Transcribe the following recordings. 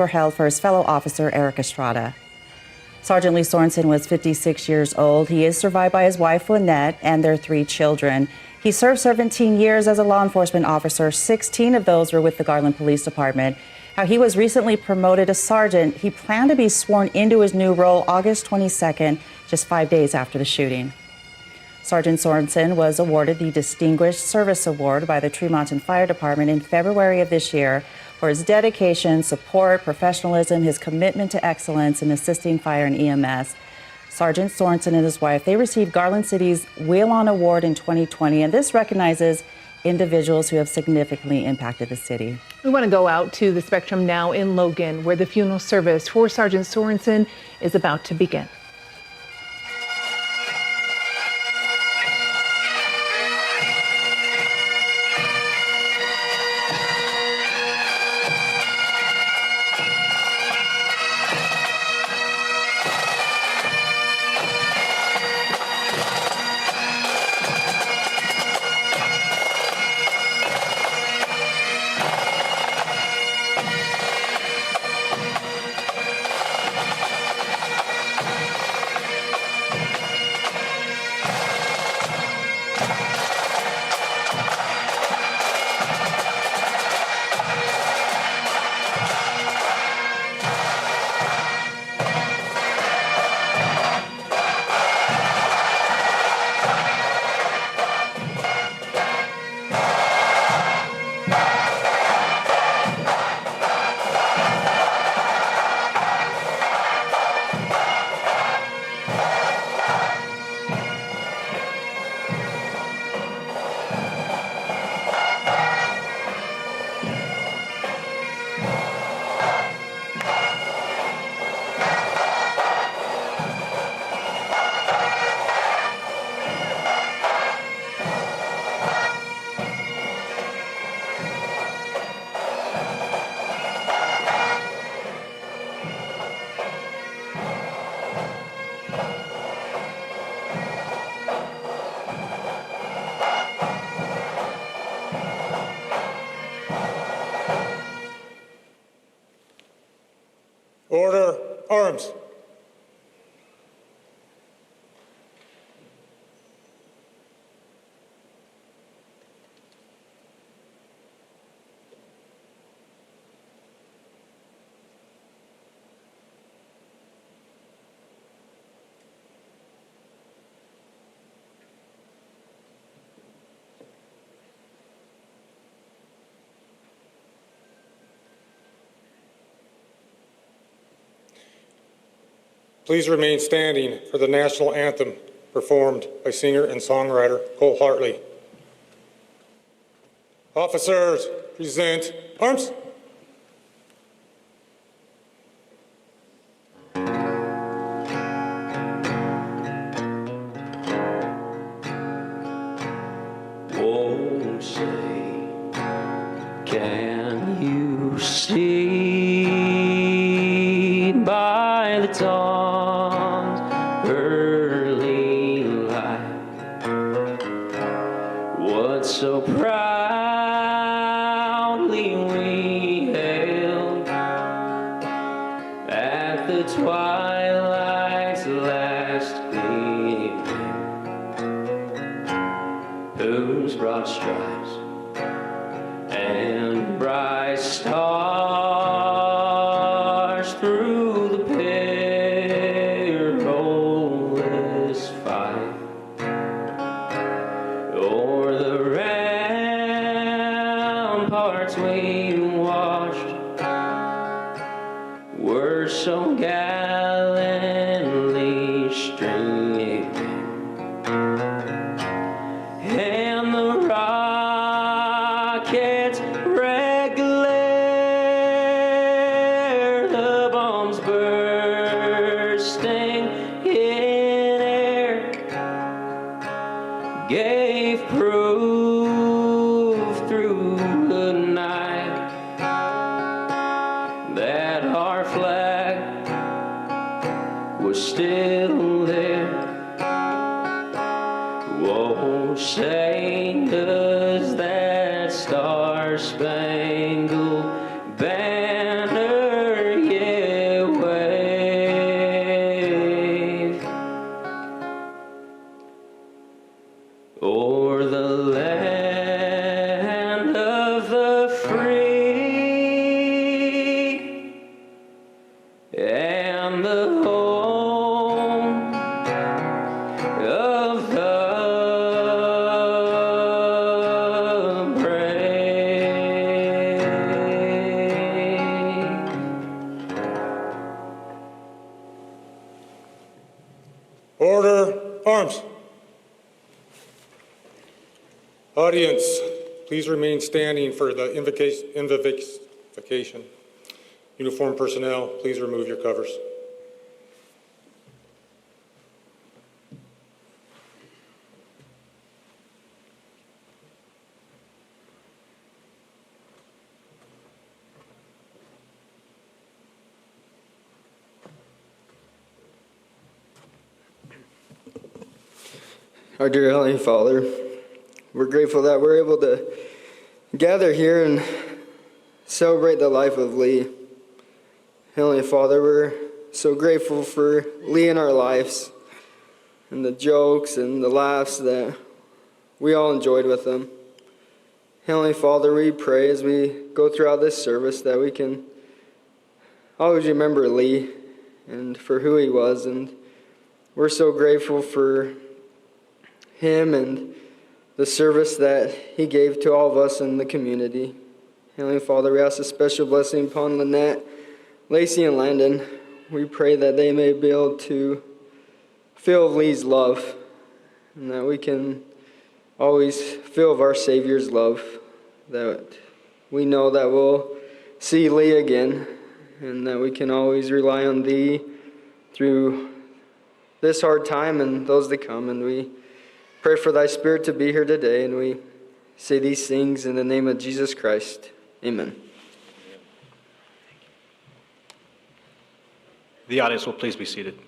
were held for his fellow officer, Eric Estrada. Sergeant Lee Sorensen was 56 years old. He is survived by his wife, Lynette, and their 3 children. He served 17 years as a law enforcement officer. 16 of those were with the Garland Police Department. Now, he was recently promoted to sergeant. He planned to be sworn into his new role August 22nd, just 5 days after the shooting. Sergeant Sorensen was awarded the Distinguished Service Award by the Tremonton Fire Department in February of this year for his dedication, support, professionalism, his commitment to excellence in assisting fire and EMS. Sergeant Sorensen and his wife, they received Garland City's Wheel On Award in 2020, and this recognizes individuals who have significantly impacted the city. We want to go out to the Spectrum now in Logan, where the funeral service for Sergeant Sorensen is about to begin. Order, arms. Please remain standing for the national anthem performed by singer and songwriter Cole Hartley. Officers, present arms. Oh, say, can you see by the dawn's early light what so proudly we hailed at the twilight's last gleaming, whose broad stripes and bright stars through the perilous fight o'er the ramparts we watched were so gallantly streaming, and the rockets red glare, the bombs bursting in air, gave proof through the night that our flag was still there. Whoa, say does that star-spangled banner Order, arms. Audience, please remain standing for the invocation. Uniformed personnel, please remove your covers. Our dear Heavenly Father, we're grateful that we're able to gather here and celebrate the life of Lee. Heavenly Father, we're so grateful for Lee in our lives and the jokes and the laughs that we all enjoyed with him. Heavenly Father, we pray as we go throughout this service that we can always remember Lee and for who he was. And we're so grateful for him and the service that he gave to all of us in the community. Heavenly Father, we ask a special blessing upon Lynette, Lacey, and Landon. We pray that they may be able to feel Lee's love and that we can always feel of our Savior's love, that we know that we'll see Lee again and that we can always rely on Thee through this hard time and those that come. And we pray for Thy Spirit to be here today, and we say these things in the name of Jesus Christ. Amen. The audience will please be seated.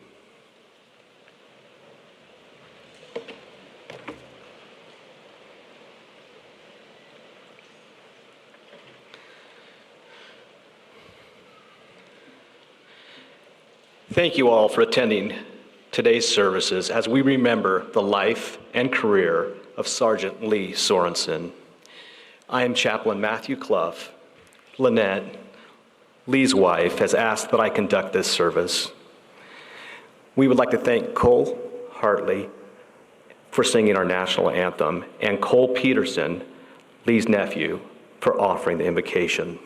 Thank you all for attending today's services as we remember the life and career of Sergeant Lee Sorensen. I am Chaplain Matthew Clough. Lynette, Lee's wife, has asked that I conduct this service. We would like to thank Cole Hartley for singing our national anthem and Cole Peterson, Lee's nephew, for offering the invocation.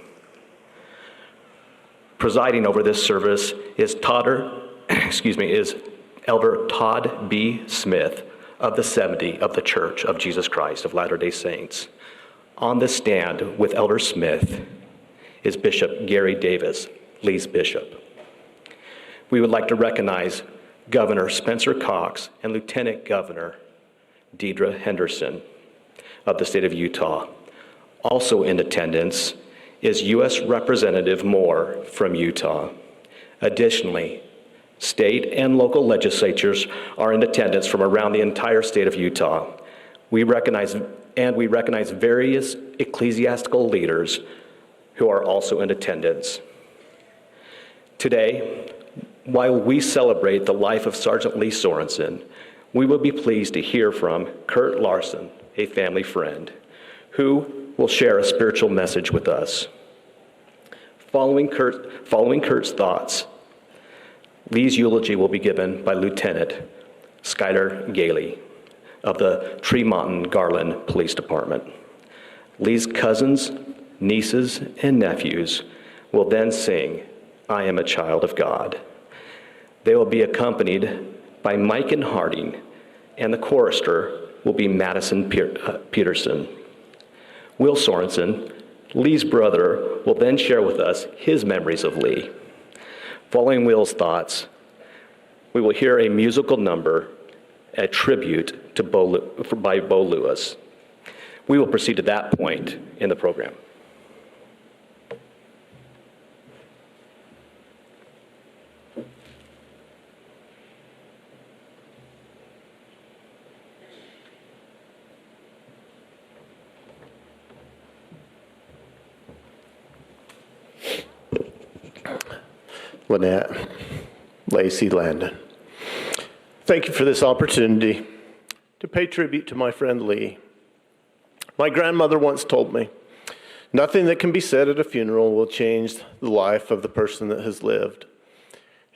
Presiding over this service is Elder Todd B. Smith of the 70 of the Church of Jesus Christ of Latter-day Saints. On the stand with Elder Smith is Bishop Gary Davis, Lee's bishop. We would like to recognize Governor Spencer Cox and Lieutenant Governor Deidre Henderson of the state of Utah. Also in attendance is U.S. Representative Moore from Utah. Additionally, state and local legislatures are in attendance from around the entire state of Utah. We recognize various ecclesiastical leaders who are also in attendance. Today, while we celebrate the life of Sergeant Lee Sorensen, we will be pleased to hear from Kurt Larson, a family friend, who will share a spiritual message with us. Following Kurt's thoughts, Lee's eulogy will be given by Lieutenant Skylar Gailey of the Tremonton-Garland Police Department. Lee's cousins, nieces, and nephews will then sing, "I Am a Child of God." They will be accompanied by Mike and Harding, and the chorister will be Madison Peterson. Will Sorensen, Lee's brother, will then share with us his memories of Lee. Following Will's thoughts, we will hear a musical number, a tribute by Bo Lewis. We will proceed to that point in the program. Lynette, Lacey, Landon, thank you for this opportunity to pay tribute to my friend Lee. My grandmother once told me, nothing that can be said at a funeral will change the life of the person that has lived.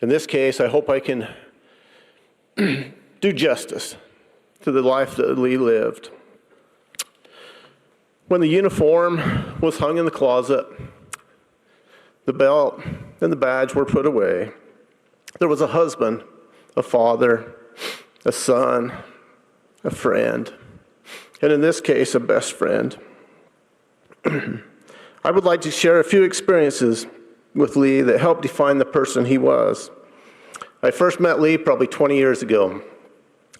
In this case, I hope I can do justice to the life that Lee lived. When the uniform was hung in the closet, the belt and the badge were put away, there was a husband, a father, a son, a friend, and in this case, a best friend. I would like to share a few experiences with Lee that helped define the person he was. I first met Lee probably 20 years ago,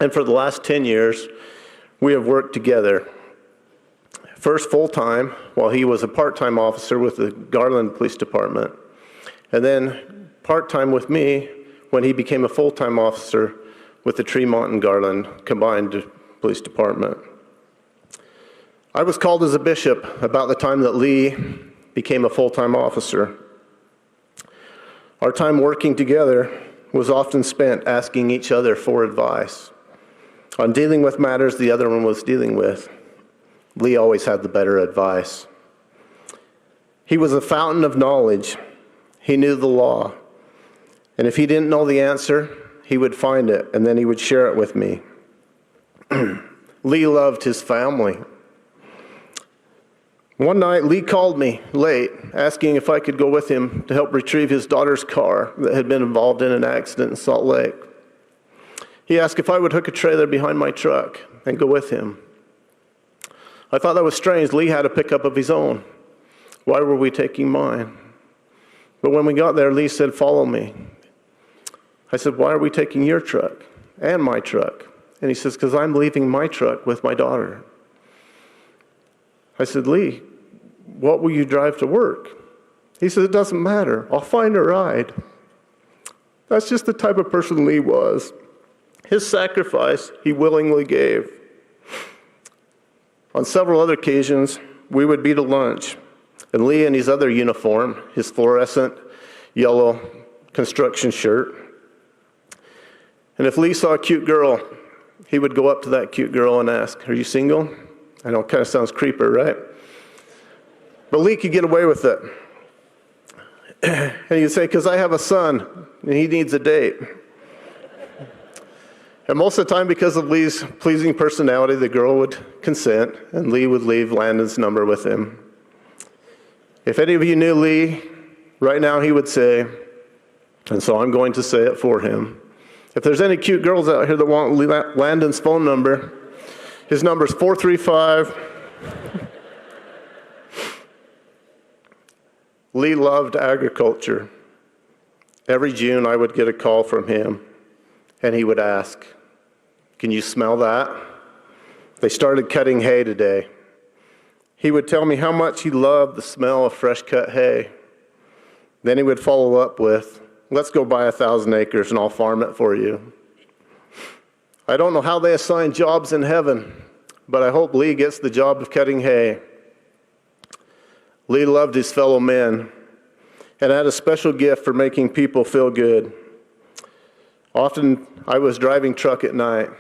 and for the last 10 years, we have worked together. First full-time, while he was a part-time officer with the Garland Police Department, and then part-time with me when he became a full-time officer with the Tremonton-Garland Combined Police Department. I was called as a bishop about the time that Lee became a full-time officer. Our time working together was often spent asking each other for advice on dealing with matters the other one was dealing with. Lee always had the better advice. He was a fountain of knowledge. He knew the law. And if he didn't know the answer, he would find it, and then he would share it with me. Lee loved his family. One night, Lee called me late, asking if I could go with him to help retrieve his daughter's car that had been involved in an accident in Salt Lake. He asked if I would hook a trailer behind my truck and go with him. I thought that was strange. Lee had a pickup of his own. Why were we taking mine? But when we got there, Lee said, "Follow me." I said, "Why are we taking your truck and my truck?" And he says, "Because I'm leaving my truck with my daughter." I said, "Lee, what will you drive to work?" He said, "It doesn't matter. I'll find a ride." That's just the type of person Lee was. His sacrifice, he willingly gave. On several other occasions, we would be to lunch, and Lee in his other uniform, his fluorescent yellow construction shirt. And if Lee saw a cute girl, he would go up to that cute girl and ask, "Are you single?" I know it kind of sounds creeper, right? But Lee could get away with it. And he'd say, "Because I have a son, and he needs a date." And most of the time, because of Lee's pleasing personality, the girl would consent, and Lee would leave Landon's number with him. If any of you knew Lee, right now he would say, and so I'm going to say it for him, if there's any cute girls out here that want Landon's phone number, his number is 435. Lee loved agriculture. Every June I would get a call from him, and he would ask, "Can you smell that? They started cutting hay today." He would tell me how much he loved the smell of fresh cut hay. Then he would follow up with, "Let's go buy 1,000 acres and I'll farm it for you." I don't know how they assign jobs in heaven, but I hope Lee gets the job of cutting hay. Lee loved his fellow men and had a special gift for making people feel good. Often I was driving truck at night,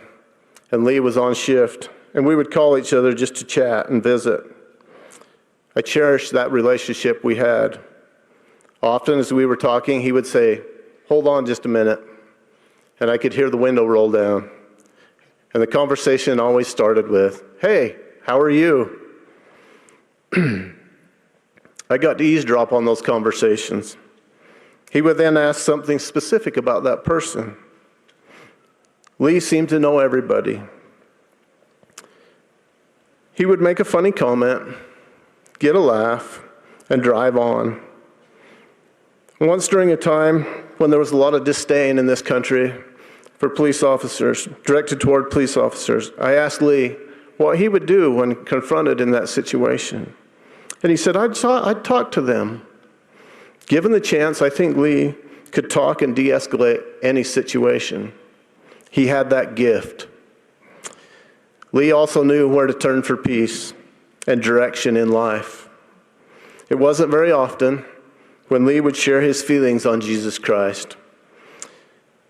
and Lee was on shift, and we would call each other just to chat and visit. I cherished that relationship we had. Often as we were talking, he would say, "Hold on just a minute," and I could hear the window roll down. And the conversation always started with, "Hey, how are you?" I got to eavesdrop on those conversations. He would then ask something specific about that person. Lee seemed to know everybody. He would make a funny comment, get a laugh, and drive on. Once during a time when there was a lot of disdain in this country for police officers, directed toward police officers, I asked Lee what he would do when confronted in that situation. And he said, I'd talk to them. Given the chance, I think Lee could talk and de-escalate any situation. He had that gift. Lee also knew where to turn for peace and direction in life. It wasn't very often when Lee would share his feelings on Jesus Christ.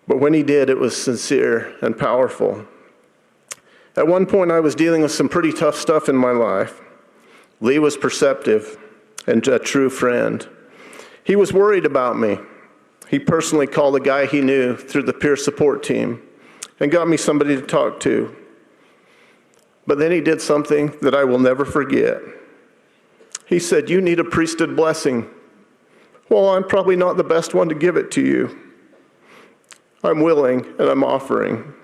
But when he did, it was sincere and powerful. At one point, I was dealing with some pretty tough stuff in my life. Lee was perceptive and a true friend. He was worried about me. He personally called a guy he knew through the peer support team and got me somebody to talk to. But then he did something that I will never forget. He said, "You need a priesthood blessing." Well, I'm probably not the best one to give it to you. I'm willing and I'm offering.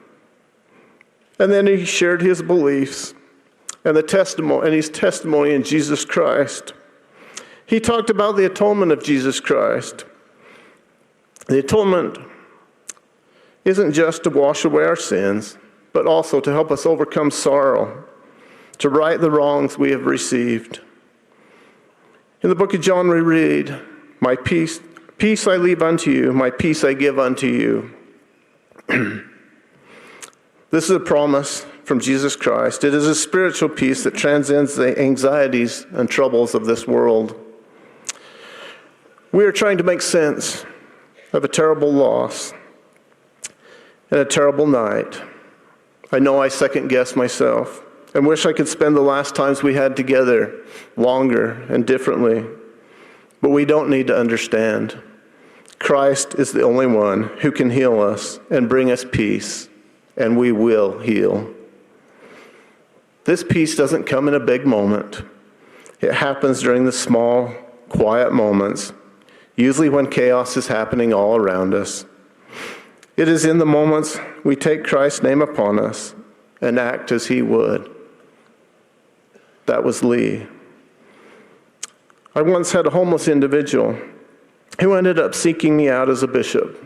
And then he shared his beliefs and his testimony in Jesus Christ. He talked about the atonement of Jesus Christ. The atonement isn't just to wash away our sins, but also to help us overcome sorrow, to right the wrongs we have received. In the book of John we read, "My peace I leave unto you, my peace I give unto you." This is a promise from Jesus Christ. It is a spiritual peace that transcends the anxieties and troubles of this world. We are trying to make sense of a terrible loss and a terrible night. I know I second-guess myself and wish I could spend the last times we had together longer and differently. But we don't need to understand. Christ is the only one who can heal us and bring us peace, and we will heal. This peace doesn't come in a big moment. It happens during the small, quiet moments, usually when chaos is happening all around us. It is in the moments we take Christ's name upon us and act as he would. That was Lee. I once had a homeless individual who ended up seeking me out as a bishop.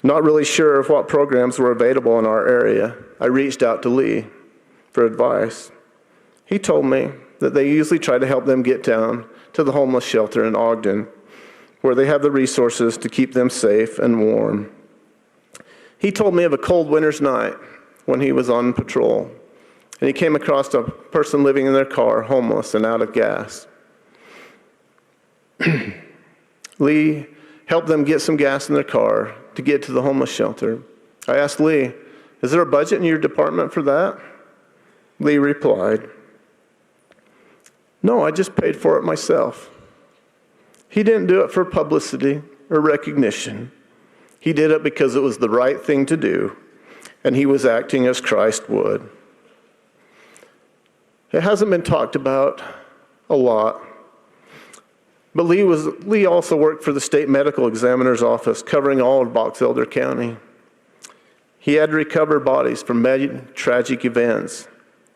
Not really sure of what programs were available in our area, I reached out to Lee for advice. He told me that they usually try to help them get down to the homeless shelter in Ogden, where they have the resources to keep them safe and warm. He told me of a cold winter's night when he was on patrol, and he came across a person living in their car, homeless and out of gas. Lee helped them get some gas in their car to get to the homeless shelter. I asked Lee, "Is there a budget in your department for that?" Lee replied, "No, I just paid for it myself." He didn't do it for publicity or recognition. He did it because it was the right thing to do, and he was acting as Christ would. It hasn't been talked about a lot, but Lee also worked for the state medical examiner's office covering all of Box Elder County. He had to recover bodies from many tragic events,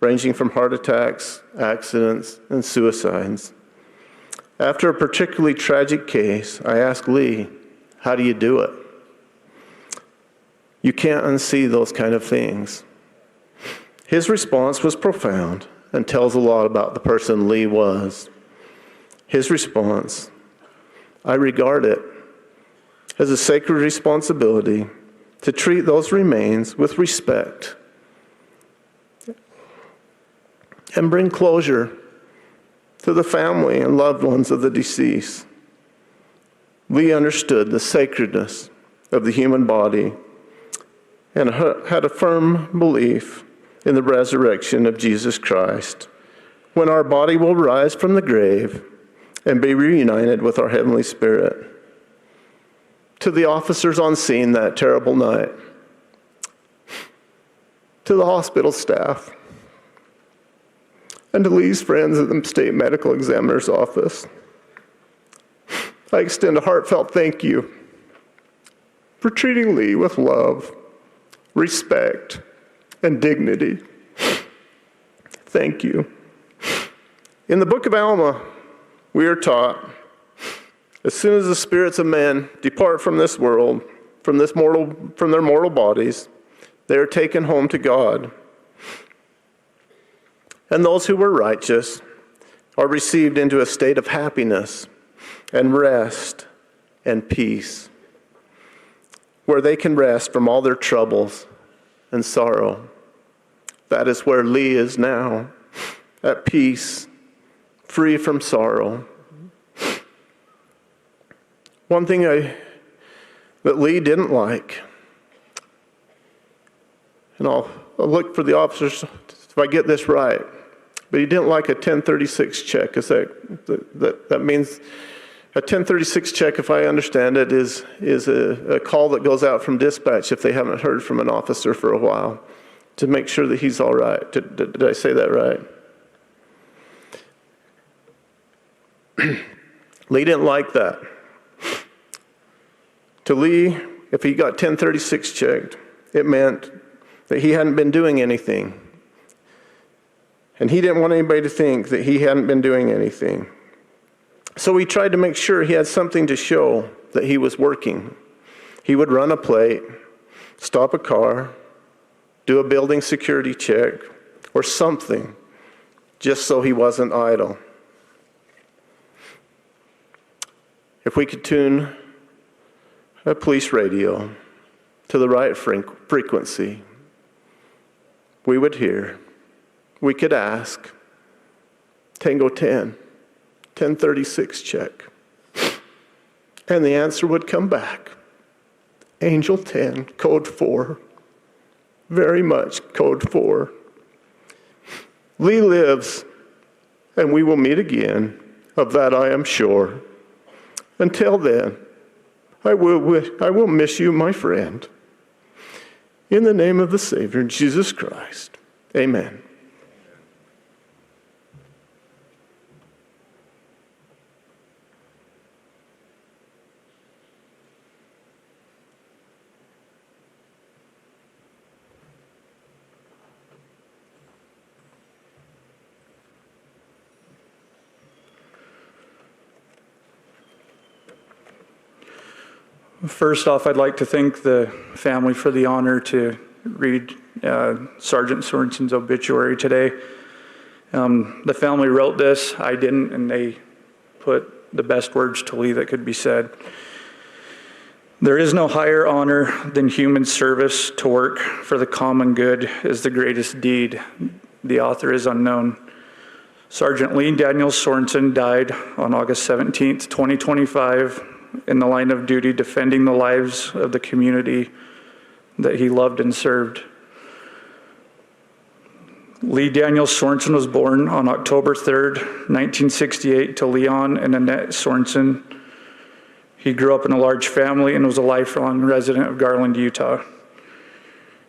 ranging from heart attacks, accidents, and suicides. After a particularly tragic case, I asked Lee, "How do you do it?" You can't unsee those kind of things. His response was profound and tells a lot about the person Lee was. His response, "I regard it as a sacred responsibility to treat those remains with respect and bring closure to the family and loved ones of the deceased." Lee understood the sacredness of the human body and had a firm belief in the resurrection of Jesus Christ, when our body will rise from the grave and be reunited with our Heavenly Spirit. To the officers on scene that terrible night, to the hospital staff, and to Lee's friends at the state medical examiner's office, I extend a heartfelt thank you for treating Lee with love, respect, and dignity. Thank you. In the book of Alma, we are taught, as soon as the spirits of men depart from this world, from their mortal bodies, they are taken home to God. And those who were righteous are received into a state of happiness and rest and peace, where they can rest from all their troubles and sorrow. That is where Lee is now, at peace, free from sorrow. One thing that Lee didn't like, and I'll look for the officers if I get this right, but he didn't like a 1036 check. That means a 1036 check, if I understand it, is a call that goes out from dispatch if they haven't heard from an officer for a while, to make sure that he's all right. Did I say that right? Lee didn't like that. To Lee, if he got 1036 checked, it meant that he hadn't been doing anything. And he didn't want anybody to think that he hadn't been doing anything. So he tried to make sure he had something to show that he was working. He would run a plate, stop a car, do a building security check, or something, just so he wasn't idle. If we could tune a police radio to the right frequency, we would hear, we could ask, Tango 10, 1036 check. And the answer would come back, Angel 10, code 4, very much code 4. Lee lives, and we will meet again, of that I am sure. Until then, I will miss you, my friend. In the name of the Savior, Jesus Christ, amen. First off, I'd like to thank the family for the honor to read Sergeant Sorensen's obituary today. The family wrote this, I didn't, and they put the best words to Lee that could be said. There is no higher honor than human service. To work for the common good is the greatest deed. The author is unknown. Sergeant Lee Daniel Sorensen died on August 17th, 2025, in the line of duty defending the lives of the community that he loved and served. Lee Daniel Sorensen was born on October 3rd, 1968 to Leon and Annette Sorensen. He grew up in a large family and was a lifelong resident of Garland, Utah.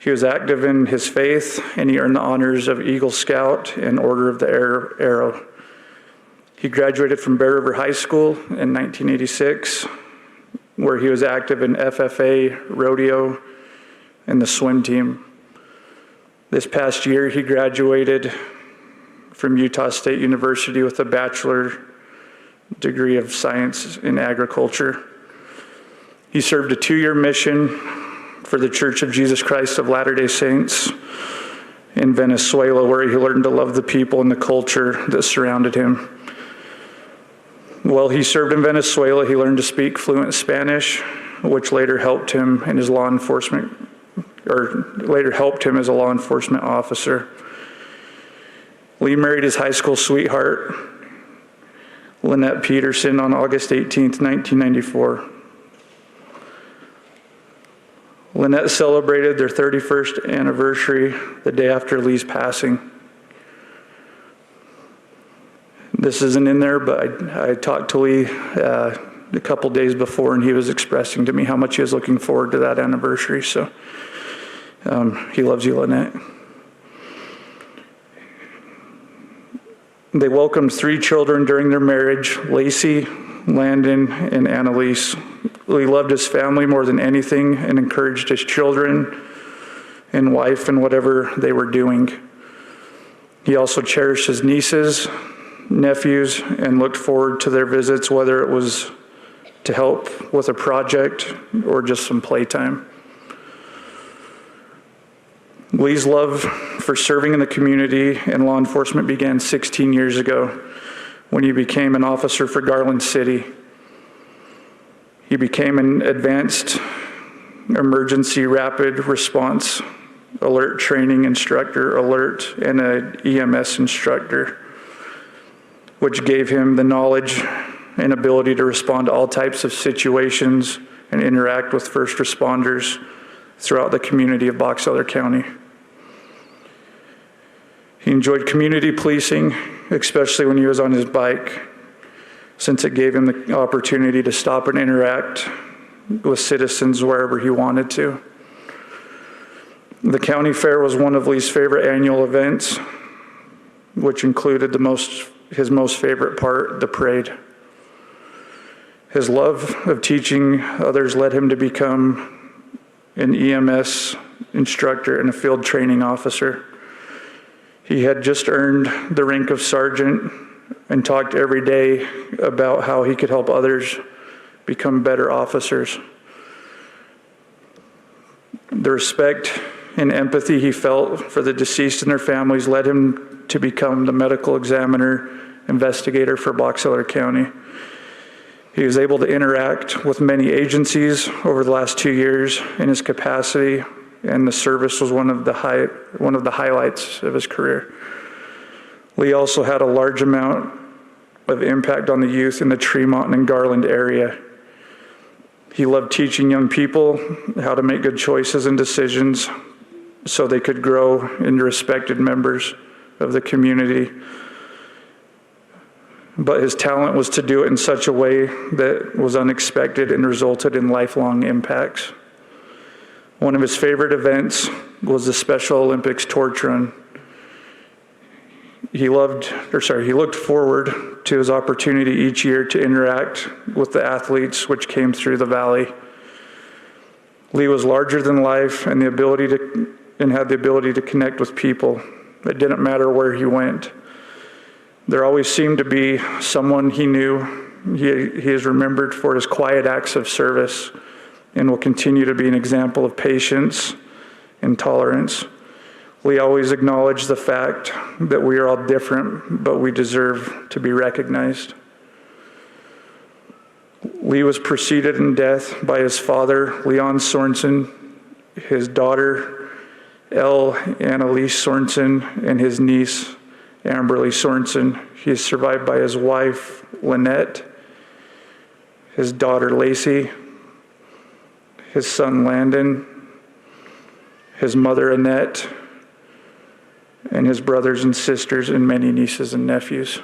He was active in his faith, and he earned the honors of Eagle Scout and Order of the Arrow. He graduated from Bear River High School in 1986, where he was active in FFA, rodeo, and the swim team. This past year, he graduated from Utah State University with a bachelor degree of science in agriculture. He served a 2-year mission for the Church of Jesus Christ of Latter-day Saints in Venezuela, where he learned to love the people and the culture that surrounded him. While he served in Venezuela, he learned to speak fluent Spanish, which later helped him in his law enforcement, or later helped him as a law enforcement officer. Lee married his high school sweetheart, Lynette Peterson, on August 18th, 1994. Lynette celebrated their 31st anniversary the day after Lee's passing. This isn't in there, but I talked to Lee a couple days before, and he was expressing to me how much he was looking forward to that anniversary. So he loves you, Lynette. They welcomed 3 children during their marriage, Lacey, Landon, and Annalise. Lee loved his family more than anything and encouraged his children and wife in whatever they were doing. He also cherished his nieces, nephews, and looked forward to their visits, whether it was to help with a project or just some playtime. Lee's love for serving in the community and law enforcement began 16 years ago when he became an officer for Garland City. He became an advanced emergency rapid response alert training instructor, and an EMS instructor, which gave him the knowledge and ability to respond to all types of situations and interact with first responders throughout the community of Box Elder County. He enjoyed community policing, especially when he was on his bike, since it gave him the opportunity to stop and interact with citizens wherever he wanted to. The county fair was one of Lee's favorite annual events, which included his most favorite part, the parade. His love of teaching others led him to become an EMS instructor, and a field training officer. He had just earned the rank of sergeant and talked every day about how he could help others become better officers. The respect and empathy he felt for the deceased and their families led him to become the medical examiner investigator for Box Elder County. He was able to interact with many agencies over the last 2 years in his capacity, and the service was one of the highlights of his career. Lee also had a large amount of impact on the youth in the Tremonton-Garland area. He loved teaching young people how to make good choices and decisions so they could grow into respected members of the community. But his talent was to do it in such a way that was unexpected and resulted in lifelong impacts. One of his favorite events was the Special Olympics torch run. He looked forward to his opportunity each year to interact with the athletes which came through the valley. Lee was larger than life and had the ability to connect with people. It didn't matter where he went. There always seemed to be someone he knew. He is remembered for his quiet acts of service and will continue to be an example of patience and tolerance. Lee always acknowledged the fact that we are all different, but we deserve to be recognized. Lee was preceded in death by his father, Leon Sorensen, his daughter, Annalise Sorensen, and his niece, Amberly Sorensen. He is survived by his wife, Lynette, his daughter, Lacey, his son, Landon, his mother, Annette, and his brothers and sisters, and many nieces and nephews.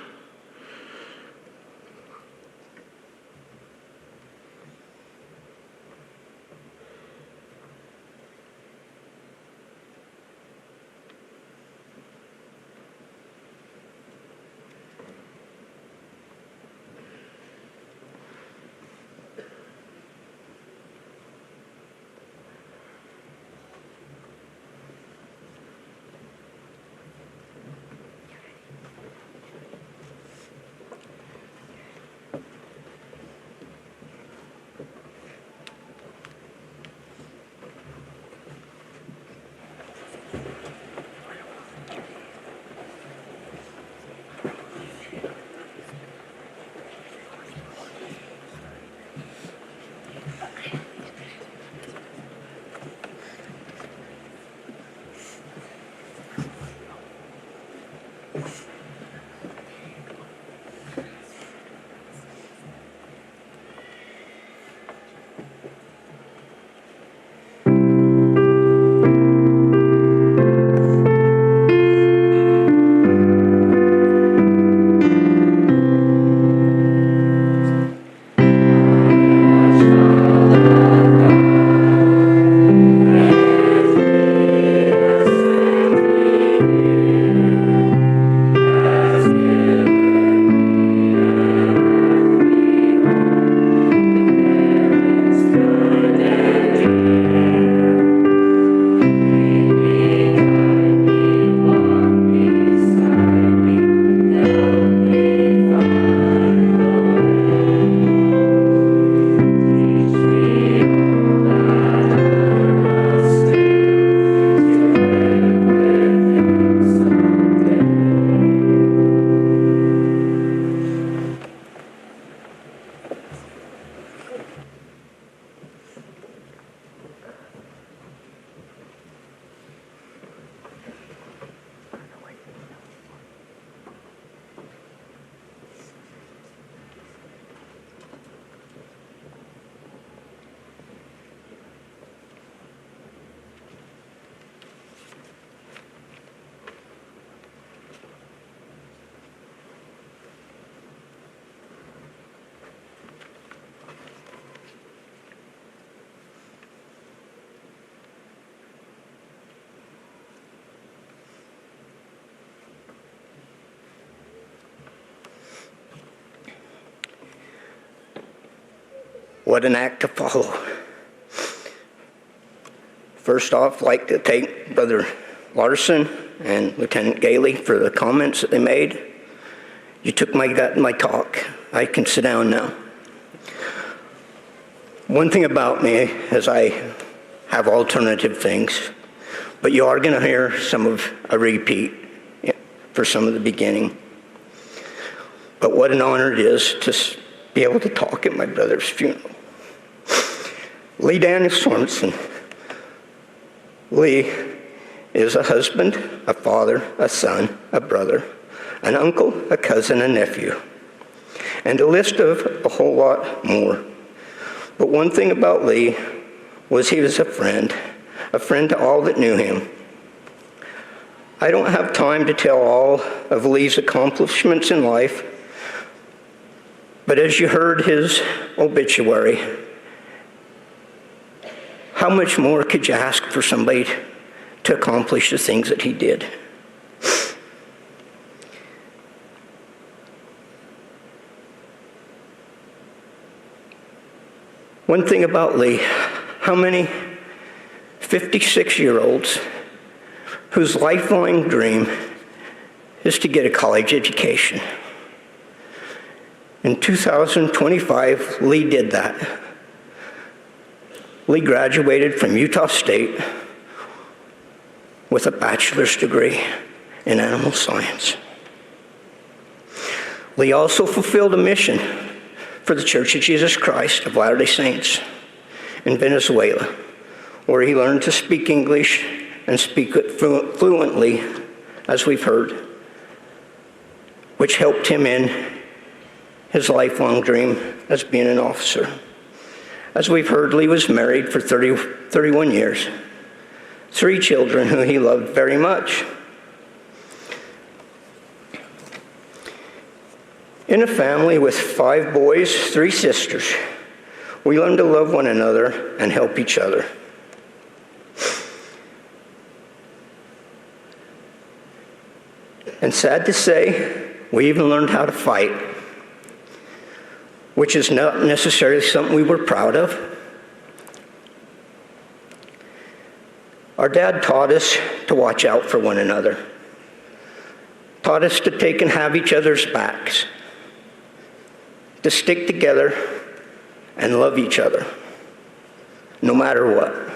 What an act to follow. first off, I'd like to thank Brother Larson and Lieutenant Gailey for the comments that they made. You took my gut in my talk. I can sit down now. One thing about me is I have alternative things, but you are going to hear some of a repeat for some of the beginning. But what an honor it is to be able to talk at my brother's funeral. Lee Daniel Sorensen. Lee is a husband, a father, a son, a brother, an uncle, a cousin, a nephew, and a list of a whole lot more. But one thing about Lee was he was a friend to all that knew him. I don't have time to tell all of Lee's accomplishments in life, but as you heard his obituary, how much more could you ask for somebody to accomplish the things that he did? One thing about Lee, how many 56-year-olds whose lifelong dream is to get a college education. In 2025, Lee did that. Lee graduated from Utah State with a bachelor's degree in animal science. Lee also fulfilled a mission for the Church of Jesus Christ of Latter-day Saints in Venezuela, where he learned to speak English and speak it fluently, as we've heard, which helped him in his lifelong dream as being an officer. As we've heard, Lee was married for 31 years, 3 children who he loved very much. In a family with 5 boys, 3 sisters, we learn to love one another and help each other. And sad to say, we even learned how to fight, which is not necessarily something we were proud of. Our dad taught us to watch out for one another, taught us to take and have each other's backs, to stick together and love each other, no matter what.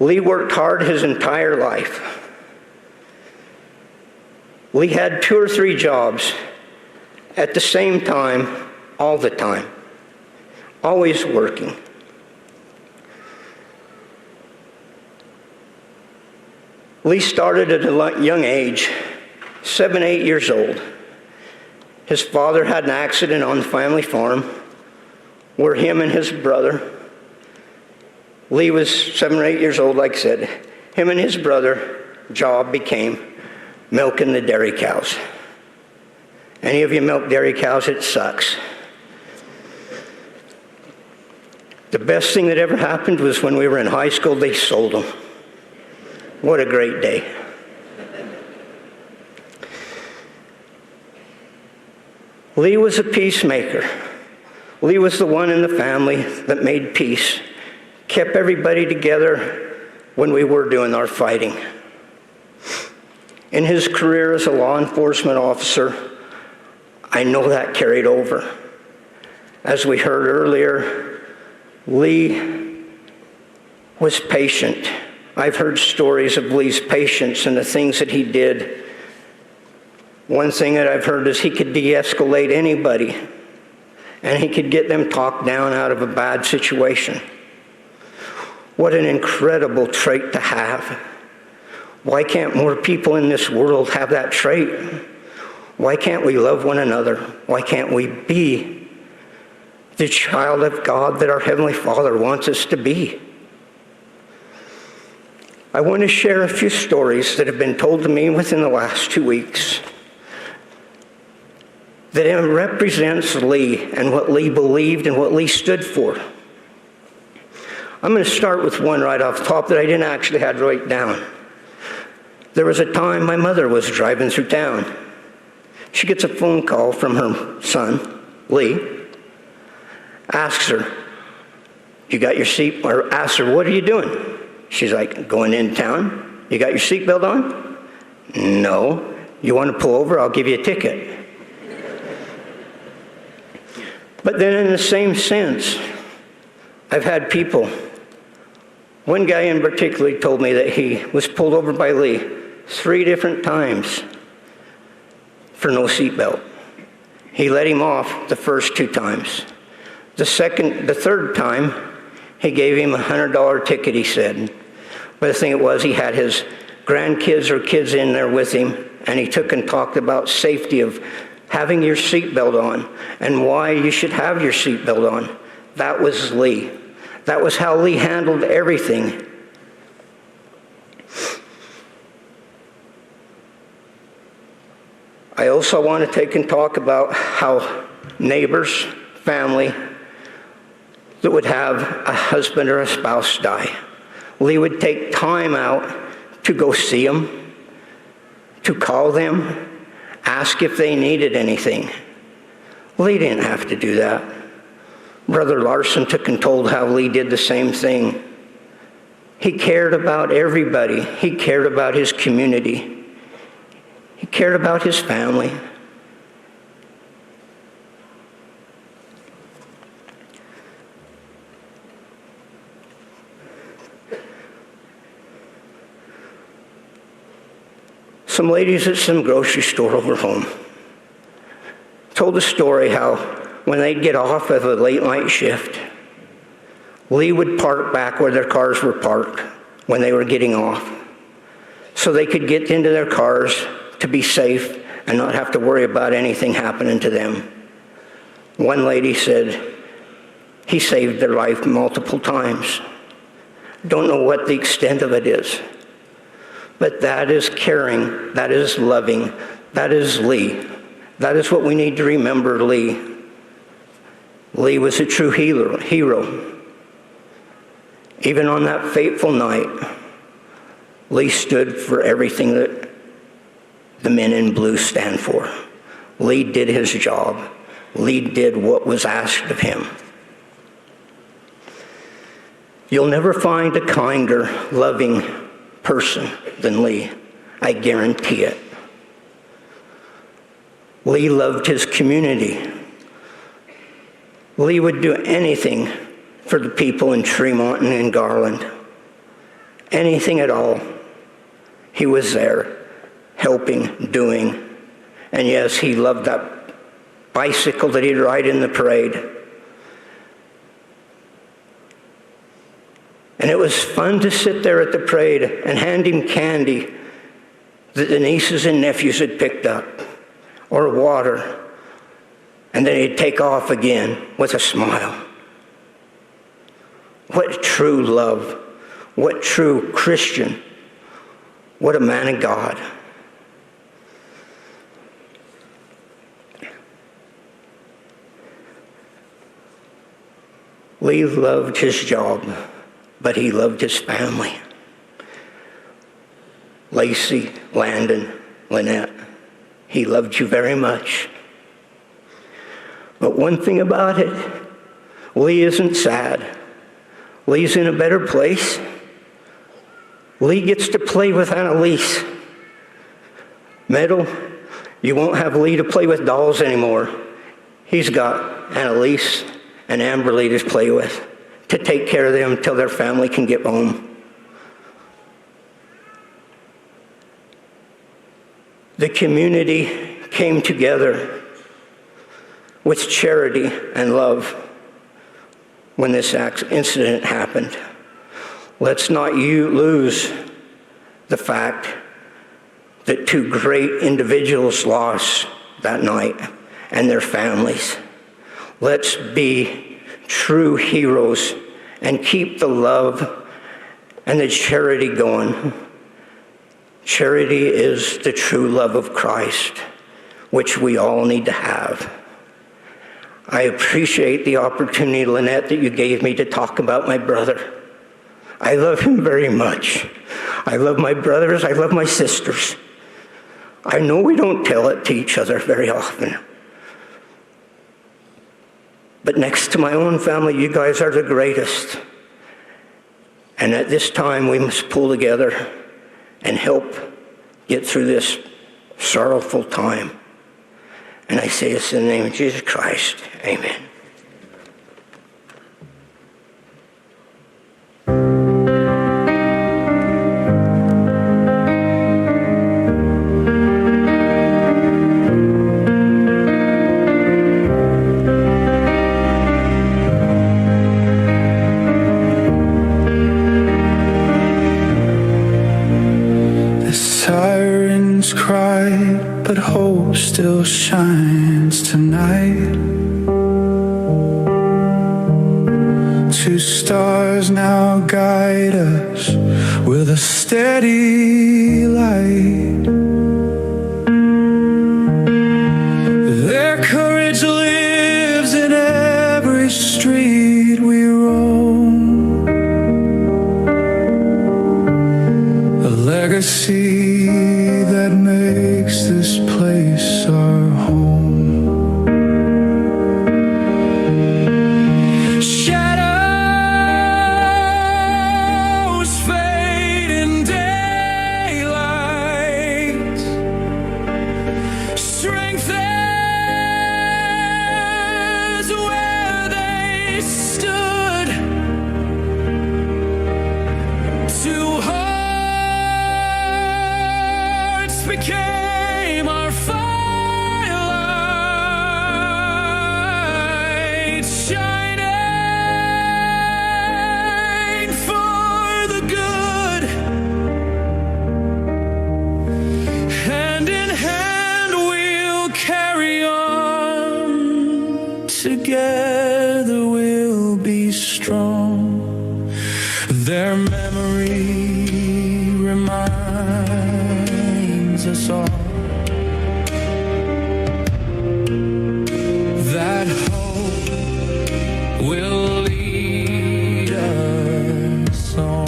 Lee worked hard his entire life. Lee had 2 or 3 jobs at the same time, all the time, always working. Lee started at a young age, 7, 8 years old. His father had an accident on the family farm where him and his brother, Lee was 7 or 8 years old, like I said, him and his brother, job became milking the dairy cows. Any of you milk dairy cows, it sucks. The best thing that ever happened was when we were in high school, they sold them. What a great day. Lee was a peacemaker. Lee was the one in the family that made peace, kept everybody together when we were doing our fighting. In his career as a law enforcement officer, I know that carried over. As we heard earlier, Lee was patient. I've heard stories of Lee's patience and the things that he did. One thing that I've heard is he could de-escalate anybody, and he could get them talked down out of a bad situation. What an incredible trait to have. Why can't more people in this world have that trait? Why can't we love one another? Why can't we be the child of God that our Heavenly Father wants us to be? I want to share a few stories that have been told to me within the last 2 weeks that represents Lee and what Lee believed and what Lee stood for. I'm going to start with one right off the top that I didn't actually have to write down. There was a time my mother was driving through town. She gets a phone call from her son, Lee, asks her, You got your seat, or asked her, what are you doing? She's like, going in town. You got your seatbelt on? No. You want to pull over? I'll give you a ticket. But then in the same sense, I've had people, one guy in particular told me that he was pulled over by Lee 3 different times for no seatbelt. He let him off the first 2 times. The third time, he gave him a $100 ticket, he said. But the thing was, he had his grandkids or kids in there with him, and he took and talked about safety of having your seatbelt on and why you should have your seatbelt on. That was Lee. That was how Lee handled everything. I also want to take and talk about how neighbors, family, that would have a husband or a spouse die. Lee would take time out to go see them, to call them, ask if they needed anything. Lee didn't have to do that. Brother Larson took and told how Lee did the same thing. He cared about everybody. He cared about his community. He cared about his family. Some ladies at some grocery store over home told a story how when they'd get off of a late night shift, Lee would park back where their cars were parked when they were getting off, so they could get into their cars to be safe and not have to worry about anything happening to them. One lady said he saved their life multiple times. Don't know what the extent of it is. But that is caring, that is loving, that is Lee. That is what we need to remember Lee. Lee was a true hero. Even on that fateful night, Lee stood for everything that the men in blue stand for. Lee did his job. Lee did what was asked of him. You'll never find a kinder, loving person than Lee. I guarantee it. Lee loved his community. Lee would do anything for the people in Tremonton and Garland. Anything at all. He was there, helping, doing. And yes, he loved that bicycle that he'd ride in the parade. And it was fun to sit there at the parade and hand him candy that the nieces and nephews had picked up, or water, and then he'd take off again with a smile. What true love, what true Christian, what a man of God. Lee loved his job, but he loved his family. Lacey, Landon, Lynette, he loved you very much. But one thing about it, Lee isn't sad. Lee's in a better place. Lee gets to play with Annalise. Meadow, you won't have Lee to play with dolls anymore. He's got Annalise and Amberly to play with, to take care of them till their family can get home. The community came together with charity and love when this incident happened. Let's not lose the fact that 2 great individuals lost that night and their families. Let's be true heroes and keep the love and the charity going. Charity is the true love of Christ, which we all need to have. I appreciate the opportunity, Lynette, that you gave me to talk about my brother. I love him very much. I love my brothers. I love my sisters. I know we don't tell it to each other very often. But next to my own family, you guys are the greatest. And at this time, we must pull together and help get through this sorrowful time. And I say this in the name of Jesus Christ. Amen. But hope still shines tonight. 2 stars now guide us with a steady light. Their courage lives in every street we roam, a legacy that makes this place our home. Shadows fade in daylight. Strength is where they stood. 2 hearts became our firelight, shining for the good. Hand in hand we'll carry on, together we'll be strong. Their memory reminds us all that hope will lead us on.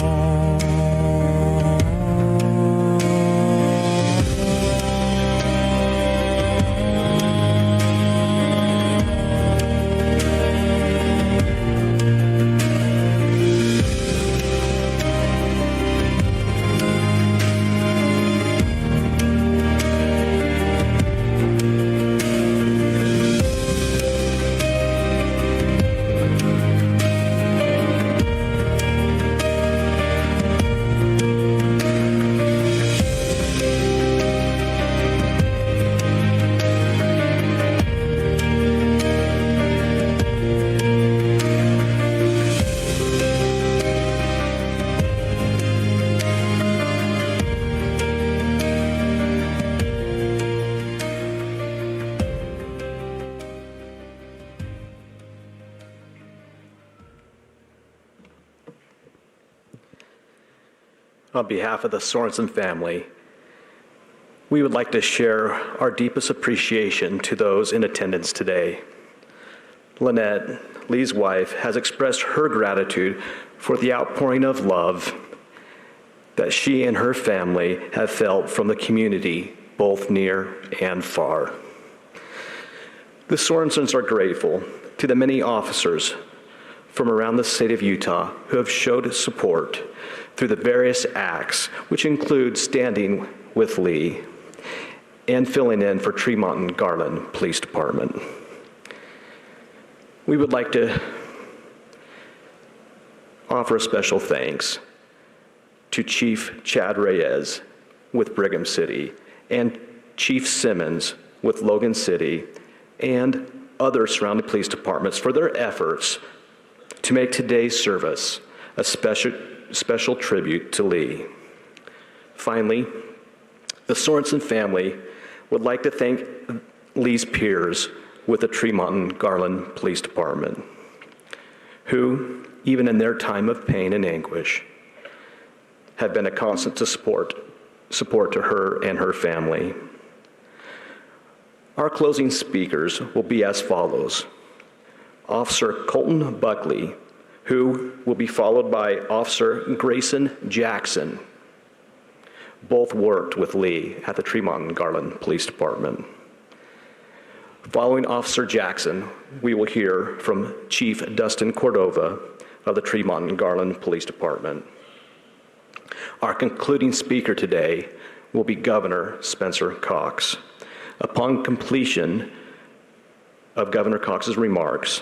On behalf of the Sorensen family, we would like to share our deepest appreciation to those in attendance today. Lynette, Lee's wife, has expressed her gratitude for the outpouring of love that she and her family have felt from the community, both near and far. The Sorensens are grateful to the many officers from around the state of Utah who have showed support through the various acts, which include standing with Lee and filling in for Tremonton-Garland Police Department. We would like to offer a special thanks to Chief Chad Reyes with Brigham City and Chief Simmons with Logan City and other surrounding police departments for their efforts to make today's service a special tribute to Lee. Finally, the Sorensen family would like to thank Lee's peers with the Tremonton-Garland Police Department, who, even in their time of pain and anguish, have been a constant support to her and her family. Our closing speakers will be as follows. Officer Colton Buckley, who will be followed by Officer Grayson Jackson. Both worked with Lee at the Tremonton-Garland Police Department. Following Officer Jackson, we will hear from Chief Dustin Cordova of the Tremonton-Garland Police Department. Our concluding speaker today will be Governor Spencer Cox. Upon completion of Governor Cox's remarks,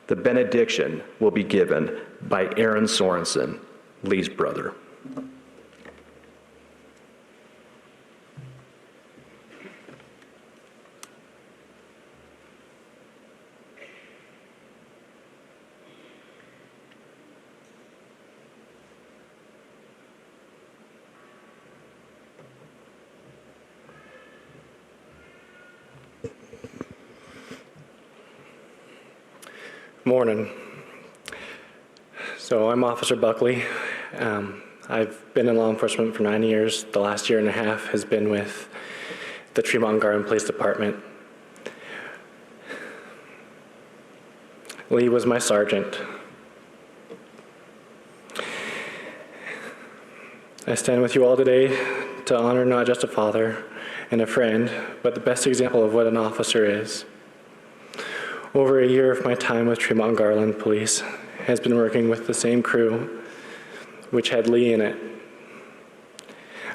the benediction will be given by Aaron Sorensen, Lee's brother. Morning. So I'm Officer Buckley. I've been in law enforcement for 9 years. The last year and a half has been with the Tremonton-Garland Police Department. Lee was my sergeant. I stand with you all today to honor not just a father and a friend, but the best example of what an officer is. Over a year of my time with Tremonton-Garland Police has been working with the same crew, which had Lee in it.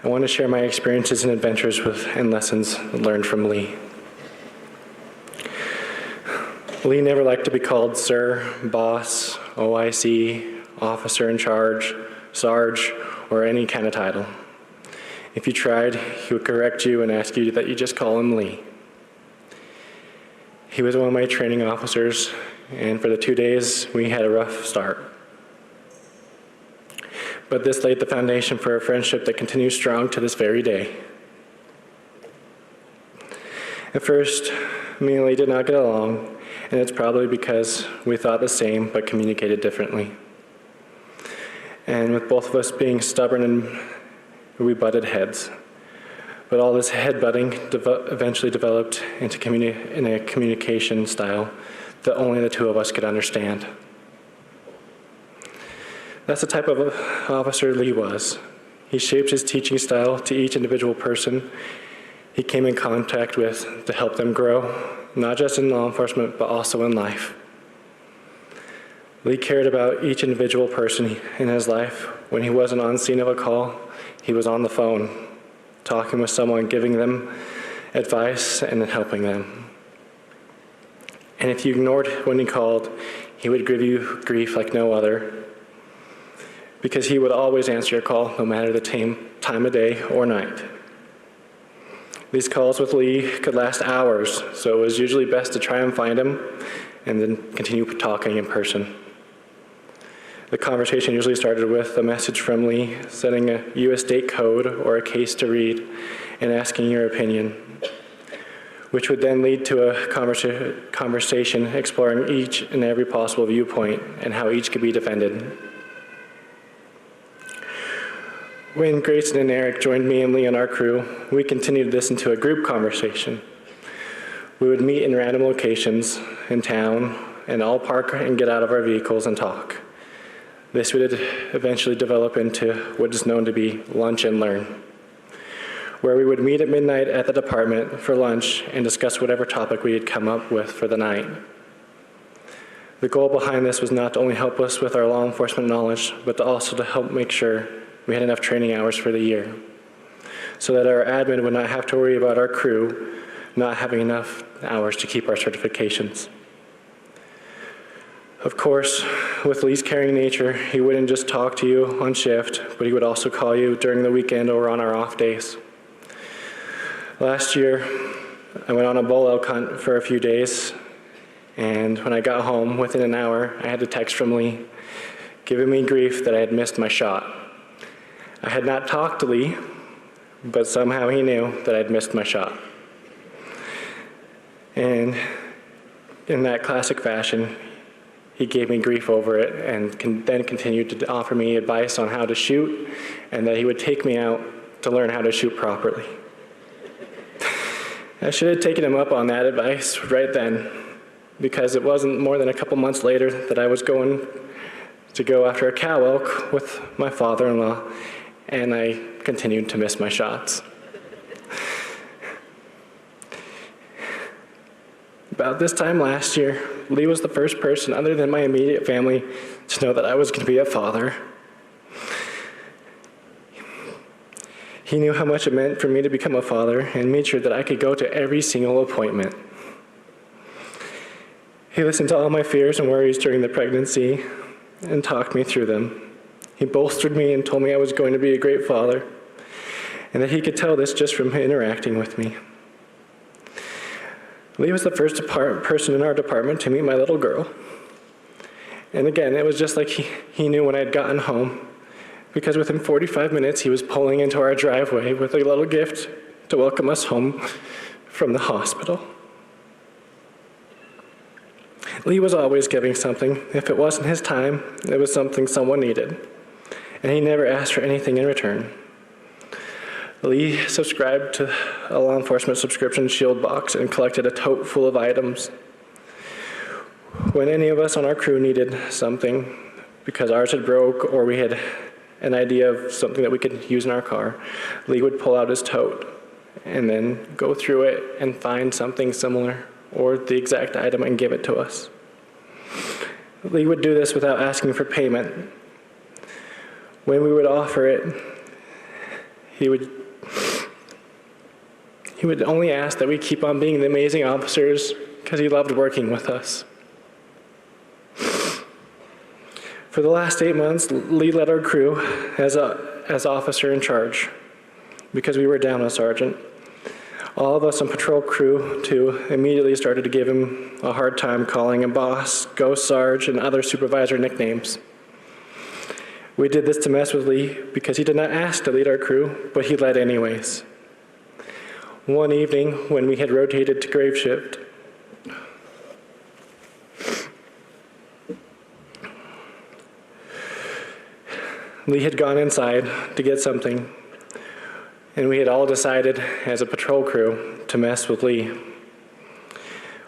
I want to share my experiences and adventures with and lessons learned from Lee. Lee never liked to be called sir, boss, OIC, officer in charge, sarge, or any kind of title. If you tried, he would correct you and ask you that you just call him Lee. He was one of my training officers, and for the 2 days, we had a rough start. But this laid the foundation for a friendship that continues strong to this very day. At first, me and Lee did not get along, and it's probably because we thought the same but communicated differently. And with both of us being stubborn, we butted heads. But all this headbutting eventually developed into a communication style that only the two of us could understand. That's the type of officer Lee was. He shaped his teaching style to each individual person he came in contact with to help them grow, not just in law enforcement, but also in life. Lee cared about each individual person in his life. When he wasn't on scene of a call, he was on the phone, talking with someone, giving them advice and then helping them. And if you ignored when he called, he would give you grief like no other, because he would always answer your call, no matter the time of day or night. These calls with Lee could last hours, so it was usually best to try and find him and then continue talking in person. The conversation usually started with a message from Lee, sending a U.S. state code or a case to read, and asking your opinion, which would then lead to a conversation exploring each and every possible viewpoint and how each could be defended. When Grayson and Eric joined me and Lee on our crew, we continued this into a group conversation. We would meet in random locations in town and all park and get out of our vehicles and talk. This would eventually develop into what is known to be lunch and learn, where we would meet at midnight at the department for lunch and discuss whatever topic we had come up with for the night. The goal behind this was not to only help us with our law enforcement knowledge, but also to help make sure we had enough training hours for the year, so that our admin would not have to worry about our crew not having enough hours to keep our certifications. Of course, with Lee's caring nature, he wouldn't just talk to you on shift, but he would also call you during the weekend or on our off days. Last year, I went on a bull elk hunt for a few days, and when I got home, within an hour, I had a text from Lee, giving me grief that I had missed my shot. I had not talked to Lee, but somehow he knew that I'd missed my shot. And in that classic fashion, he gave me grief over it and then continued to offer me advice on how to shoot, and that he would take me out to learn how to shoot properly. I should have taken him up on that advice right then, because it wasn't more than a couple months later that I was going to go after a cow elk with my father-in-law, and I continued to miss my shots. About this time last year, Lee was the first person other than my immediate family to know that I was going to be a father. He knew how much it meant for me to become a father and made sure that I could go to every single appointment. He listened to all my fears and worries during the pregnancy and talked me through them. He bolstered me and told me I was going to be a great father and that he could tell this just from interacting with me. Lee was the first person in our department to meet my little girl. And again, it was just like he knew when I'd gotten home, because within 45 minutes, he was pulling into our driveway with a little gift to welcome us home from the hospital. Lee was always giving something. If it wasn't his time, it was something someone needed. And he never asked for anything in return. Lee subscribed to a law enforcement subscription shield box and collected a tote full of items. When any of us on our crew needed something, because ours had broke or we had an idea of something that we could use in our car, Lee would pull out his tote and then go through it and find something similar or the exact item and give it to us. Lee would do this without asking for payment. When we would offer it, he would only ask that we keep on being the amazing officers because he loved working with us. For the last 8 months, Lee led our crew as officer in charge because we were down a sergeant. All of us on patrol crew, too, immediately started to give him a hard time calling him boss, ghost sarge, and other supervisor nicknames. We did this to mess with Lee because he did not ask to lead our crew, but he led anyways. One evening, when we had rotated to grave shift, Lee had gone inside to get something, and we had all decided as a patrol crew to mess with Lee.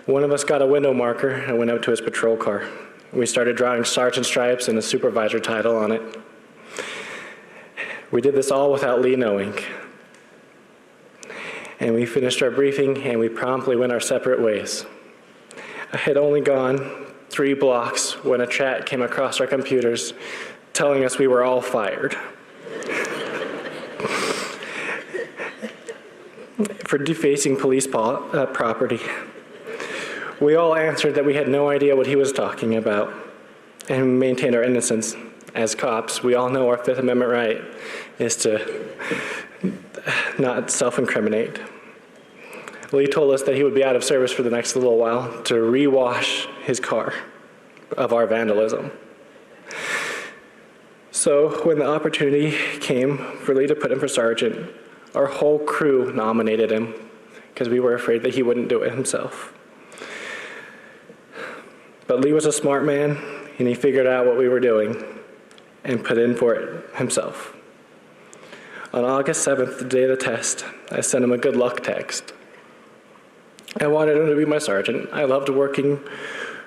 One of us got a window marker and went out to his patrol car. We started drawing sergeant stripes and a supervisor title on it. We did this all without Lee knowing. And we finished our briefing and we promptly went our separate ways. I had only gone 3 blocks when a chat came across our computers telling us we were all fired for defacing police property. We all answered that we had no idea what he was talking about and maintained our innocence. As cops, we all know our Fifth Amendment right is to not self-incriminate. Lee told us that he would be out of service for the next little while to rewash his car of our vandalism. So when the opportunity came for Lee to put him for sergeant, our whole crew nominated him because we were afraid that he wouldn't do it himself. But Lee was a smart man, and he figured out what we were doing and put in for it himself. On August 7th, the day of the test, I sent him a good luck text. I wanted him to be my sergeant. I loved working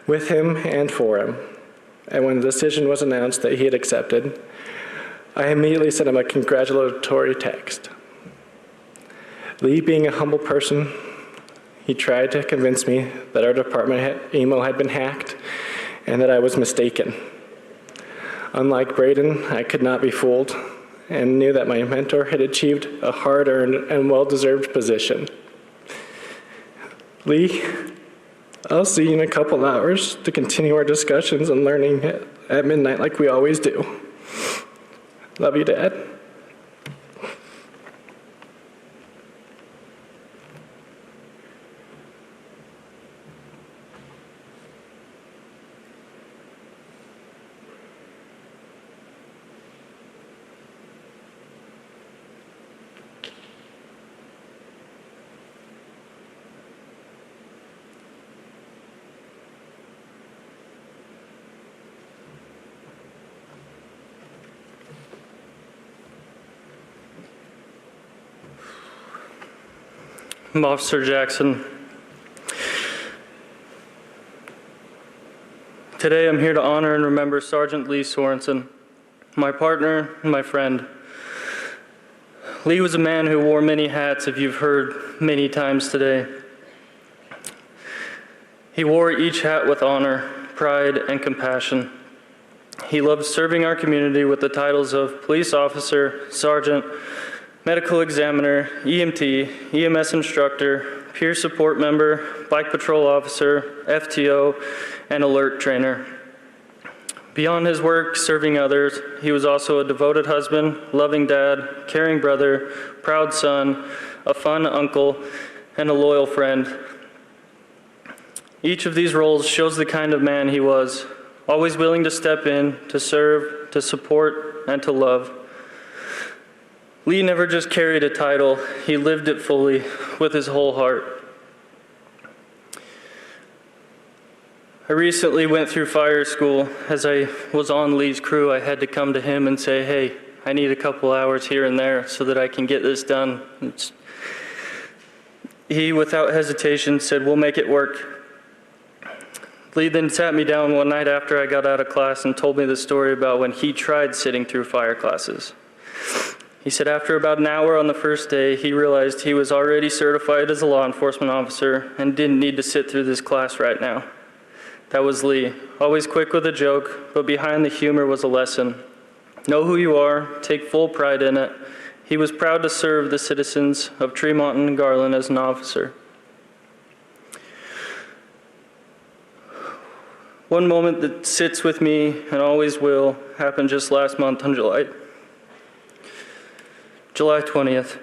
with him and for him. And when the decision was announced that he had accepted, I immediately sent him a congratulatory text. Lee, being a humble person, he tried to convince me that our department email had been hacked and that I was mistaken. Unlike Braden, I could not be fooled and knew that my mentor had achieved a hard-earned and well-deserved position. Lee, I'll see you in a couple hours to continue our discussions and learning at midnight like we always do. Love you, Dad. I'm Officer Jackson. Today I'm here to honor and remember Sergeant Lee Sorensen, my partner and my friend. Lee was a man who wore many hats, if you've heard many times today. He wore each hat with honor, pride, and compassion. He loved serving our community with the titles of police officer, sergeant, medical examiner, EMT, EMS instructor, peer support member, bike patrol officer, FTO, and alert trainer. Beyond his work serving others, he was also a devoted husband, loving dad, caring brother, proud son, a fun uncle, and a loyal friend. Each of these roles shows the kind of man he was, always willing to step in, to serve, to support, and to love. Lee never just carried a title, he lived it fully with his whole heart. I recently went through fire school. As I was on Lee's crew, I had to come to him and say, hey, I need a couple hours here and there so that I can get this done. He, without hesitation, said, we'll make it work. Lee then sat me down one night after I got out of class and told me the story about when he tried sitting through fire classes. He said after about an hour on the first day, he realized he was already certified as a law enforcement officer and didn't need to sit through this class right now. That was Lee, always quick with a joke, but behind the humor was a lesson. Know who you are, take full pride in it. He was proud to serve the citizens of Tremonton-Garland as an officer. One moment that sits with me and always will happened just last month on July 20th.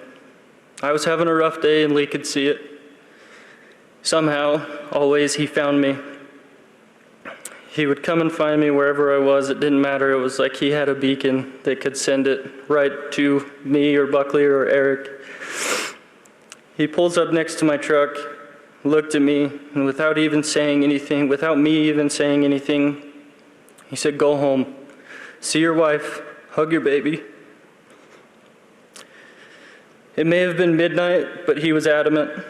I was having a rough day and Lee could see it. Somehow, always, he found me. He would come and find me wherever I was. It didn't matter. It was like he had a beacon that could send it right to me or Buckley or Eric. He pulls up next to my truck, looked at me, and without me even saying anything, he said, go home, see your wife, hug your baby. It may have been midnight, but he was adamant.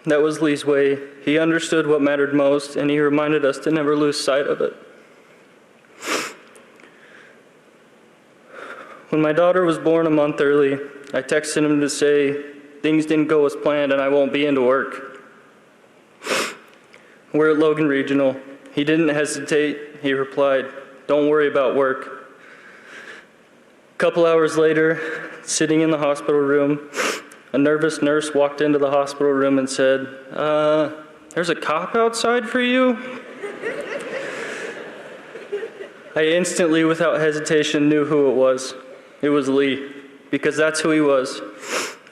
That was Lee's way. He understood what mattered most, and he reminded us to never lose sight of it. When my daughter was born a month early, I texted him to say, things didn't go as planned and I won't be into work. We're at Logan Regional. He didn't hesitate. He replied, don't worry about work. A couple hours later, sitting in the hospital room, a nervous nurse walked into the hospital room and said, there's a cop outside for you? I instantly, without hesitation, knew who it was. It was Lee, because that's who he was.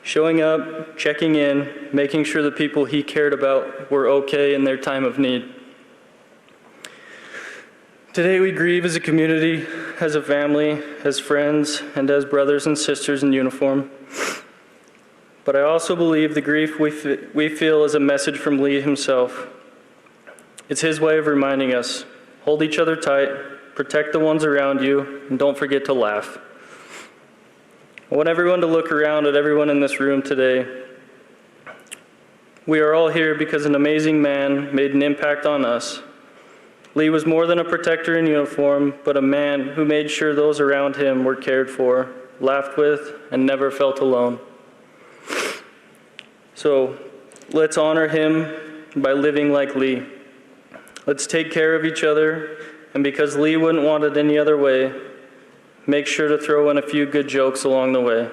Showing up, checking in, making sure the people he cared about were okay in their time of need. Today we grieve as a community, as a family, as friends, and as brothers and sisters in uniform. But I also believe the grief we feel is a message from Lee himself. It's his way of reminding us, hold each other tight, protect the ones around you, and don't forget to laugh. I want everyone to look around at everyone in this room today. We are all here because an amazing man made an impact on us. Lee was more than a protector in uniform, but a man who made sure those around him were cared for, laughed with, and never felt alone. So let's honor him by living like Lee. Let's take care of each other, and because Lee wouldn't want it any other way, make sure to throw in a few good jokes along the way.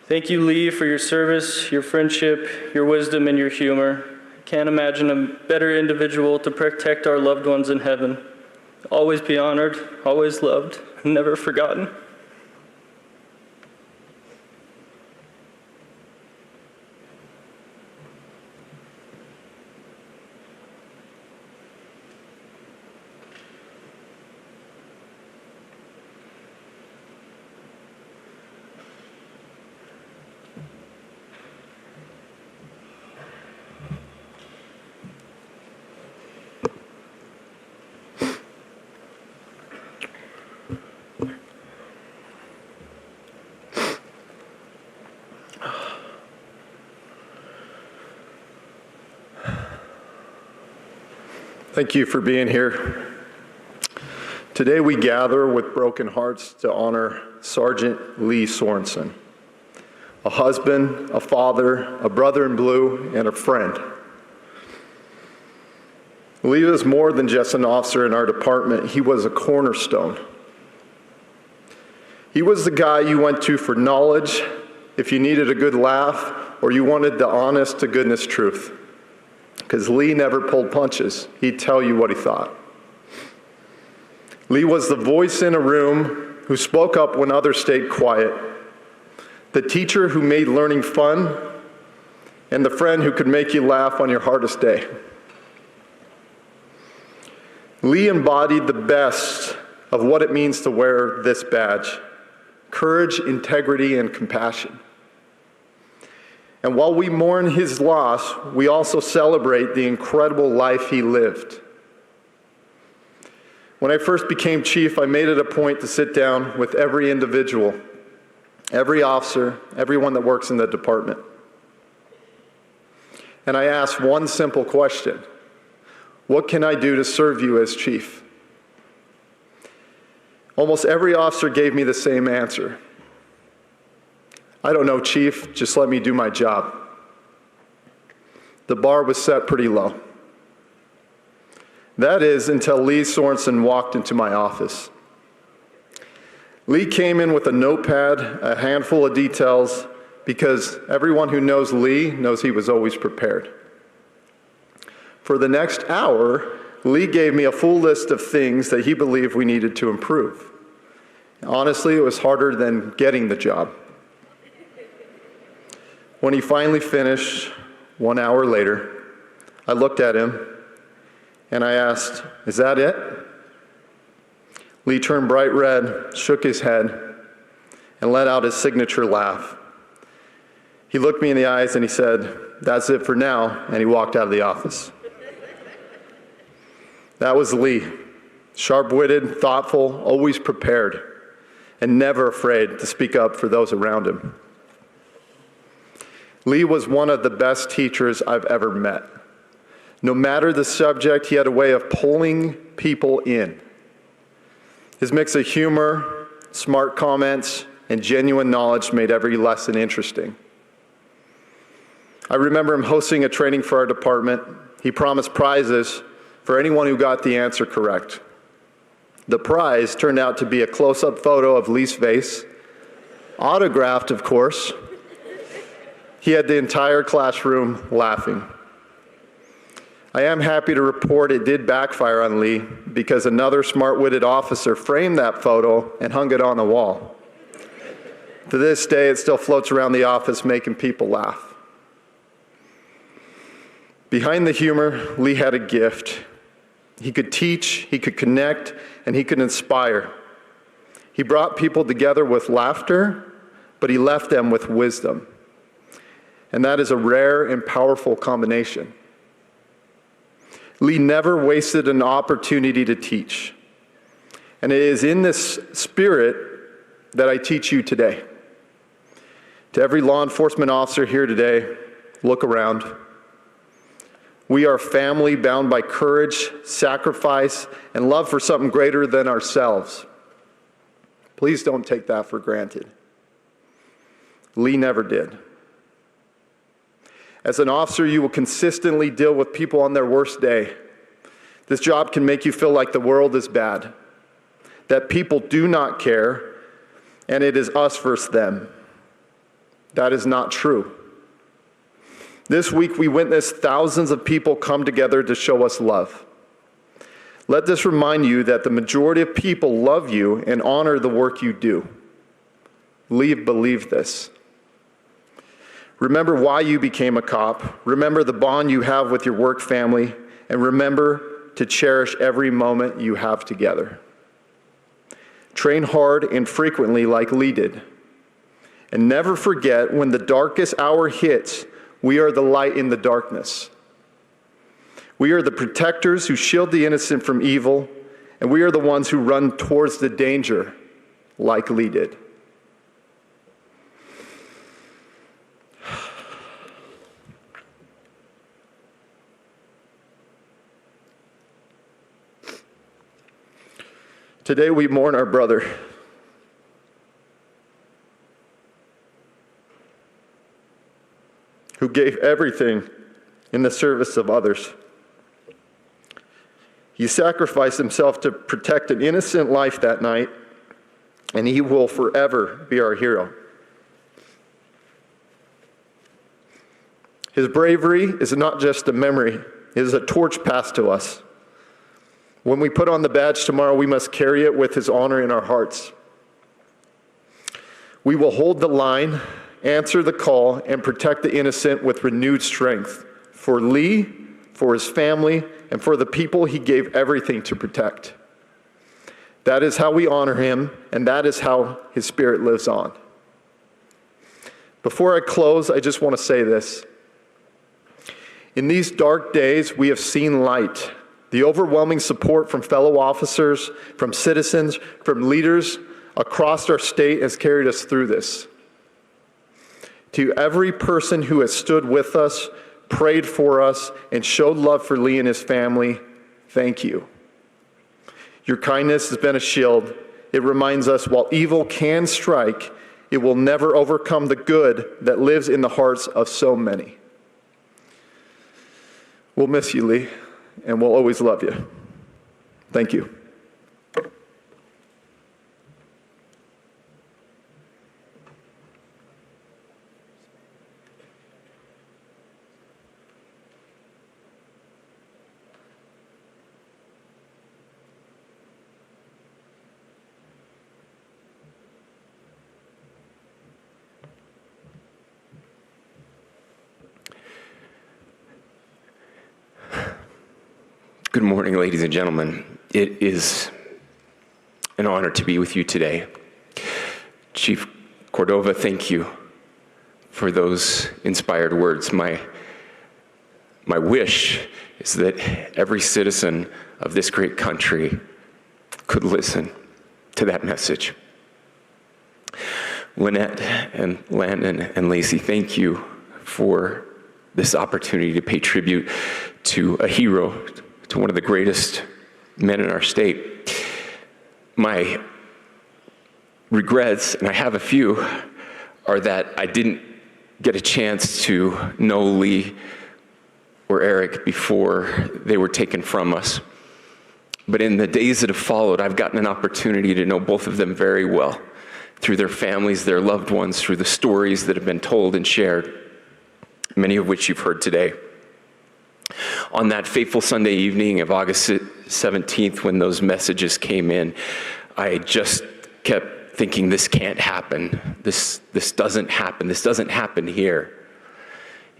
Thank you, Lee, for your service, your friendship, your wisdom, and your humor. I can't imagine a better individual to protect our loved ones in heaven. Always be honored, always loved, never forgotten. Thank you for being here. Today we gather with broken hearts to honor Sergeant Lee Sorensen, a husband, a father, a brother in blue, and a friend. Lee was more than just an officer in our department. He was a cornerstone. He was the guy you went to for knowledge, if you needed a good laugh, or you wanted the honest to goodness truth. Because Lee never pulled punches. He'd tell you what he thought. Lee was the voice in a room who spoke up when others stayed quiet. The teacher who made learning fun, and the friend who could make you laugh on your hardest day. Lee embodied the best of what it means to wear this badge: courage, integrity, and compassion. And while we mourn his loss, we also celebrate the incredible life he lived. When I first became chief, I made it a point to sit down with every individual, every officer, everyone that works in the department. And I asked one simple question: what can I do to serve you as chief? Almost every officer gave me the same answer. I don't know, Chief, just let me do my job. The bar was set pretty low. That is, until Lee Sorensen walked into my office. Lee came in with a notepad, a handful of details, because everyone who knows Lee knows he was always prepared. For the next hour, Lee gave me a full list of things that he believed we needed to improve. Honestly, it was harder than getting the job. When he finally finished, 1 hour later, I looked at him and I asked, "Is that it?" Lee turned bright red, shook his head, and let out his signature laugh. He looked me in the eyes and he said, "That's it for now," and he walked out of the office. That was Lee, sharp-witted, thoughtful, always prepared, and never afraid to speak up for those around him. Lee was one of the best teachers I've ever met. No matter the subject, he had a way of pulling people in. His mix of humor, smart comments, and genuine knowledge made every lesson interesting. I remember him hosting a training for our department. He promised prizes for anyone who got the answer correct. The prize turned out to be a close-up photo of Lee's face, autographed, of course. He had the entire classroom laughing. I am happy to report it did backfire on Lee because another smart-witted officer framed that photo and hung it on the wall. To this day, it still floats around the office making people laugh. Behind the humor, Lee had a gift. He could teach, he could connect, and he could inspire. He brought people together with laughter, but he left them with wisdom. And that is a rare and powerful combination. Lee never wasted an opportunity to teach. And it is in this spirit that I teach you today. To every law enforcement officer here today, look around. We are family bound by courage, sacrifice, and love for something greater than ourselves. Please don't take that for granted. Lee never did. As an officer, you will consistently deal with people on their worst day. This job can make you feel like the world is bad, that people do not care, and it is us versus them. That is not true. This week, we witnessed thousands of people come together to show us love. Let this remind you that the majority of people love you and honor the work you do. Lee believed this. Remember why you became a cop. Remember the bond you have with your work family. And remember to cherish every moment you have together. Train hard and frequently like Lee did. And never forget, when the darkest hour hits, we are the light in the darkness. We are the protectors who shield the innocent from evil, and we are the ones who run towards the danger like Lee did. Today we mourn our brother. Who gave everything in the service of others. He sacrificed himself to protect an innocent life that night, and he will forever be our hero. His bravery is not just a memory, it is a torch passed to us. When we put on the badge tomorrow, we must carry it with his honor in our hearts. We will hold the line, answer the call, and protect the innocent with renewed strength for Lee, for his family, and for the people he gave everything to protect. That is how we honor him, and that is how his spirit lives on. Before I close, I just want to say this. In these dark days, we have seen light. The overwhelming support from fellow officers, from citizens, from leaders across our state has carried us through this. To every person who has stood with us, prayed for us, and showed love for Lee and his family, thank you. Your kindness has been a shield. It reminds us while evil can strike, it will never overcome the good that lives in the hearts of so many. We'll miss you, Lee, and we'll always love you. Thank you. Good morning, ladies and gentlemen. It is an honor to be with you today. Chief Cordova, thank you for those inspired words. My wish is that every citizen of this great country could listen to that message. Lynette and Landon and Lacey, thank you for this opportunity to pay tribute to a hero, to one of the greatest men in our state. My regrets, and I have a few, are that I didn't get a chance to know Lee or Eric before they were taken from us. But in the days that have followed, I've gotten an opportunity to know both of them very well, through their families, their loved ones, through the stories that have been told and shared, many of which you've heard today. On that fateful Sunday evening of August 17th, when those messages came in, I just kept thinking, this can't happen. This doesn't happen. This doesn't happen here.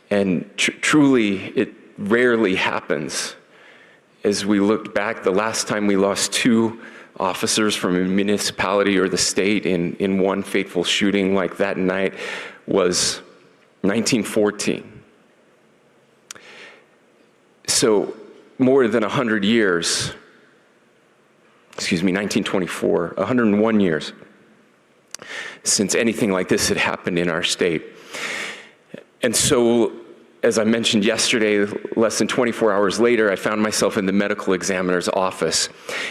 And truly, it rarely happens. As we looked back, the last time we lost 2 officers from a municipality or the state in one fateful shooting like that night was 1914. So more than 100 years, 1924, 101 years since anything like this had happened in our state. And so, as I mentioned yesterday, less than 24 hours later, I found myself in the medical examiner's office.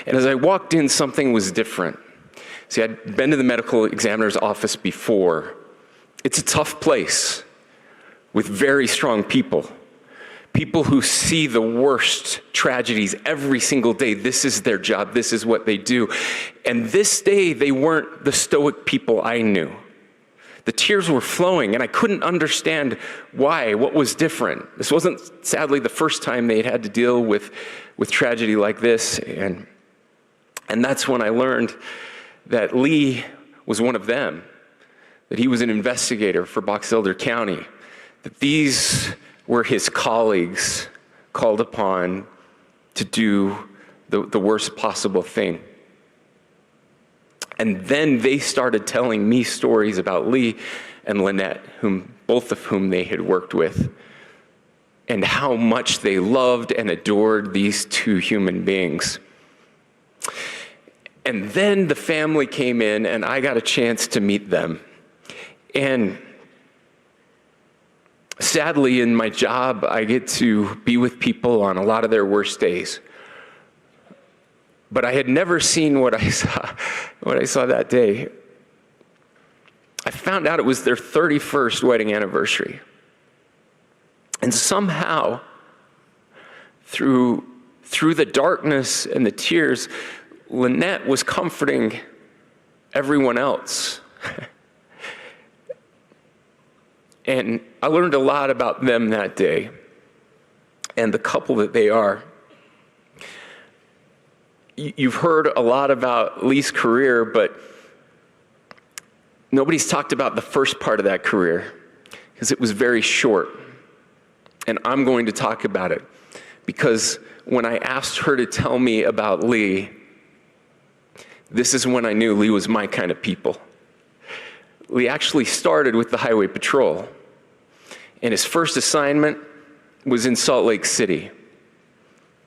And as I walked in, something was different. See, I'd been to the medical examiner's office before. It's a tough place with very strong people. People who see the worst tragedies every single day. This is their job. This is what they do. And this day, they weren't the stoic people I knew. The tears were flowing, and I couldn't understand why, what was different. This wasn't, sadly, the first time they'd had to deal with tragedy like this. And that's when I learned that Lee was one of them, that he was an investigator for Box Elder County, that these were his colleagues called upon to do the worst possible thing. And then they started telling me stories about Lee and Lynette, both of whom they had worked with, and how much they loved and adored these 2 human beings. And then the family came in, and I got a chance to meet them. And sadly, in my job, I get to be with people on a lot of their worst days. But I had never seen what I saw that day. I found out it was their 31st wedding anniversary. And somehow, through through the darkness and the tears, Lynette was comforting everyone else. And I learned a lot about them that day and the couple that they are. You've heard a lot about Lee's career, but nobody's talked about the first part of that career because it was very short. And I'm going to talk about it because when I asked her to tell me about Lee, this is when I knew Lee was my kind of people. Lee actually started with the Highway Patrol, and his first assignment was in Salt Lake City.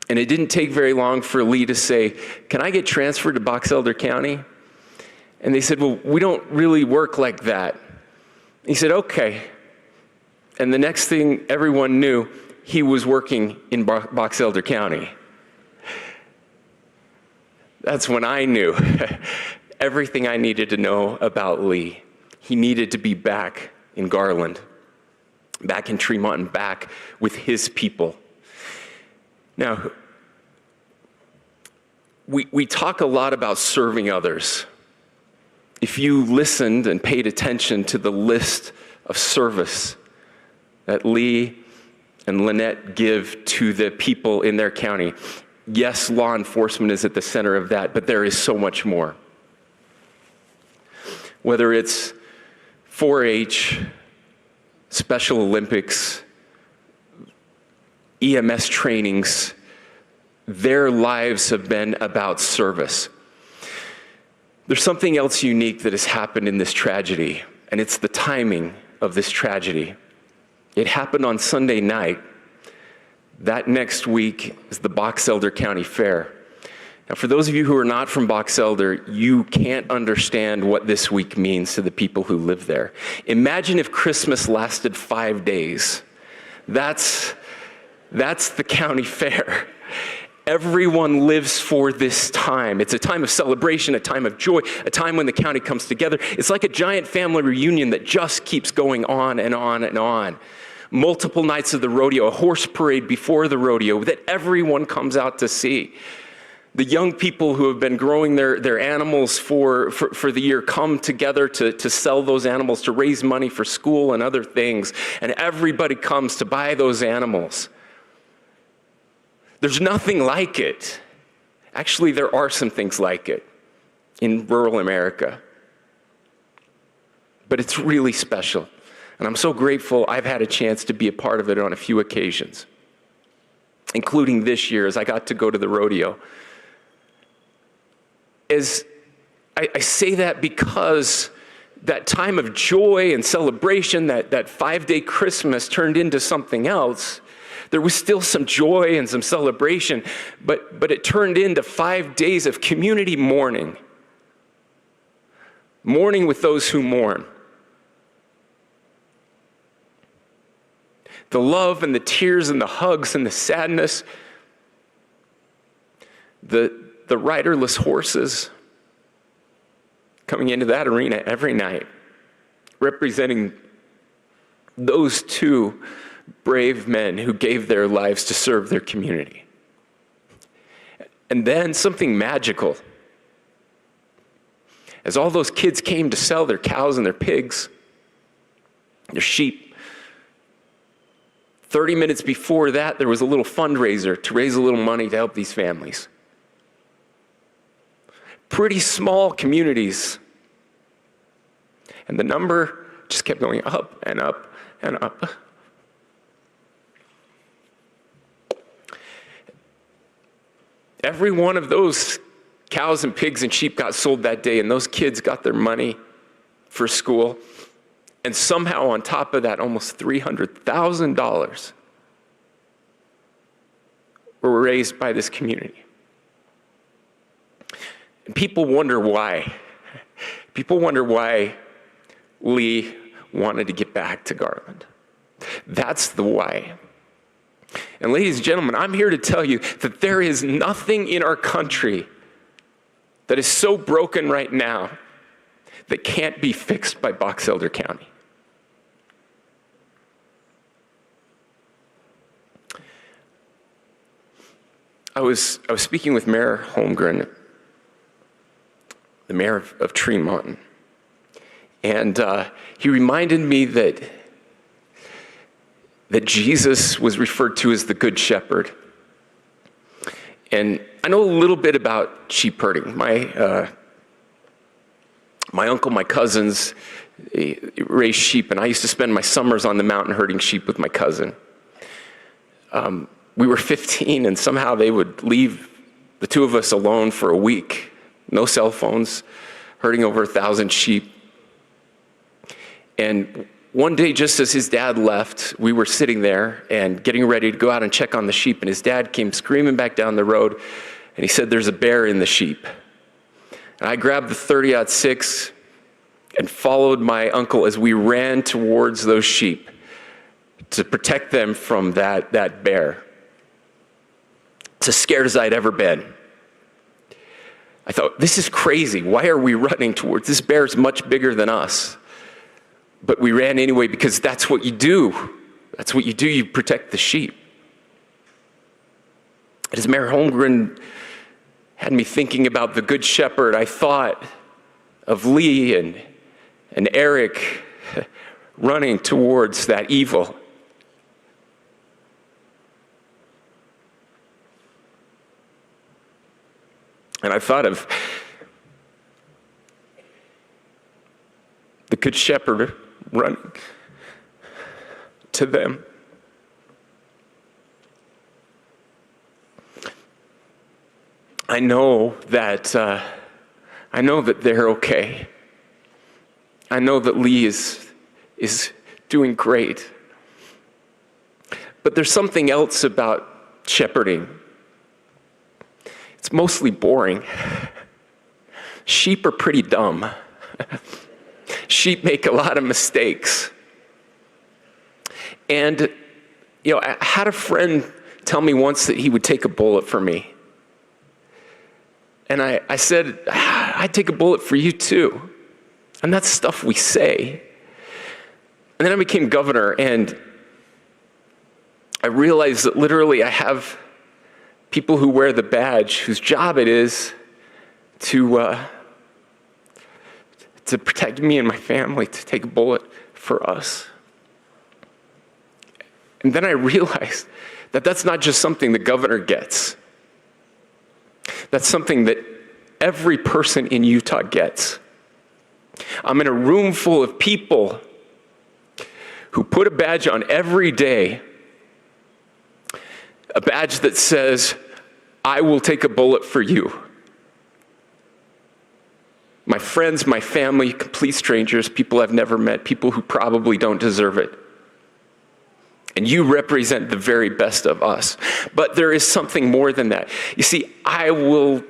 And it didn't take very long for Lee to say, "Can I get transferred to Box Elder County?" And they said, "Well, we don't really work like that." He said, "Okay." And the next thing everyone knew, he was working in Box Elder County. That's when I knew everything I needed to know about Lee. He needed to be back in Garland, back in Tremonton, back with his people. Now, we talk a lot about serving others. If you listened and paid attention to the list of service that Lee and Lynette give to the people in their county, yes, law enforcement is at the center of that, but there is so much more. Whether it's 4-H, Special Olympics, EMS trainings, their lives have been about service. There's something else unique that has happened in this tragedy, and it's the timing of this tragedy. It happened on Sunday night. That next week is the Box Elder County Fair. Now, for those of you who are not from Box Elder, you can't understand what this week means to the people who live there. Imagine if Christmas lasted 5 days. That's the county fair. Everyone lives for this time. It's a time of celebration, a time of joy, a time when the county comes together. It's like a giant family reunion that just keeps going on and on and on. Multiple nights of the rodeo, a horse parade before the rodeo that everyone comes out to see. The young people who have been growing their animals for the year come together to sell those animals, to raise money for school and other things. And everybody comes to buy those animals. There's nothing like it. Actually, there are some things like it in rural America. But it's really special. And I'm so grateful I've had a chance to be a part of it on a few occasions, including this year as I got to go to the rodeo. As I say that because that time of joy and celebration, that 5-day Christmas turned into something else. There was still some joy and some celebration, but it turned into 5 days of community mourning. Mourning with those who mourn. The love and the tears and the hugs and the sadness. The riderless horses coming into that arena every night, representing those two brave men who gave their lives to serve their community. And then something magical. As all those kids came to sell their cows and their pigs, their sheep, 30 minutes before that, there was a little fundraiser to raise a little money to help these families. Pretty small communities. And the number just kept going up and up and up. Every one of those cows and pigs and sheep got sold that day, and those kids got their money for school. And somehow on top of that, almost $300,000 were raised by this community. And people wonder why. People wonder why Lee wanted to get back to Garland. That's the why. And ladies and gentlemen, I'm here to tell you that there is nothing in our country that is so broken right now that can't be fixed by Box Elder County. I was speaking with Mayor Holmgren, the mayor of Tremonton, and he reminded me that Jesus was referred to as the Good Shepherd. And I know a little bit about sheep herding. My uncle, my cousins raised sheep, and I used to spend my summers on the mountain herding sheep with my cousin. We were 15, and somehow they would leave the two of us alone for a week. No cell phones, herding over 1,000 sheep. And one day, just as his dad left, we were sitting there and getting ready to go out and check on the sheep, and his dad came screaming back down the road, and he said, "There's a bear in the sheep." And I grabbed the 30-06 and followed my uncle as we ran towards those sheep to protect them from that bear. It's as scared as I'd ever been. I thought, this is crazy. Why are we running towards this bear? Is much bigger than us. But we ran anyway because that's what you do. That's what you do. You protect the sheep. As Mayor Holmgren had me thinking about the Good Shepherd, I thought of Lee and Eric running towards that evil. And I thought of the Good Shepherd running to them. I know that they're okay. I know that Lee is doing great. But there's something else about shepherding. It's mostly boring. Sheep are pretty dumb. Sheep make a lot of mistakes. And, I had a friend tell me once that he would take a bullet for me. And I said, I'd take a bullet for you too. And that's stuff we say. And then I became governor, and I realized that literally I have people who wear the badge whose job it is to protect me and my family, to take a bullet for us. And then I realized that that's not just something the governor gets. That's something that every person in Utah gets. I'm in a room full of people who put a badge on every day, a badge that says, "I will take a bullet for you." My friends, my family, complete strangers, people I've never met, people who probably don't deserve it. And you represent the very best of us. But there is something more than that. You see, I will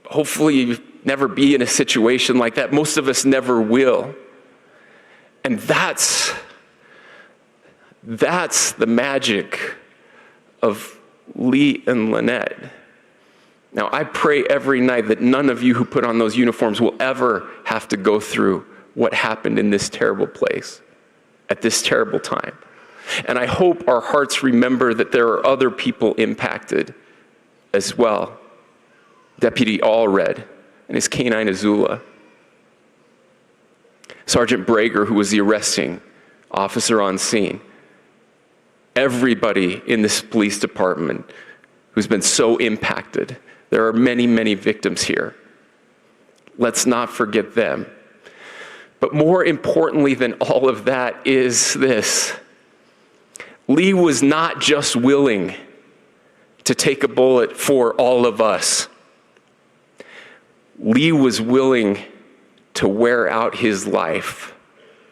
hopefully never be in a situation like that. Most of us never will. And that's the magic of Lee and Lynette. Now, I pray every night that none of you who put on those uniforms will ever have to go through what happened in this terrible place at this terrible time. And I hope our hearts remember that there are other people impacted as well. Deputy Allred and his canine Azula. Sergeant Brager, who was the arresting officer on scene. Everybody in this police department who's been so impacted. There are many, many victims here. Let's not forget them. But more importantly than all of that is this. Lee was not just willing to take a bullet for all of us. Lee was willing to wear out his life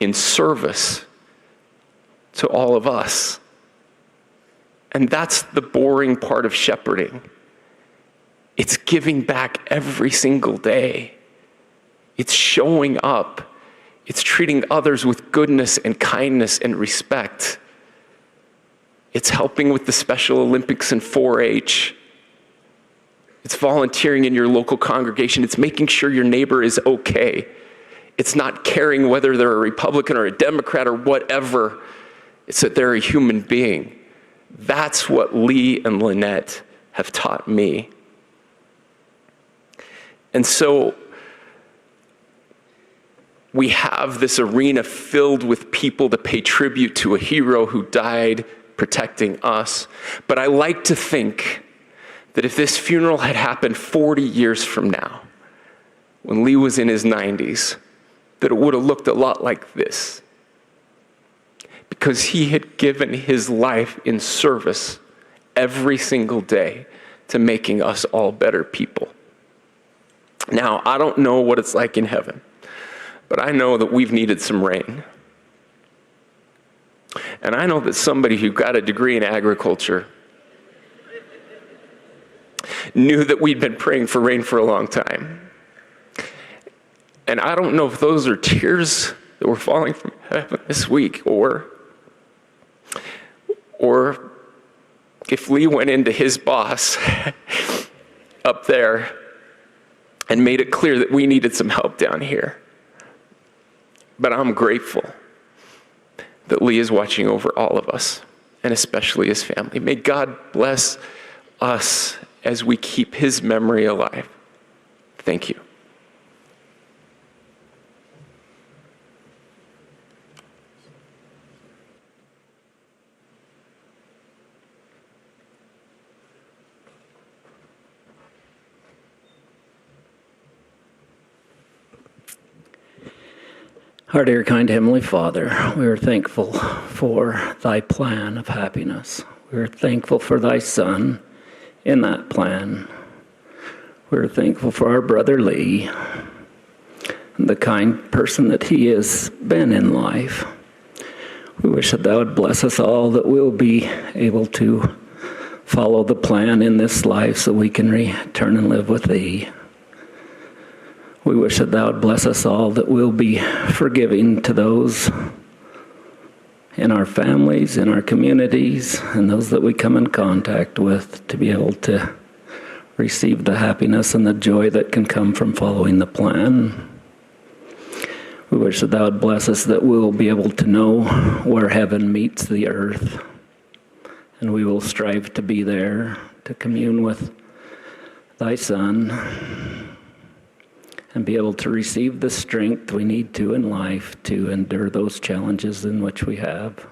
in service to all of us. And that's the boring part of shepherding. It's giving back every single day. It's showing up. It's treating others with goodness and kindness and respect. It's helping with the Special Olympics and 4-H. It's volunteering in your local congregation. It's making sure your neighbor is okay. It's not caring whether they're a Republican or a Democrat or whatever. It's that they're a human being. That's what Lee and Lynette have taught me. And so we have this arena filled with people to pay tribute to a hero who died protecting us. But I like to think that if this funeral had happened 40 years from now, when Lee was in his 90s, that it would have looked a lot like this. Because he had given his life in service every single day to making us all better people. Now, I don't know what it's like in heaven, but I know that we've needed some rain. And I know that somebody who got a degree in agriculture knew that we'd been praying for rain for a long time. And I don't know if those are tears that were falling from heaven this week, or if Lee went into his boss up there and made it clear that we needed some help down here. But I'm grateful that Lee is watching over all of us, and especially his family. May God bless us as we keep his memory alive. Thank you. Our dear kind Heavenly Father, we are thankful for thy plan of happiness. We are thankful for thy Son in that plan. We are thankful for our brother Lee and the kind person that he has been in life. We wish that thou would bless us all, that we'll be able to follow the plan in this life so we can return and live with thee. We wish that thou would bless us all, that we'll be forgiving to those in our families, in our communities, and those that we come in contact with, to be able to receive the happiness and the joy that can come from following the plan. We wish that thou would bless us, that we'll be able to know where heaven meets the earth, and we will strive to be there, to commune with thy Son, and be able to receive the strength we need to in life to endure those challenges in which we have.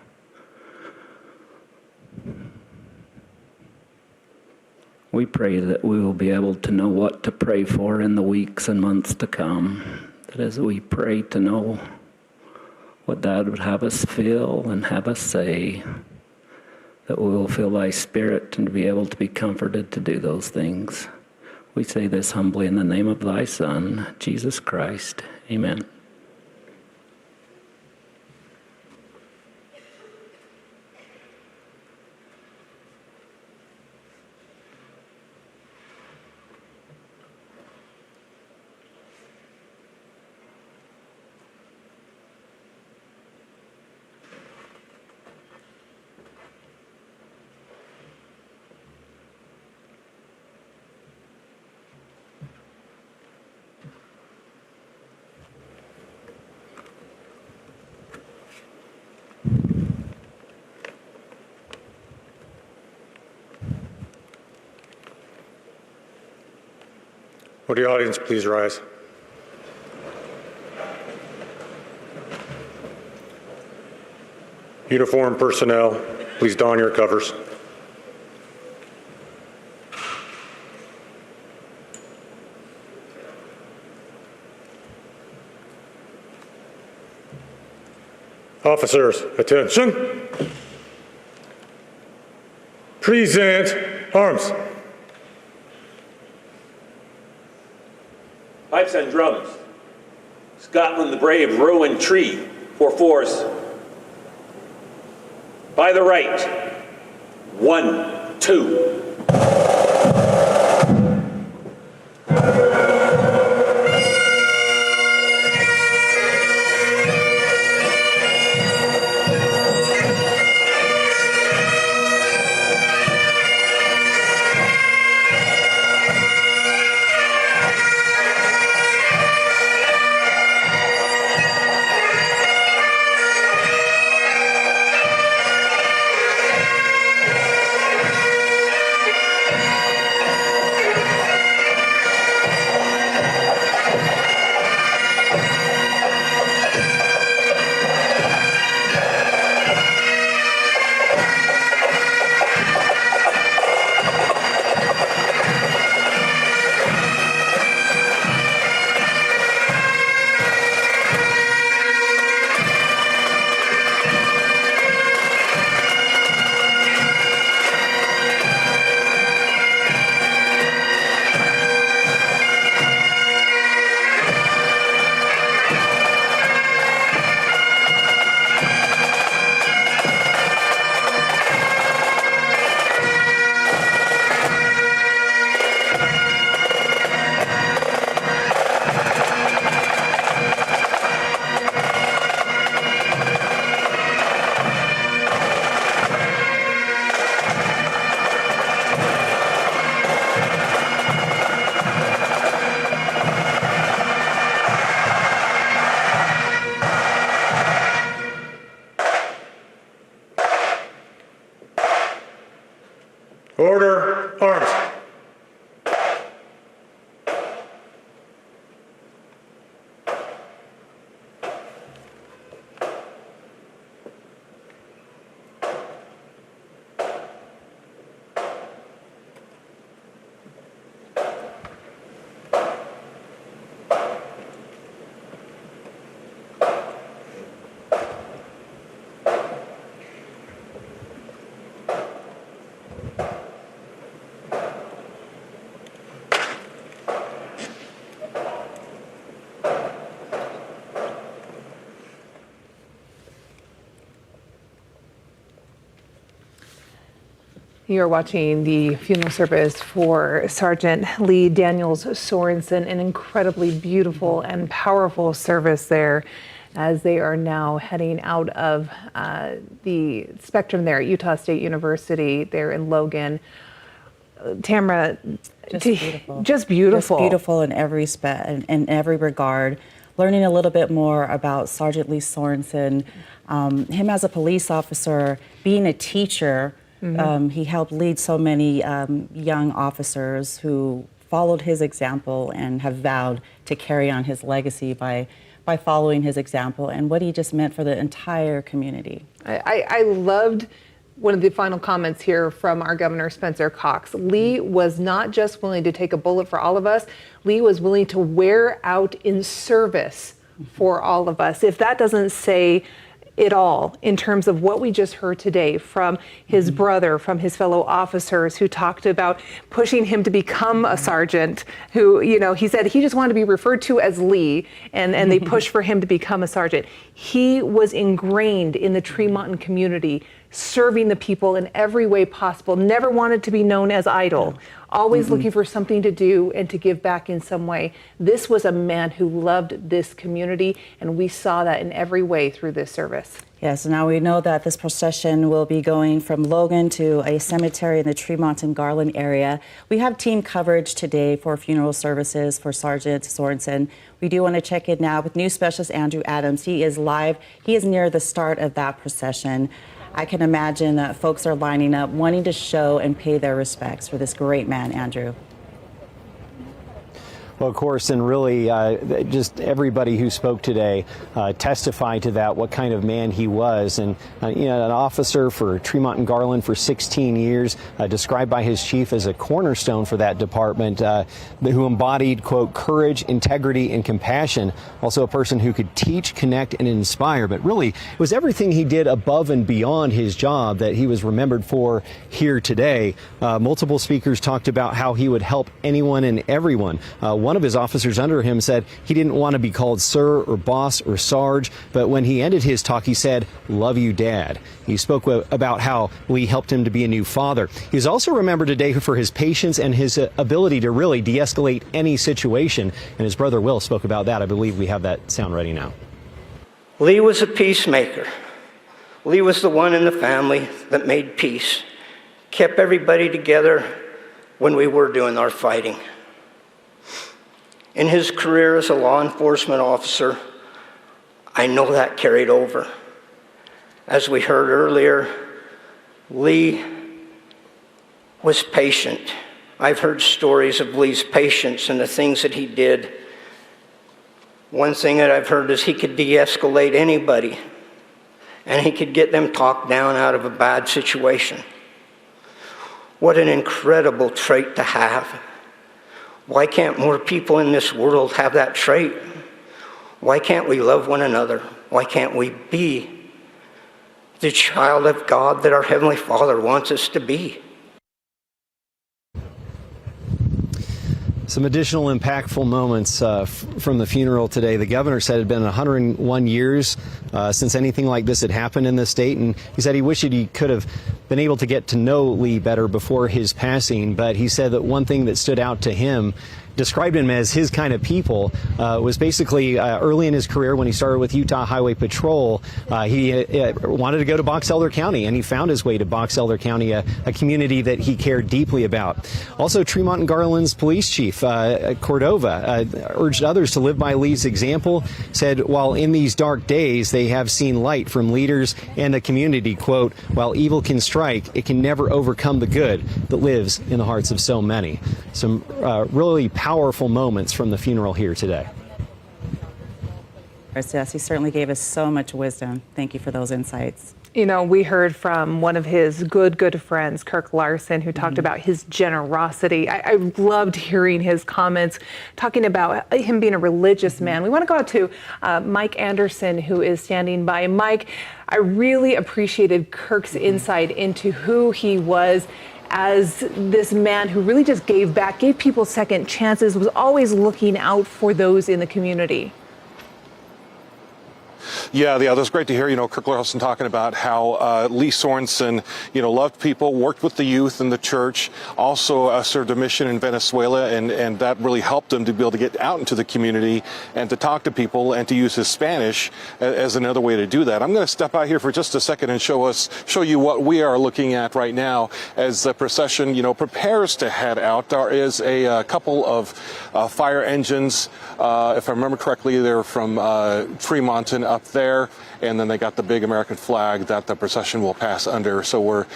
We pray that we will be able to know what to pray for in the weeks and months to come, that as we pray to know what thou would have us feel and have us say, that we will feel thy Spirit and to be able to be comforted to do those things. We say this humbly in the name of thy Son, Jesus Christ. Amen. Would the audience please rise? Uniformed personnel, please don your covers. Officers, attention. Present arms. Pipes and drums. Scotland the brave, rowan tree, for force. By the right. 1, 2. You're watching the funeral service for Sergeant Lee Daniels Sorensen, an incredibly beautiful and powerful service there as they are now heading out of the spectrum there at Utah State University there in Logan. Tamara, just beautiful. Just beautiful. Just beautiful in in every regard. Learning a little bit more about Sergeant Lee Sorensen, him as a police officer, being a teacher. He helped lead so many young officers who followed his example and have vowed to carry on his legacy by following his example and what he just meant for the entire community. I loved one of the final comments here from our Governor Spencer Cox. Lee was not just willing to take a bullet for all of us, Lee was willing to wear out in service for all of us. If that doesn't say it all in terms of what we just heard today from his brother, from his fellow officers who talked about pushing him to become a sergeant, who, you know, he said he just wanted to be referred to as Lee, and they pushed for him to become a sergeant. He was ingrained in the Tremonton community, serving the people in every way possible, never wanted to be known as idle, always looking for something to do and to give back in some way. This was a man who loved this community, and we saw that in every way through this service. Yes, now we know that this procession will be going from Logan to a cemetery in the Tremonton-Garland area. We have team coverage today for funeral services for Sergeant Sorensen. We do want to check in now with News Specialist Andrew Adams. He is live. He is near the start of that procession. I can imagine that folks are lining up, wanting to show and pay their respects for this great man, Andrew. Well, of course, and really just everybody who spoke today testified to that, what kind of man he was. And, you know, an officer for Tremonton-Garland for 16 years, described by his chief as a cornerstone for that department, who embodied, quote, courage, integrity, and compassion. Also a person who could teach, connect, and inspire. But really, it was everything he did above and beyond his job that he was remembered for here today. Multiple speakers talked about how he would help anyone and everyone. One of his officers under him said he didn't want to be called sir or boss or sarge, but when he ended his talk, he said, "Love you, Dad." He spoke about how Lee helped him to be a new father. He was also remembered today for his patience and his ability to really de-escalate any situation. And his brother Will spoke about that. I believe we have that sound ready now. Lee was a peacemaker. Lee was the one in the family that made peace, kept everybody together when we were doing our fighting. In his career as a law enforcement officer, I know that carried over. As we heard earlier, Lee was patient. I've heard stories of Lee's patience and the things that he did. One thing that I've heard is he could de-escalate anybody, and he could get them talked down out of a bad situation. What an incredible trait to have. Why can't more people in this world have that trait? Why can't we love one another? Why can't we be the child of God that our Heavenly Father wants us to be? Some additional impactful moments from the funeral today. The governor said it had been 101 years since anything like this had happened in the state, and he said he wished he could have been able to get to know Lee better before his passing, but he said that one thing that stood out to him, described him as his kind of people, was basically early in his career when he started with Utah Highway Patrol. He wanted to go to Box Elder County, and he found his way to Box Elder County, a community that he cared deeply about. Also, Tremonton-Garland's police chief, Cordova, urged others to live by Lee's example, said while in these dark days they have seen light from leaders and the community, quote, while evil can strike, it can never overcome the good that lives in the hearts of so many. Some really powerful moments from the funeral here today. Yes, he certainly gave us so much wisdom. Thank you for those insights. You know, we heard from one of his good friends, Kirk Larson, who talked about his generosity. I loved hearing his comments, talking about him being a religious man. We want to go out to Mike Anderson, who is standing by. Mike, I really appreciated Kirk's insight into who he was as this man who really just gave back, gave people second chances, was always looking out for those in the community. Yeah, that's great to hear. Kirk Larson talking about how Lee Sorensen, loved people, worked with the youth in the church, also served a mission in Venezuela, and that really helped him to be able to get out into the community and to talk to people and to use his Spanish as another way to do that. I'm going to step out here for just a second and show you what we are looking at right now as the procession, prepares to head out. There is a couple of fire engines, if I remember correctly, they're from Tremonton up there, and then they got the big American flag that the procession will pass under. So we're,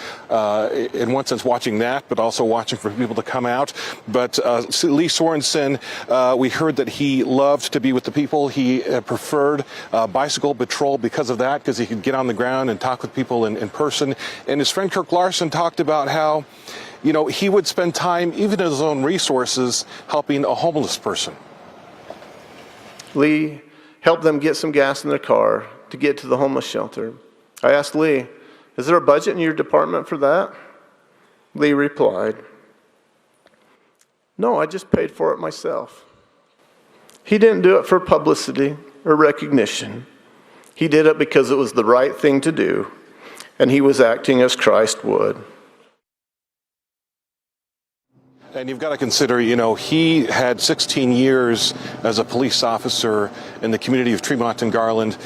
in one sense, watching that, but also watching for people to come out. But Lee Sorensen, we heard that he loved to be with the people. He preferred bicycle patrol because of that, because he could get on the ground and talk with people in person. And his friend Kirk Larson talked about how, he would spend time, even in his own resources, helping a homeless person. Lee helped them get some gas in their car to get to the homeless shelter. I asked Lee, is there a budget in your department for that? Lee replied, no, I just paid for it myself. He didn't do it for publicity or recognition. He did it because it was the right thing to do, and he was acting as Christ would. And you've got to consider, he had 16 years as a police officer in the community of Tremonton-Garland.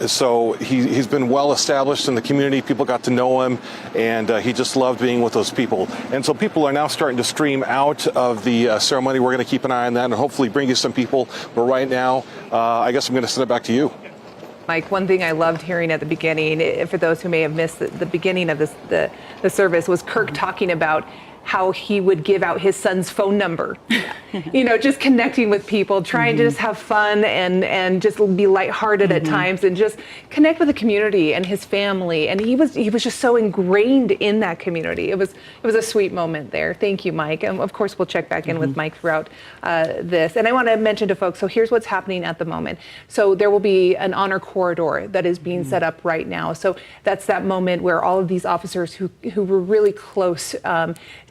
So he's been well established in the community. People got to know him, and he just loved being with those people. And so people are now starting to stream out of the ceremony. We're going to keep an eye on that and hopefully bring you some people. But right now, I guess I'm going to send it back to you. Mike, one thing I loved hearing at the beginning, for those who may have missed the beginning of the service, was Kirk talking about how he would give out his son's phone number, just connecting with people, trying to just have fun and just be lighthearted at times and just connect with the community and his family. And he was just so ingrained in that community. It was a sweet moment there. Thank you, Mike. And of course, we'll check back in with Mike throughout this. And I want to mention to folks, so here's what's happening at the moment. So there will be an honor corridor that is being set up right now. So that's that moment where all of these officers who were really close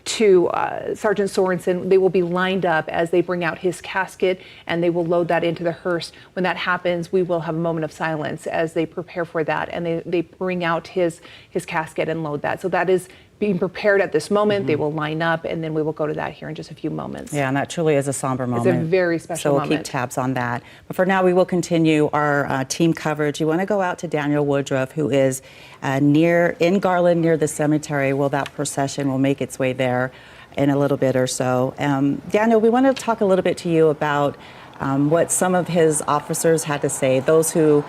to Sergeant Sorensen, they will be lined up as they bring out his casket and they will load that into the hearse. When that happens, we will have a moment of silence as they prepare for that, and they bring out his casket and load that. So that is being prepared at this moment. They will line up, and then we will go to that here in just a few moments. Yeah, and that truly is a somber moment. It's a very special moment. So we'll keep tabs on that. But for now, we will continue our team coverage. You want to go out to Daniel Woodruff, who is in Garland, near the cemetery. Well, that procession will make its way there in a little bit or so. Daniel, we want to talk a little bit to you about what some of his officers had to say, those who,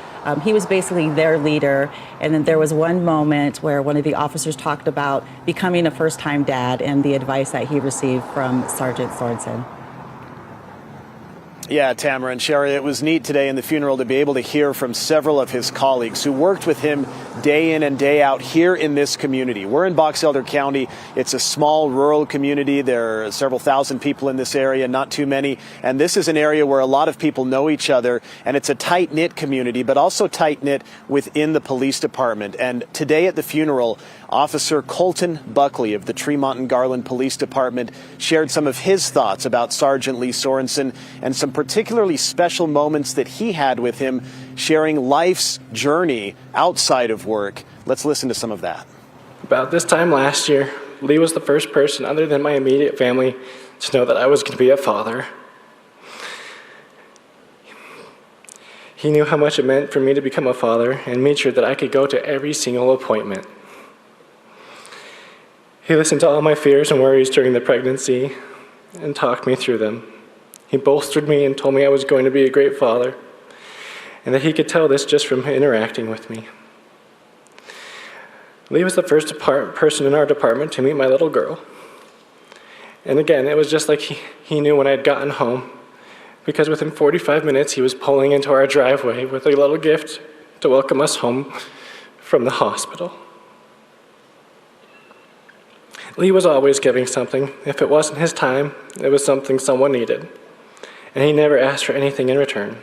he was basically their leader, and then there was one moment where one of the officers talked about becoming a first-time dad and the advice that he received from Sergeant Sorensen. Yeah, Tamara and Sherry, it was neat today in the funeral to be able to hear from several of his colleagues who worked with him day in and day out here in this community. We're in Box Elder County. It's a small rural community. There are several thousand people in this area, not too many. And this is an area where a lot of people know each other. And it's a tight-knit community, but also tight-knit within the police department. And today at the funeral, Officer Colton Buckley of the Tremonton-Garland Police Department shared some of his thoughts about Sergeant Lee Sorensen and some particularly special moments that he had with him, sharing life's journey outside of work. Let's listen to some of that. About this time last year, Lee was the first person other than my immediate family to know that I was going to be a father. He knew how much it meant for me to become a father and made sure that I could go to every single appointment. He listened to all my fears and worries during the pregnancy and talked me through them. He bolstered me and told me I was going to be a great father, and that he could tell this just from interacting with me. Lee was the first person in our department to meet my little girl. And again, it was just like he knew when I had gotten home, because within 45 minutes he was pulling into our driveway with a little gift to welcome us home from the hospital. Lee was always giving something. If it wasn't his time, it was something someone needed. And he never asked for anything in return.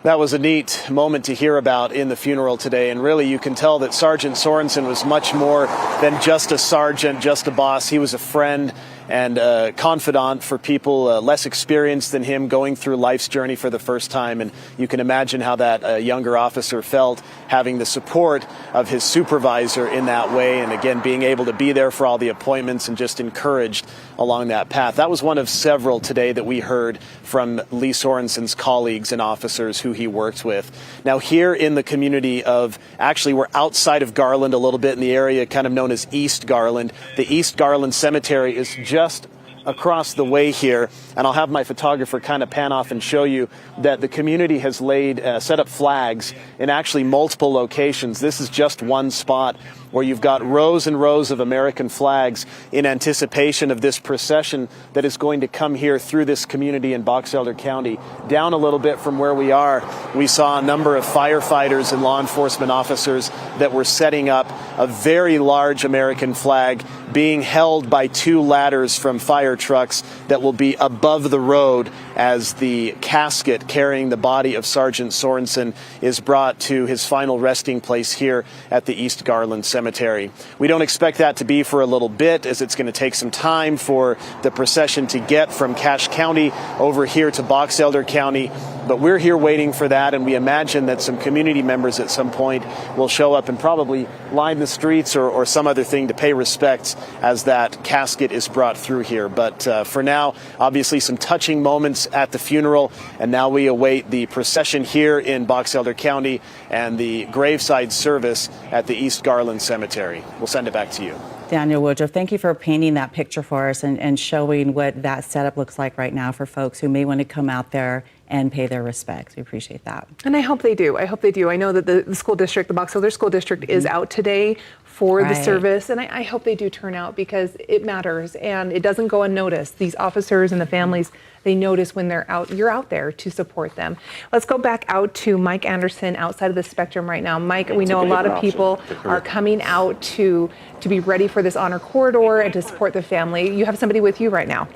That was a neat moment to hear about in the funeral today, and really you can tell that Sergeant Sorensen was much more than just a sergeant, just a boss. He was a friend and a confidant for people less experienced than him going through life's journey for the first time. And you can imagine how that younger officer felt, having the support of his supervisor in that way, and again being able to be there for all the appointments and just encouraged along that path. That was one of several today that we heard from Lee Sorensen's colleagues and officers who he worked with. Now here in the community of, actually we're outside of Garland a little bit in the area kind of known as East Garland. The East Garland Cemetery is just across the way here, and I'll have my photographer kind of pan off and show you that the community has set up flags in actually multiple locations. This is just one spot where you've got rows and rows of American flags in anticipation of this procession that is going to come here through this community in Box Elder County. Down a little bit from where we are, we saw a number of firefighters and law enforcement officers that were setting up a very large American flag being held by 2 ladders from fire trucks that will be above the road as the casket carrying the body of Sergeant Sorensen is brought to his final resting place here at the East Garland Cemetery. We don't expect that to be for a little bit, as it's going to take some time for the procession to get from Cache County over here to Box Elder County, but we're here waiting for that, and we imagine that some community members at some point will show up and probably line the streets or some other thing to pay respects as that casket is brought through here. But for now, obviously some touching moments at the funeral, and now we await the procession here in Box Elder County and the graveside service at the East Garland Cemetery. We'll send it back to you. Daniel Woodruff, thank you for painting that picture for us and showing what that setup looks like right now for folks who may want to come out there and pay their respects. We appreciate that. And I hope they do. I hope they do. I know that the school district, the Box Elder School District, is out today for the service, and I hope they do turn out, because it matters and it doesn't go unnoticed. These officers and the families, they notice when they're out. You're out there to support them. Let's go back out to Mike Anderson outside of the Spectrum right now. Mike, we know a lot of people are coming out to be ready for this honor corridor and to support the family. You have somebody with you right now.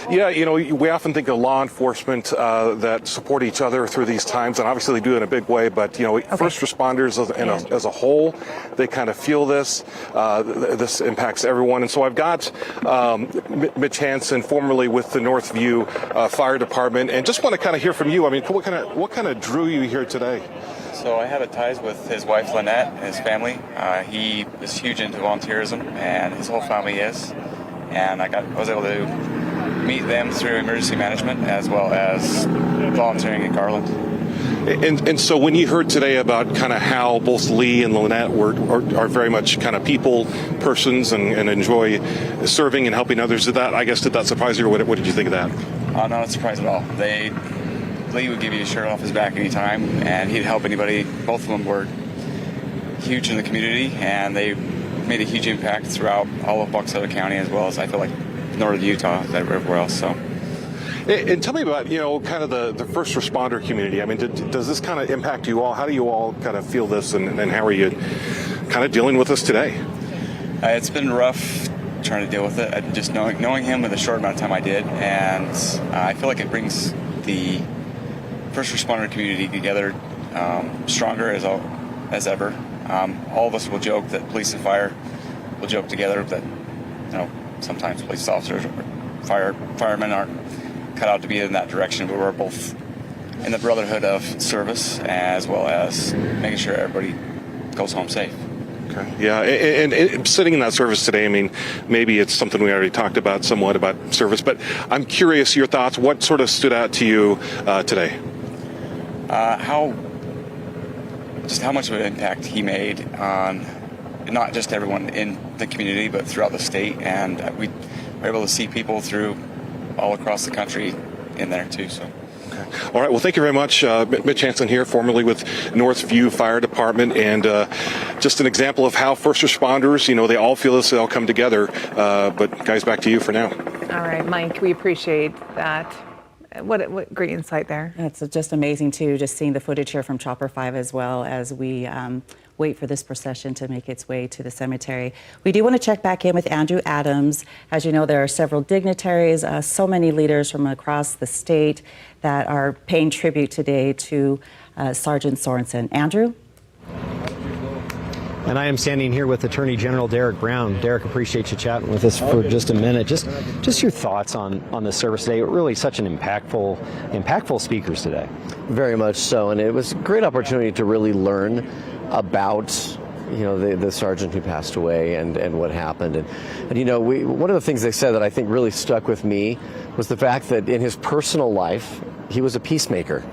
Yeah, you know, we often think of law enforcement that support each other through these times, and obviously they do it in a big way, but, you know, first responders as a whole, they kind of feel this. This impacts everyone. And so I've got Mitch Hansen, formerly with the Northview Fire Department, and just want to kind of hear from you. I mean, what kind of drew you here today? So I have ties with his wife, Lynette, and his family. He is huge into volunteerism, and his whole family is. And I was able to meet them through emergency management as well as volunteering in Garland. And so when you heard today about kind of how both Lee and Lynette are very much kind of people persons and enjoy serving and helping others, did that surprise you, or what did you think of that? Not a surprise at all. Lee would give you a shirt off his back anytime, and he'd help anybody. Both of them were huge in the community, and they made a huge impact throughout all of Box Elder County, as well as I feel like northern Utah, everywhere else. So, and tell me about, you know, kind of the first responder community. I mean, does this kind of impact you all? How do you all kind of feel this, and how are you kind of dealing with this today? It's been rough trying to deal with it. Just knowing him in the short amount of time I did, and I feel like it brings the first responder community together stronger as ever. All of us will joke that police and fire will joke together that, you know, sometimes police officers or firemen aren't cut out to be in that direction, but we're both in the brotherhood of service as well as making sure everybody goes home safe. Okay. Yeah, and sitting in that service today, I mean, maybe it's something we already talked about somewhat about service, but I'm curious your thoughts. What sort of stood out to you today? How much of an impact he made on not just everyone in the community, but throughout the state, and we were able to see people through all across the country in there too. So. Okay. All right. Well, thank you very much, Mitch Hansen here, formerly with Northview Fire Department, and just an example of how first responders, you know, they all feel this, they all come together. But guys, back to you for now. All right, Mike, we appreciate that. What great insight there. It's just amazing, too, just seeing the footage here from Chopper 5 as well as we wait for this procession to make its way to the cemetery. We do want to check back in with Andrew Adams. As you know, there are several dignitaries, so many leaders from across the state that are paying tribute today to Sergeant Sorensen. Andrew? And I am standing here with Attorney General Derek Brown. Derek, appreciate you chatting with us for just a minute. Just your thoughts on the service today. Really such an impactful speakers today. Very much so, and it was a great opportunity to really learn about the sergeant who passed away and what happened. And one of the things they said that I think really stuck with me was the fact that in his personal life, he was a peacemaker.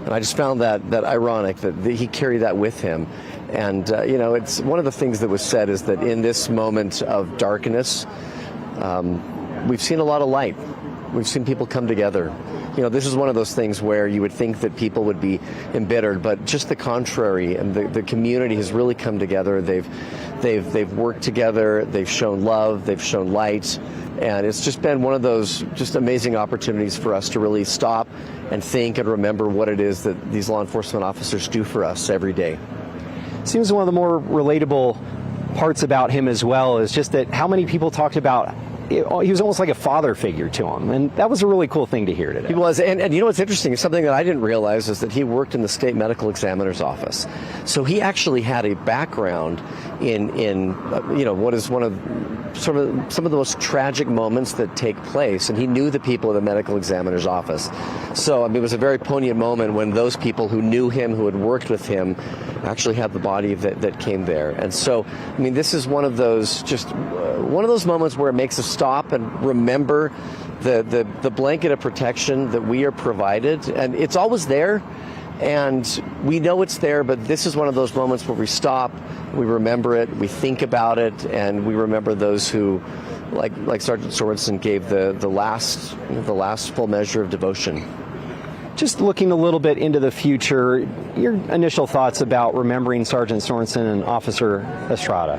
And I just found that ironic that he carried that with him. And, it's one of the things that was said is that in this moment of darkness, we've seen a lot of light. We've seen people come together. This is one of those things where you would think that people would be embittered, but just the contrary. And the community has really come together. They've worked together. They've shown love. They've shown light. And it's just been one of those just amazing opportunities for us to really stop and think and remember what it is that these law enforcement officers do for us every day. Seems one of the more relatable parts about him as well is just that how many people talked about he was almost like a father figure to him, and that was a really cool thing to hear today. He was, and what's interesting is something that I didn't realize is that he worked in the state medical examiner's office. So he actually had a background in what is one of some of the most tragic moments that take place, and he knew the people in the medical examiner's office. So it was a very poignant moment when those people who knew him, who had worked with him, actually had the body that came there. And so, this is one of those moments where it makes us stop and remember the blanket of protection that we are provided, and it's always there. And we know it's there, but this is one of those moments where we stop, we remember it, we think about it, and we remember those who, like Sergeant Sorensen, gave the last full measure of devotion. Just looking a little bit into the future, your initial thoughts about remembering Sergeant Sorensen and Officer Estrada?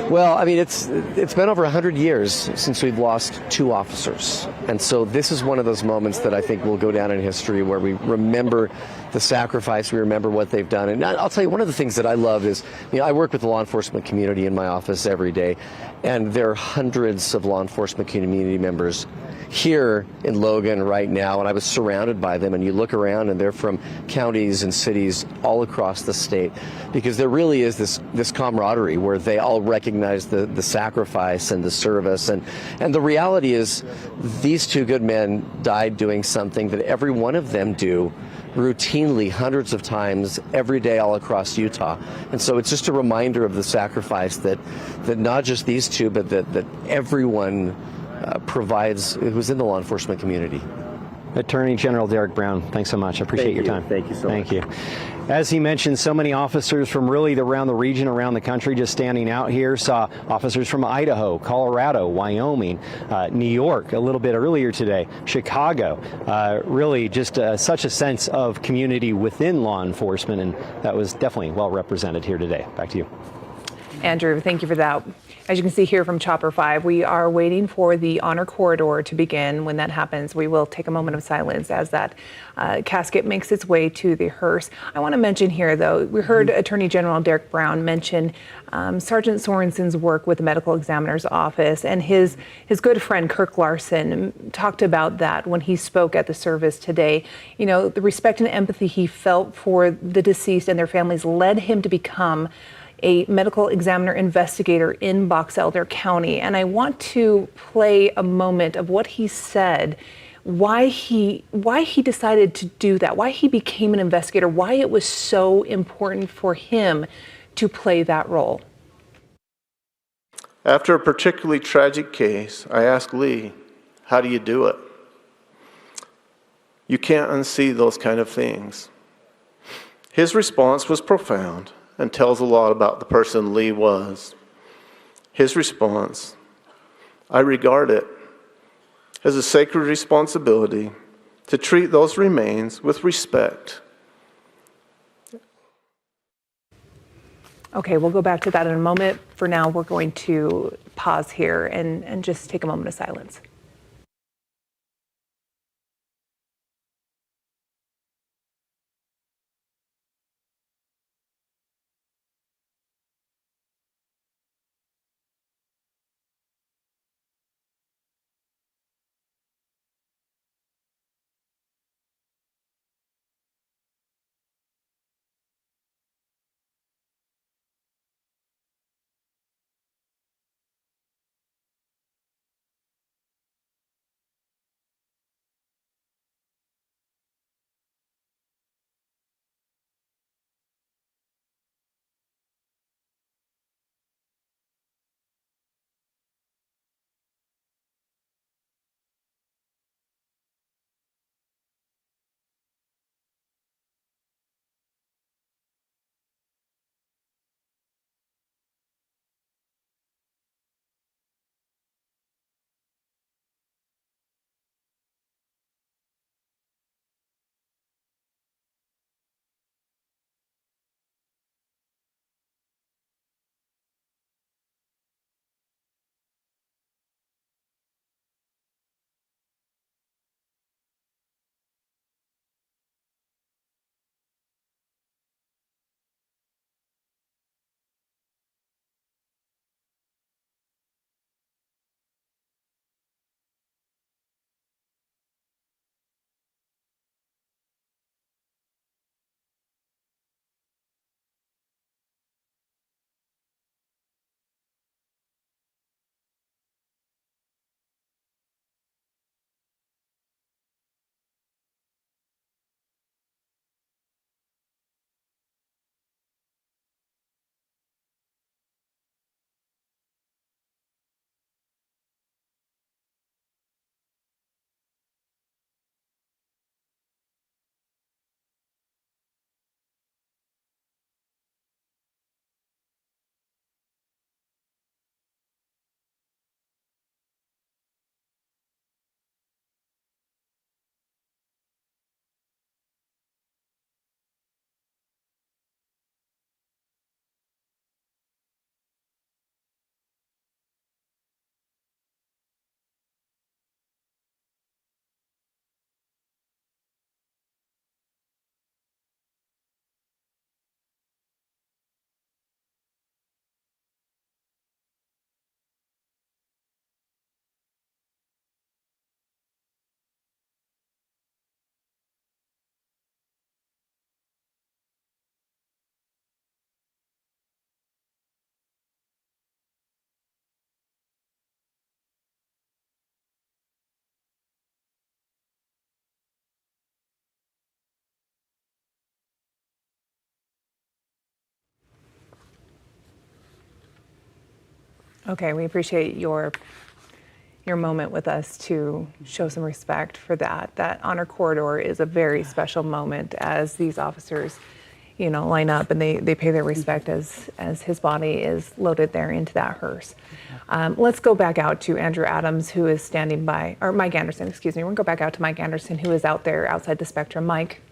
Well, it's been over 100 years since we've lost 2 officers. And so this is one of those moments that I think will go down in history where we remember the sacrifice, we remember what they've done. And I'll tell you, one of the things that I love is, I work with the law enforcement community in my office every day, and there are hundreds of law enforcement community members here in Logan right now, and I was surrounded by them, and you look around and they're from counties and cities all across the state, because there really is this camaraderie where they all recognize the sacrifice and the service, and the reality is these 2 good men died doing something that every one of them do routinely hundreds of times every day all across Utah. And so it's just a reminder of the sacrifice that not just these 2, but that everyone provides who's in the law enforcement community. Attorney General Derek Brown, thanks so much. I appreciate your time. Thank you so much. Thank you. As he mentioned, so many officers from really around the region, around the country, just standing out here. Saw officers from Idaho, Colorado, Wyoming, New York a little bit earlier today, Chicago. Really just such a sense of community within law enforcement, and that was definitely well represented here today. Back to you. Andrew, thank you for that. As you can see here from Chopper 5, we are waiting for the honor corridor to begin. When that happens, we will take a moment of silence as that casket makes its way to the hearse. I want to mention here, though, we heard Attorney General Derek Brown mention Sergeant Sorensen's work with the medical examiner's office, and his good friend Kirk Larson talked about that when he spoke at the service today. The respect and empathy he felt for the deceased and their families led him to become a medical examiner investigator in Box Elder County. And I want to play a moment of what he said, why he decided to do that, why he became an investigator, why it was so important for him to play that role. After a particularly tragic case, I asked Lee, how do you do it? You can't unsee those kind of things. His response was profound and tells a lot about the person Lee was. His response, I regard it as a sacred responsibility to treat those remains with respect. Okay, we'll go back to that in a moment. For now, we're going to pause here and just take a moment of silence. Okay, we appreciate your moment with us to show some respect for that. That honor corridor is a very special moment as these officers, line up and they pay their respect as his body is loaded there into that hearse. Let's go back out to Andrew Adams, who is standing by, or Mike Anderson, excuse me. We're going to go back out to Mike Anderson, who is out there outside the Spectrum. Mike.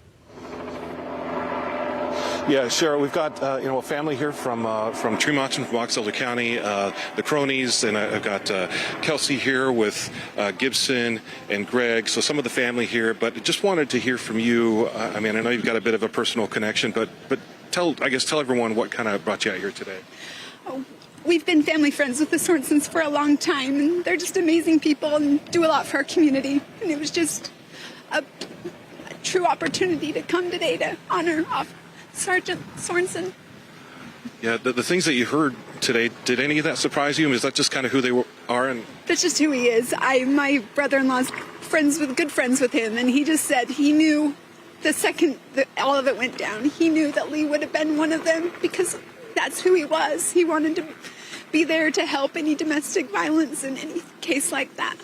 Yeah, sure. We've got a family here from Tremonton, from Box Elder County, the Cronies, and I've got Kelsey here with Gibson and Greg. So some of the family here, but just wanted to hear from you. I know you've got a bit of a personal connection, but tell everyone what kind of brought you out here today. Oh, we've been family friends with the Sorensens for a long time, and they're just amazing people and do a lot for our community. And it was just a true opportunity to come today to honor Sergeant Sorensen. Yeah, the things that you heard today, did any of that surprise you? Is that just kind of who they are? And That's just who he is. My brother-in-law's good friends with him, and he just said he knew the second that all of it went down, he knew that Lee would have been one of them because that's who he was. He wanted to be there to help any domestic violence in any case like that.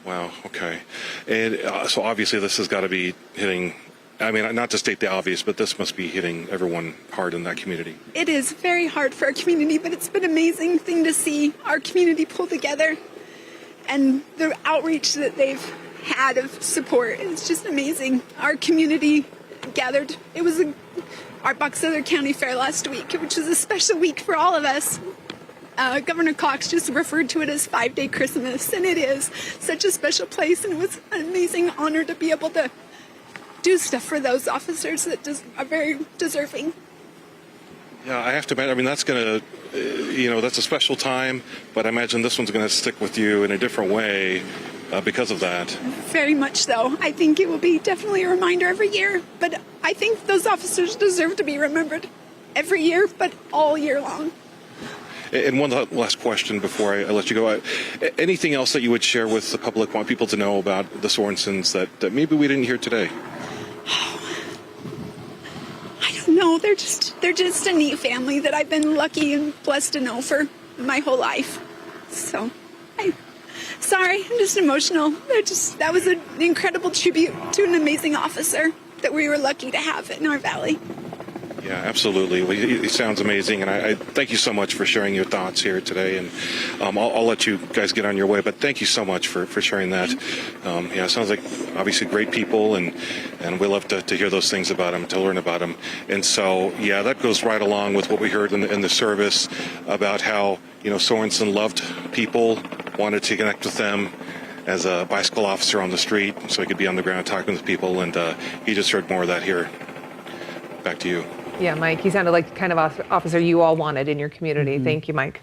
Wow, okay. And so obviously this has got to be hitting, not to state the obvious, but this must be hitting everyone hard in that community. It is very hard for our community, but it's been an amazing thing to see our community pull together and the outreach that they've had of support is just amazing. Our community gathered. It was our Box Elder County Fair last week, which was a special week for all of us. Governor Cox just referred to it as 5-day Christmas, and it is such a special place, and it was an amazing honor to be able to do stuff for those officers that are very deserving. Yeah, I have to imagine, that's going to, that's a special time, but I imagine this one's going to stick with you in a different way because of that. Very much so. I think it will be definitely a reminder every year, but I think those officers deserve to be remembered every year, but all year long. And one last question before I let you go. Anything else that you would share with the public, want people to know about the Sorensens that maybe we didn't hear today? I don't know. They're just a neat family that I've been lucky and blessed to know for my whole life. So, sorry, I'm just emotional. That was an incredible tribute to an amazing officer that we were lucky to have in our valley. Yeah, absolutely. Well, it sounds amazing, and I thank you so much for sharing your thoughts here today. And I'll let you guys get on your way, but thank you so much for sharing that. It sounds like obviously great people, and we love to hear those things about them, to learn about them. And so, that goes right along with what we heard in the service about how Sorensen loved people, wanted to connect with them as a bicycle officer on the street, so he could be on the ground talking with people, and he just heard more of that here. Back to you. Yeah, Mike, he sounded like the kind of officer you all wanted in your community. Mm-hmm. Thank you, Mike.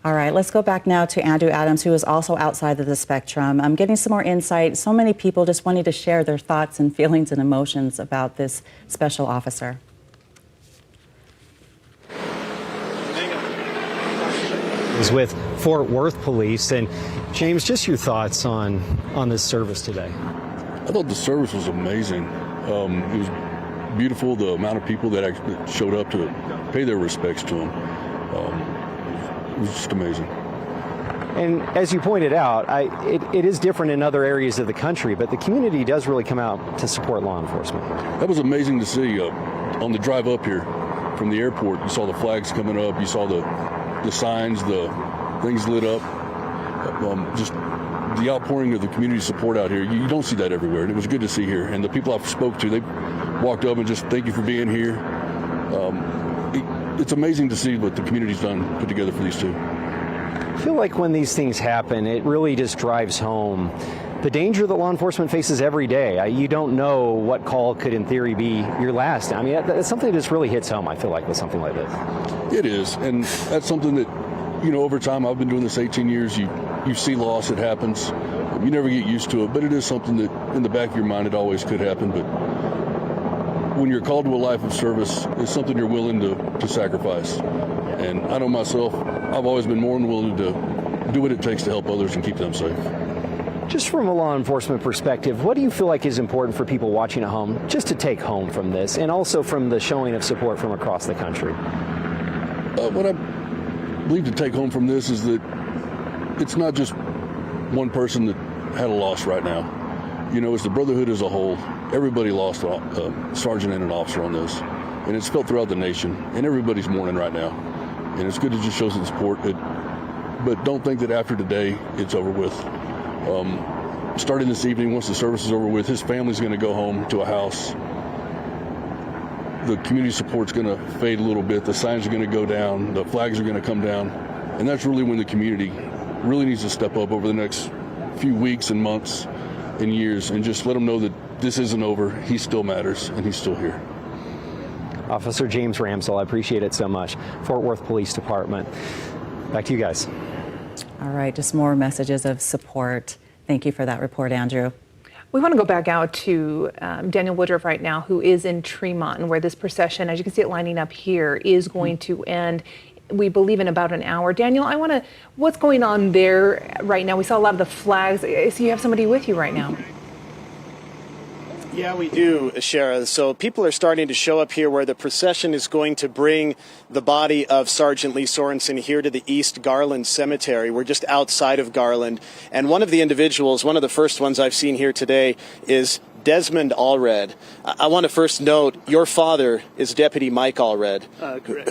All right, let's go back now to Andrew Adams, who is also outside of the Spectrum. I'm getting some more insight. So many people just wanting to share their thoughts and feelings and emotions about this special officer. Is with Fort Worth Police. And James, just your thoughts on this service today. I thought the service was amazing. It was beautiful, the amount of people that actually showed up to pay their respects to him. It was just amazing. And as you pointed out, it is different in other areas of the country, but the community does really come out to support law enforcement. That was amazing to see. On the drive up here from the airport, you saw the flags coming up, you saw the signs, the things lit up. Just the outpouring of the community support out here, you don't see that everywhere, and it was good to see here. And the people I spoke to, they walked up and just thank you for being here. It's amazing to see what the community's put together for these two. I feel like when these things happen, it really just drives home the danger that law enforcement faces every day. You don't know what call could, in theory, be your last. That's something that just really hits home, I feel like, with something like this. It is, and that's something that, over time, I've been doing this 18 years, you see loss, it happens. You never get used to it, but it is something that, in the back of your mind, it always could happen. But when you're called to a life of service, it's something you're willing to sacrifice. And I know myself, I've always been more than willing to do what it takes to help others and keep them safe. Just from a law enforcement perspective, what do you feel like is important for people watching at home just to take home from this, and also from the showing of support from across the country? What believe to take home from this is that it's not just one person that had a loss right now. You know, it's the brotherhood as a whole. Everybody lost a sergeant and an officer on this, and it's felt throughout the nation, and everybody's mourning right now. And it's good to just show some support, but don't think that after today it's over with. Starting this evening, once the service is over with, his family's going to go home to a house. The community support's going to fade a little bit. The signs are going to go down. The flags are going to come down. And that's really when the community really needs to step up over the next few weeks and months and years and just let them know that this isn't over. He still matters, and he's still here. Officer James Ramsell, I appreciate it so much. Fort Worth Police Department. Back to you guys. All right, just more messages of support. Thank you for that report, Andrew. We want to go back out to Daniel Woodruff right now, who is in Tremonton, where this procession, as you can see it lining up here, is going to end, we believe, in about an hour. Daniel, what's going on there right now? We saw a lot of the flags. I see you have somebody with you right now. Yeah, we do, Shara. So people are starting to show up here where the procession is going to bring the body of Sergeant Lee Sorensen here to the East Garland Cemetery. We're just outside of Garland. And one of the individuals, one of the first ones I've seen here today, is Desmond Allred. I want to first note, your father is Deputy Mike Allred,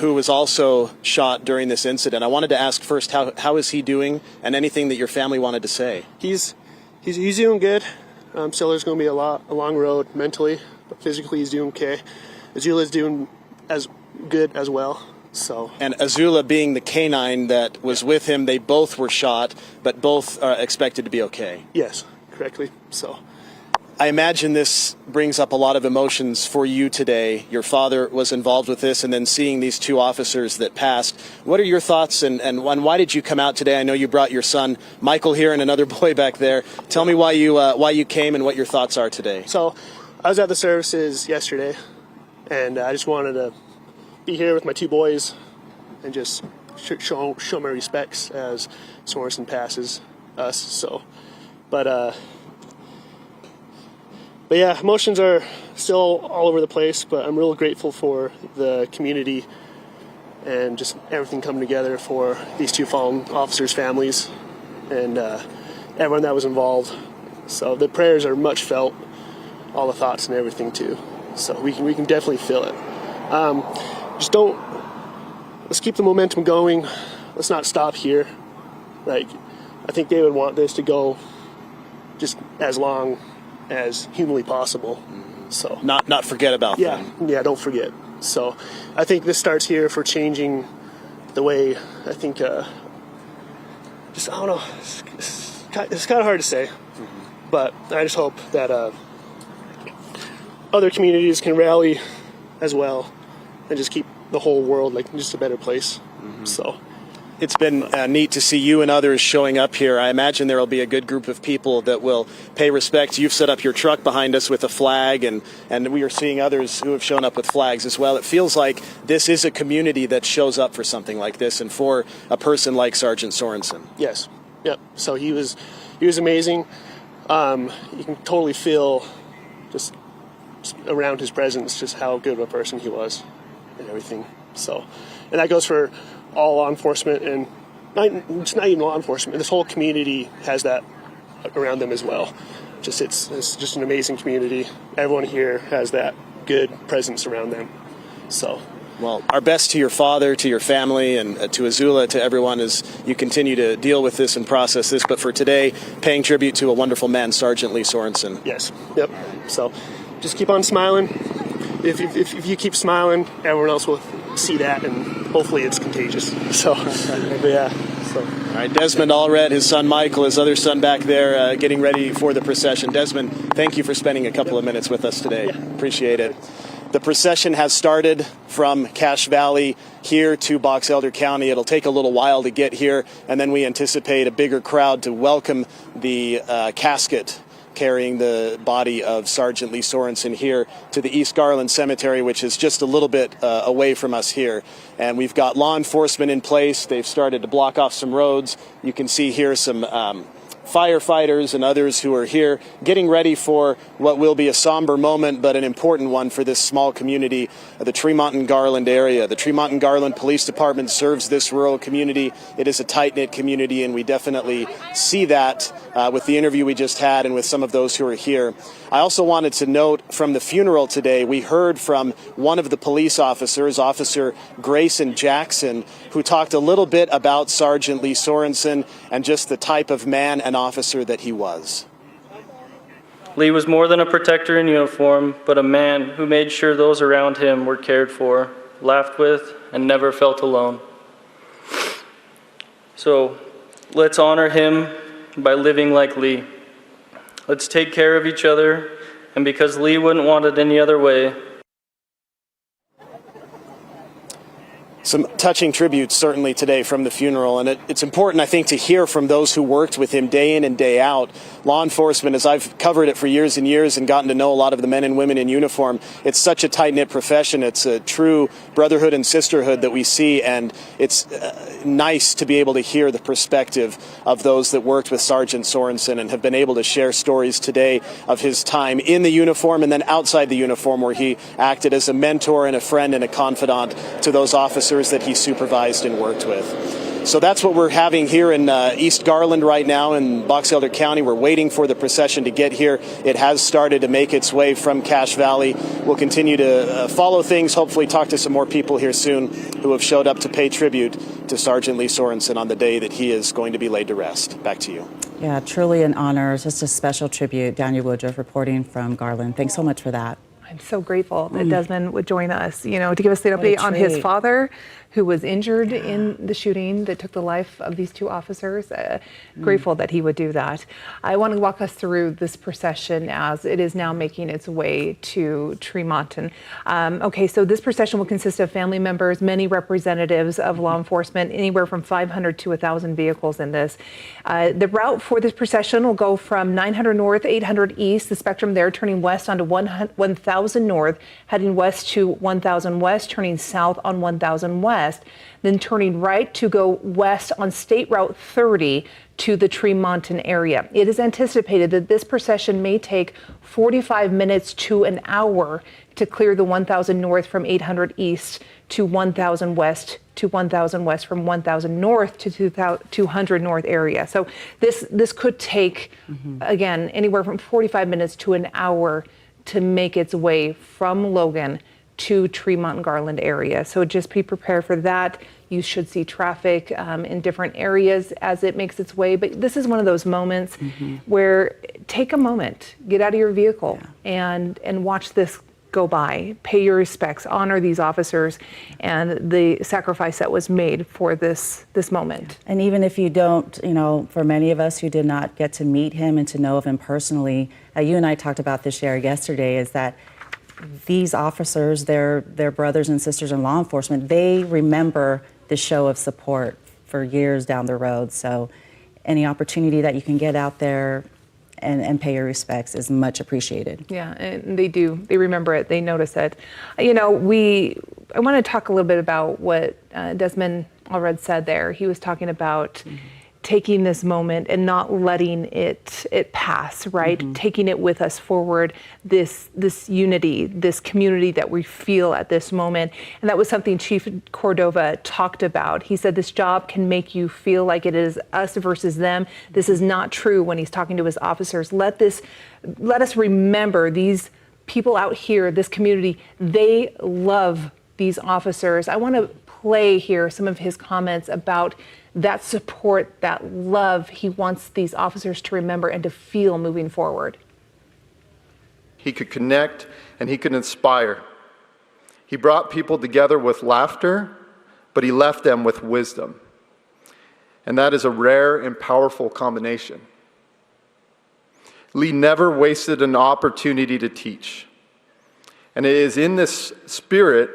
who was also shot during this incident. I wanted to ask first, how is he doing, and anything that your family wanted to say? He's doing good. Still, there's going to be a long road mentally, but physically he's doing okay. Azula's doing as good as well. So. And Azula being the canine that was with him, they both were shot, but both are expected to be okay. Yes, correctly. So. I imagine this brings up a lot of emotions for you today. Your father was involved with this, and then seeing these two officers that passed. What are your thoughts, and why did you come out today? I know you brought your son Michael here and another boy back there. Tell me why you came and what your thoughts are today. So I was at the services yesterday, and I just wanted to be here with my two boys and just show my respects as Sorensen passes us. So, But yeah, emotions are still all over the place, but I'm real grateful for the community and just everything coming together for these two fallen officers' families and everyone that was involved. So the prayers are much felt, all the thoughts and everything too. So we can definitely feel it. Let's keep the momentum going. Let's not stop here. I think they would want this to go just as long as humanly possible. So not forget about them. Yeah, don't forget. So I think this starts here for changing the way I think I don't know, it's kind of hard to say, but I just hope that other communities can rally as well and just keep the whole world just a better place. So it's been neat to see you and others showing up here. I imagine there will be a good group of people that will pay respect. You've set up your truck behind us with a flag, and we are seeing others who have shown up with flags as well. It feels like this is a community that shows up for something like this and for a person like Sergeant Sorensen. Yes. Yep. So he was amazing. You can totally feel just around his presence just how good of a person he was and everything. So, and that goes for all law enforcement, and it's not even law enforcement. This whole community has that around them as well. It's just an amazing community. Everyone here has that good presence around them. So, well, our best to your father, to your family, and to Azula, to everyone as you continue to deal with this and process this. But for today, paying tribute to a wonderful man, Sergeant Lee Sorensen. Yes. Yep. So, just keep on smiling. If you keep smiling, everyone else will see that, and hopefully it's contagious. So, but yeah. So. All right, Desmond Allred, his son Michael, his other son back there, getting ready for the procession. Desmond, thank you for spending a couple of minutes with us today. Yeah. Appreciate it. The procession has started from Cache Valley here to Box Elder County. It'll take a little while to get here, and then we anticipate a bigger crowd to welcome the casket carrying the body of Sergeant Lee Sorensen here to the East Garland Cemetery, which is just a little bit away from us here. And we've got law enforcement in place. They've started to block off some roads. You can see here some firefighters and others who are here getting ready for what will be a somber moment, but an important one for this small community, the Tremonton-Garland area. The Tremonton-Garland Police Department serves this rural community. It is a tight-knit community, and we definitely see that with the interview we just had and with some of those who are here. I also wanted to note from the funeral today, we heard from one of the police officers, Officer Grayson Jackson, who talked a little bit about Sergeant Lee Sorensen and just the type of man and officer that he was. Lee was more than a protector in uniform, but a man who made sure those around him were cared for, laughed with, and never felt alone. So let's honor him by living like Lee. Let's take care of each other, and because Lee wouldn't want it any other way. Some touching tributes certainly today from the funeral, and it's important, I think, to hear from those who worked with him day in and day out. Law enforcement, as I've covered it for years and years and gotten to know a lot of the men and women in uniform, it's such a tight-knit profession. It's a true brotherhood and sisterhood that we see, and it's nice to be able to hear the perspective of those that worked with Sergeant Sorensen and have been able to share stories today of his time in the uniform and then outside the uniform, where he acted as a mentor and a friend and a confidant to those officers that he supervised and worked with. So that's what we're having here in East Garland right now in Box Elder County. We're waiting for the procession to get here. It has started to make its way from Cache Valley. We'll continue to follow things, hopefully talk to some more people here soon who have showed up to pay tribute to Sergeant Lee Sorensen on the day that he is going to be laid to rest. Back to you. Yeah, truly an honor. It's just a special tribute. Daniel Woodruff reporting from Garland. Thanks so much for that. I'm so grateful that Desmond would join us, to give us the update on his father, who was injured in the shooting that took the life of these two officers. Grateful that he would do that. I want to walk us through this procession as it is now making its way to Tremonton. Okay, so this procession will consist of family members, many representatives of law enforcement, anywhere from 500 to 1,000 vehicles in this. The route for this procession will go from 900 north, 800 east, the spectrum there, turning west onto 1,000 north, heading west to 1,000 west, turning south on 1,000 west, then turning right to go west on State Route 30 to the Tremonton area. It is anticipated that this procession may take 45 minutes to an hour to clear the 1,000 north from 800 east to 1,000 west to 1,000 west, from 1,000 north to 200 north area. So this could take, again, anywhere from 45 minutes to an hour to make its way from Logan to Tremonton-Garland area. So just be prepared for that. You should see traffic in different areas as it makes its way. But this is one of those moments where take a moment, get out of your vehicle and watch this go by. Pay your respects, honor these officers and the sacrifice that was made for this moment. And even if you don't, for many of us who did not get to meet him and to know of him personally, you and I talked about this, Sherry, yesterday, is that these officers, their brothers and sisters in law enforcement, they remember the show of support for years down the road. So any opportunity that you can get out there and pay your respects is much appreciated. Yeah, and they do. They remember it. They notice it. I want to talk a little bit about what Desmond Allred said there. He was talking about taking this moment and not letting it pass, right? Taking it with us forward, this unity, this community that we feel at this moment. And that was something Chief Cordova talked about. He said this job can make you feel like it is us versus them. This is not true when he's talking to his officers. Let us remember these people out here, this community, they love these officers. I want to play here some of his comments about that support, that love he wants these officers to remember and to feel moving forward. He could connect and he could inspire. He brought people together with laughter, but he left them with wisdom. And that is a rare and powerful combination. Lee never wasted an opportunity to teach. And it is in this spirit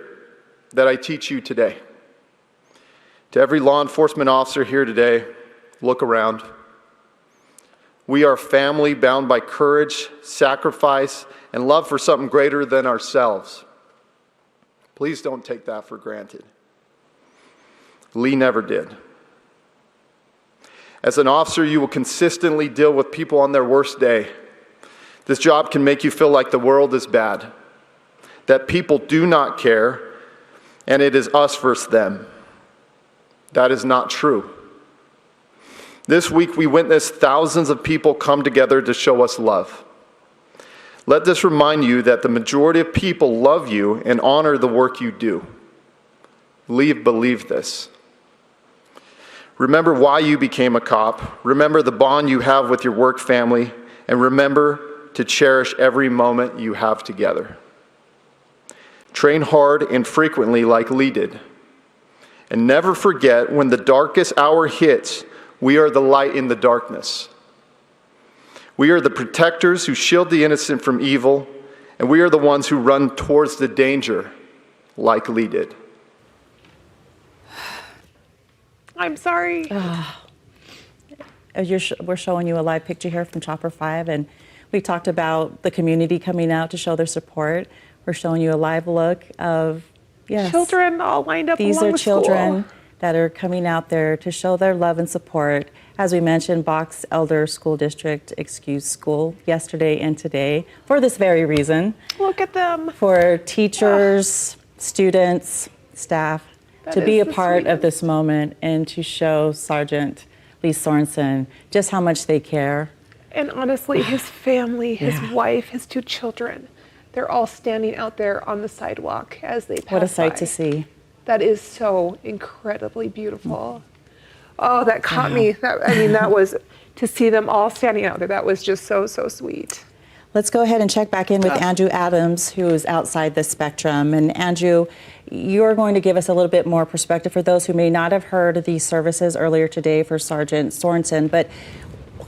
that I teach you today. To every law enforcement officer here today, look around. We are family bound by courage, sacrifice, and love for something greater than ourselves. Please don't take that for granted. Lee never did. As an officer, you will consistently deal with people on their worst day. This job can make you feel like the world is bad, that people do not care, and it is us versus them. That is not true. This week, we witnessed thousands of people come together to show us love. Let this remind you that the majority of people love you and honor the work you do. Believe this. Remember why you became a cop. Remember the bond you have with your work family. And remember to cherish every moment you have together. Train hard and frequently like Lee did. And never forget, when the darkest hour hits, we are the light in the darkness. We are the protectors who shield the innocent from evil, and we are the ones who run towards the danger like Lee did. I'm sorry. We're showing you a live picture here from Chopper 5, and we talked about the community coming out to show their support. We're showing you a live look of, yes, children all lined up these along are the children school. that are coming out there to show their love and support. As we mentioned, Box Elder School District excused school yesterday and today for this very reason. Look at them. For teachers, students, staff, to be a part of this moment and to show Sergeant Lee Sorensen just how much they care. And honestly, his family, his wife, his 2 children, they're all standing out there on the sidewalk as they pass by. What a sight to see. That is so incredibly beautiful. Oh, that caught me. That was, to see them all standing out there, that was just so, so sweet. Let's go ahead and check back in with Andrew Adams, who is outside the spectrum. And Andrew, you're going to give us a little bit more perspective for those who may not have heard the services earlier today for Sergeant Sorensen, but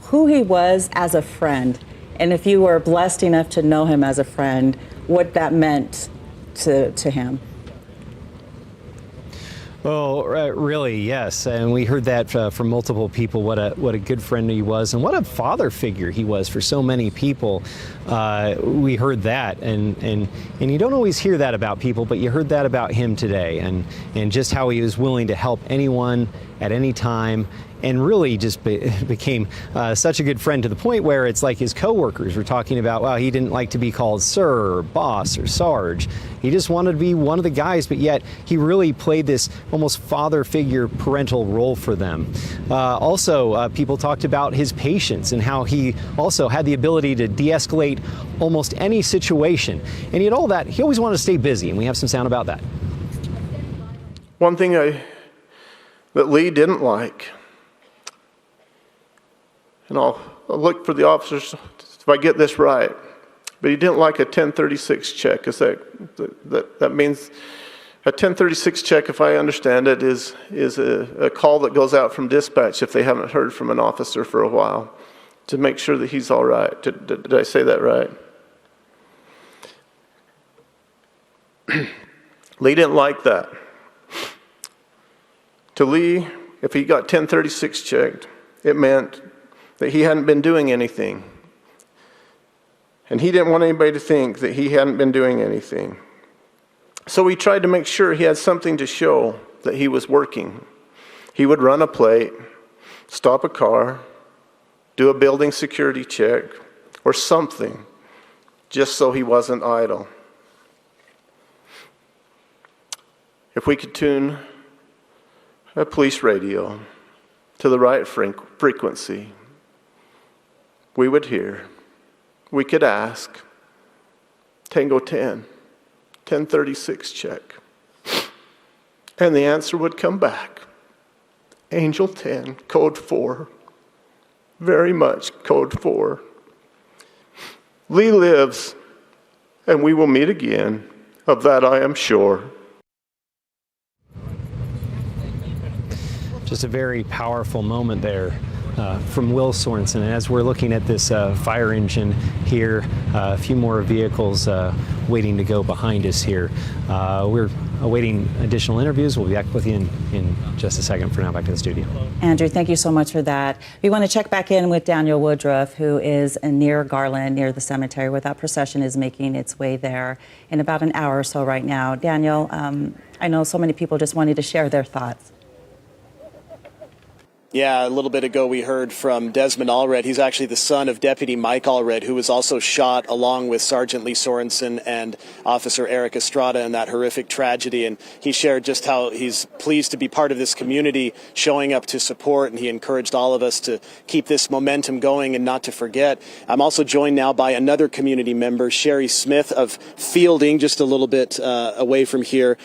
who he was as a friend. And if you were blessed enough to know him as a friend, what that meant to him. Well, really, yes, and we heard that from multiple people. What a good friend he was, and what a father figure he was for so many people. We heard that, and you don't always hear that about people, but you heard that about him today, and just how he was willing to help anyone at any time, and really just became such a good friend to the point where it's like his coworkers were talking about, well, he didn't like to be called sir or boss or sarge. He just wanted to be one of the guys, but yet he really played this almost father figure parental role for them. Also, people talked about his patience and how he also had the ability to de-escalate almost any situation. And yet all that, he always wanted to stay busy, and we have some sound about that. One thing that Lee didn't like, and I'll look for the officers if I get this right, but he didn't like a 1036 check. That means a 1036 check, if I understand it, is a call that goes out from dispatch if they haven't heard from an officer for a while to make sure that he's all right. Did I say that right? Lee didn't like that. To Lee, if he got 1036 checked, it meant that he hadn't been doing anything. And he didn't want anybody to think that he hadn't been doing anything. So he tried to make sure he had something to show that he was working. He would run a plate, stop a car, do a building security check, or something, just so he wasn't idle. If we could tune a police radio to the right frequency, we would hear, we could ask, Tango 10, 1036 check. And the answer would come back, Angel 10, code 4, very much code 4. Lee lives, and we will meet again, of that I am sure. Just a very powerful moment there from Will Sorensen. And as we're looking at this fire engine here, a few more vehicles waiting to go behind us here. We're awaiting additional interviews. We'll be back with you in just a second. For now, back to the studio. Andrew, thank you so much for that. We want to check back in with Daniel Woodruff, who is near Garland, near the cemetery, where that procession is making its way there in about an hour or so right now. Daniel, I know so many people just wanted to share their thoughts. Yeah, a little bit ago we heard from Desmond Allred. He's actually the son of Deputy Mike Allred, who was also shot along with Sergeant Lee Sorensen and Officer Eric Estrada in that horrific tragedy. And he shared just how he's pleased to be part of this community, showing up to support, and he encouraged all of us to keep this momentum going and not to forget. I'm also joined now by another community member, Sherry Smith of Fielding, just a little bit away from here.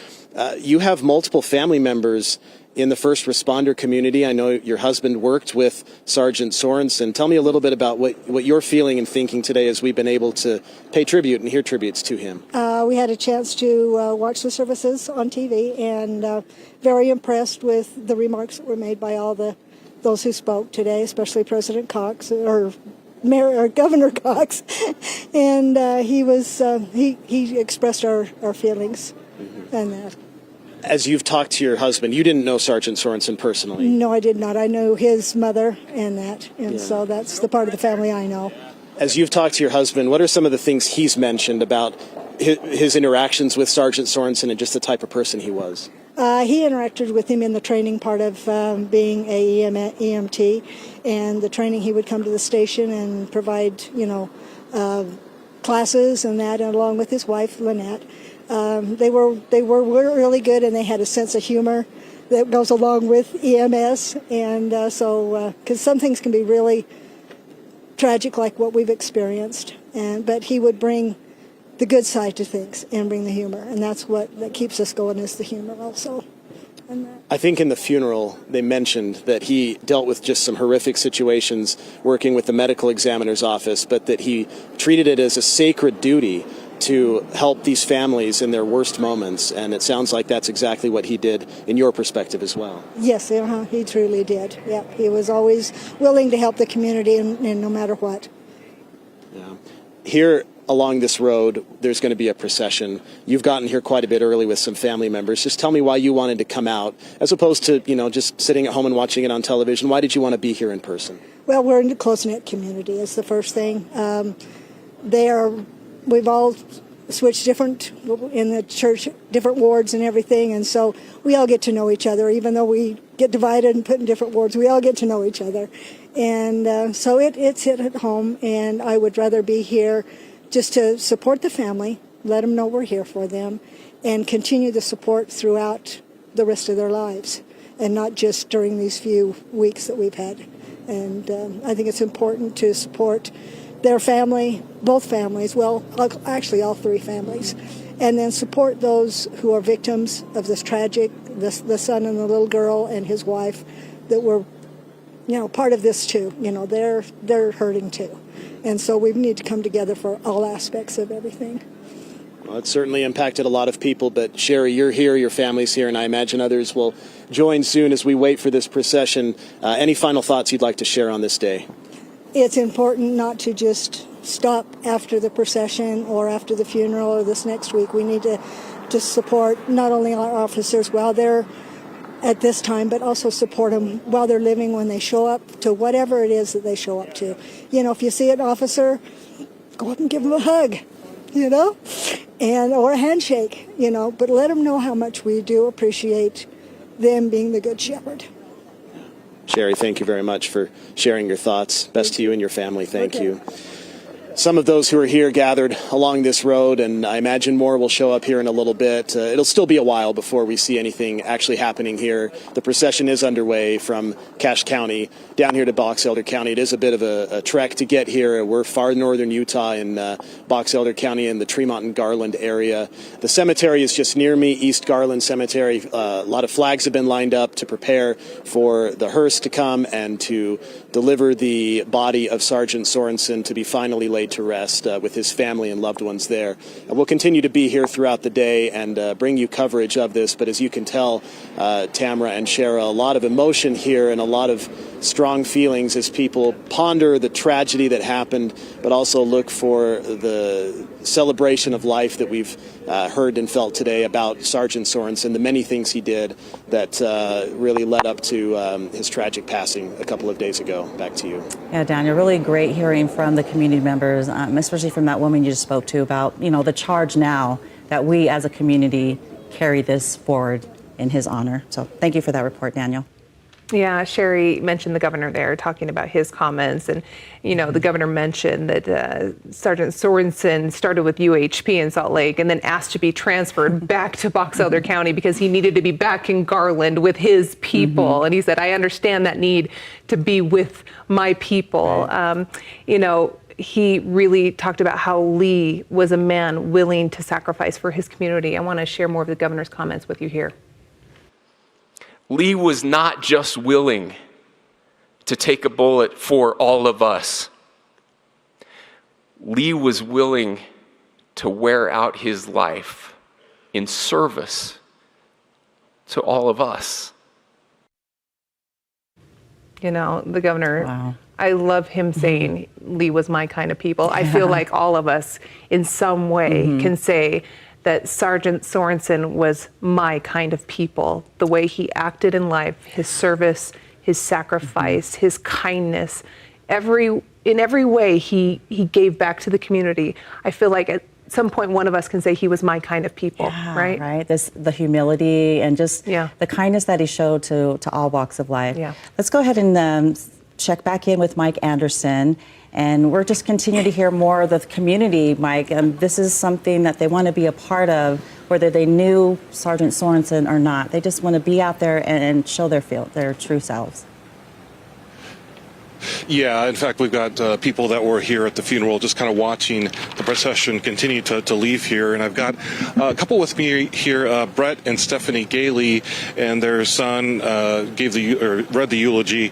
You have multiple family members in the first responder community. I know your husband worked with Sergeant Sorensen. Tell me a little bit about what you're feeling and thinking today as we've been able to pay tribute and hear tributes to him. We had a chance to watch the services on TV, and very impressed with the remarks that were made by all those who spoke today, especially President Cox or Governor Cox, and he expressed our feelings and that. As you've talked to your husband, you didn't know Sergeant Sorensen personally. No, I did not. I knew his mother and that, and so that's the part of the family I know. As you've talked to your husband, what are some of the things he's mentioned about his interactions with Sergeant Sorensen and just the type of person he was? He interacted with him in the training part of being a EMT, and the training he would come to the station and provide, classes and that, and along with his wife, Lynette. They were really good, and they had a sense of humor that goes along with EMS, and because some things can be really tragic, like what we've experienced, but he would bring the good side to things and bring the humor, and that keeps us going, is the humor also. I think in the funeral they mentioned that he dealt with just some horrific situations working with the medical examiner's office, but that he treated it as a sacred duty to help these families in their worst moments, and it sounds like that's exactly what he did in your perspective as well. Yes, he truly did. Yeah, he was always willing to help the community, and no matter what. Yeah. Here along this road, there's going to be a procession. You've gotten here quite a bit early with some family members. Just tell me why you wanted to come out, as opposed to just sitting at home and watching it on television. Why did you want to be here in person? Well, we're in a close-knit community. Is the first thing. We've all switched different in the church, different wards and everything, and so we all get to know each other. Even though we get divided and put in different wards, we all get to know each other. And so it's hit at home, and I would rather be here just to support the family, let them know we're here for them, and continue the support throughout the rest of their lives, and not just during these few weeks that we've had. And I think it's important to support their family, both families, well, actually all three families, and then support those who are victims of this tragic, the son and the little girl and his wife that were, part of this too. They're hurting too. And so we need to come together for all aspects of everything. Well, it certainly impacted a lot of people, but Sherry, you're here, your family's here, and I imagine others will join soon as we wait for this procession. Any final thoughts you'd like to share on this day? It's important not to just stop after the procession or after the funeral or this next week. We need to support not only our officers while they're at this time, but also support them while they're living, when they show up to whatever it is that they show up to. If you see an officer, go up and give them a hug, or a handshake, but let them know how much we do appreciate them being the Good Shepherd. Sherry, thank you very much for sharing your thoughts. Best to you and your family. Thank you. Some of those who are here gathered along this road, and I imagine more will show up here in a little bit. It'll still be a while before we see anything actually happening here. The procession is underway from Cache County down here to Box Elder County. It is a bit of a trek to get here. We're far northern Utah in Box Elder County in the Tremonton-Garland area. The cemetery is just near me, East Garland Cemetery. A lot of flags have been lined up to prepare for the hearse to come and to deliver the body of Sergeant Sorensen to be finally laid to rest with his family and loved ones there. We'll continue to be here throughout the day and bring you coverage of this, but as you can tell, Tamara and Shara, a lot of emotion here and a lot of strong feelings as people ponder the tragedy that happened, but also look for the celebration of life that we've heard and felt today about Sergeant Sorensen, the many things he did that really led up to his tragic passing a couple of days ago. Back to you. Yeah, Daniel, really great hearing from the community members, especially from that woman you just spoke to about, the charge now that we as a community carry this forward in his honor. So thank you for that report, Daniel. Yeah, Sherry mentioned the governor there talking about his comments. And, the governor mentioned that Sergeant Sorensen started with UHP in Salt Lake and then asked to be transferred back to Box Elder County because he needed to be back in Garland with his people. And he said, I understand that need to be with my people. Right. He really talked about how Lee was a man willing to sacrifice for his community. I want to share more of the governor's comments with you here. Lee was not just willing to take a bullet for all of us. Lee was willing to wear out his life in service to all of us. The governor, wow. I love him saying Lee was my kind of people. I feel like all of us in some way can say that Sergeant Sorensen was my kind of people. The way he acted in life, his service, his sacrifice, his kindness, in every way he gave back to the community. I feel like at some point one of us can say he was my kind of people, right? Right. The humility and just the kindness that he showed to all walks of life. Yeah. Let's go ahead and check back in with Mike Anderson. And we're just continuing to hear more of the community, Mike. This is something that they want to be a part of, whether they knew Sergeant Sorensen or not. They just want to be out there and show their true selves. Yeah, in fact, we've got people that were here at the funeral just kind of watching the procession continue to leave here. And I've got a couple with me here, Brett and Stephanie Gailey, and their son read the eulogy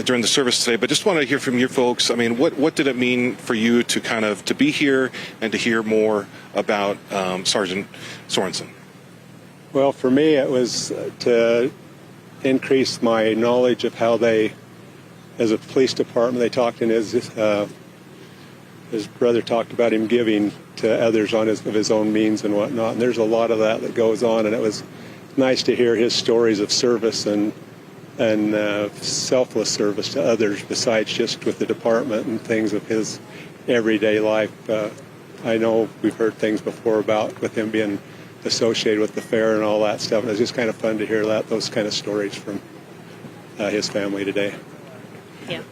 during the service today. But just want to hear from you folks. I mean, what did it mean for you to be here and to hear more about Sergeant Sorensen? Well, for me, it was to increase my knowledge of how they, as a police department, they talked in his brother talked about him giving to others of his own means and whatnot. And there's a lot of that goes on. And it was nice to hear his stories of service and selfless service to others besides just with the department and things of his everyday life. I know we've heard things before about with him being associated with the fair and all that stuff. And it was just kind of fun to hear those kind of stories from his family today. Yeah.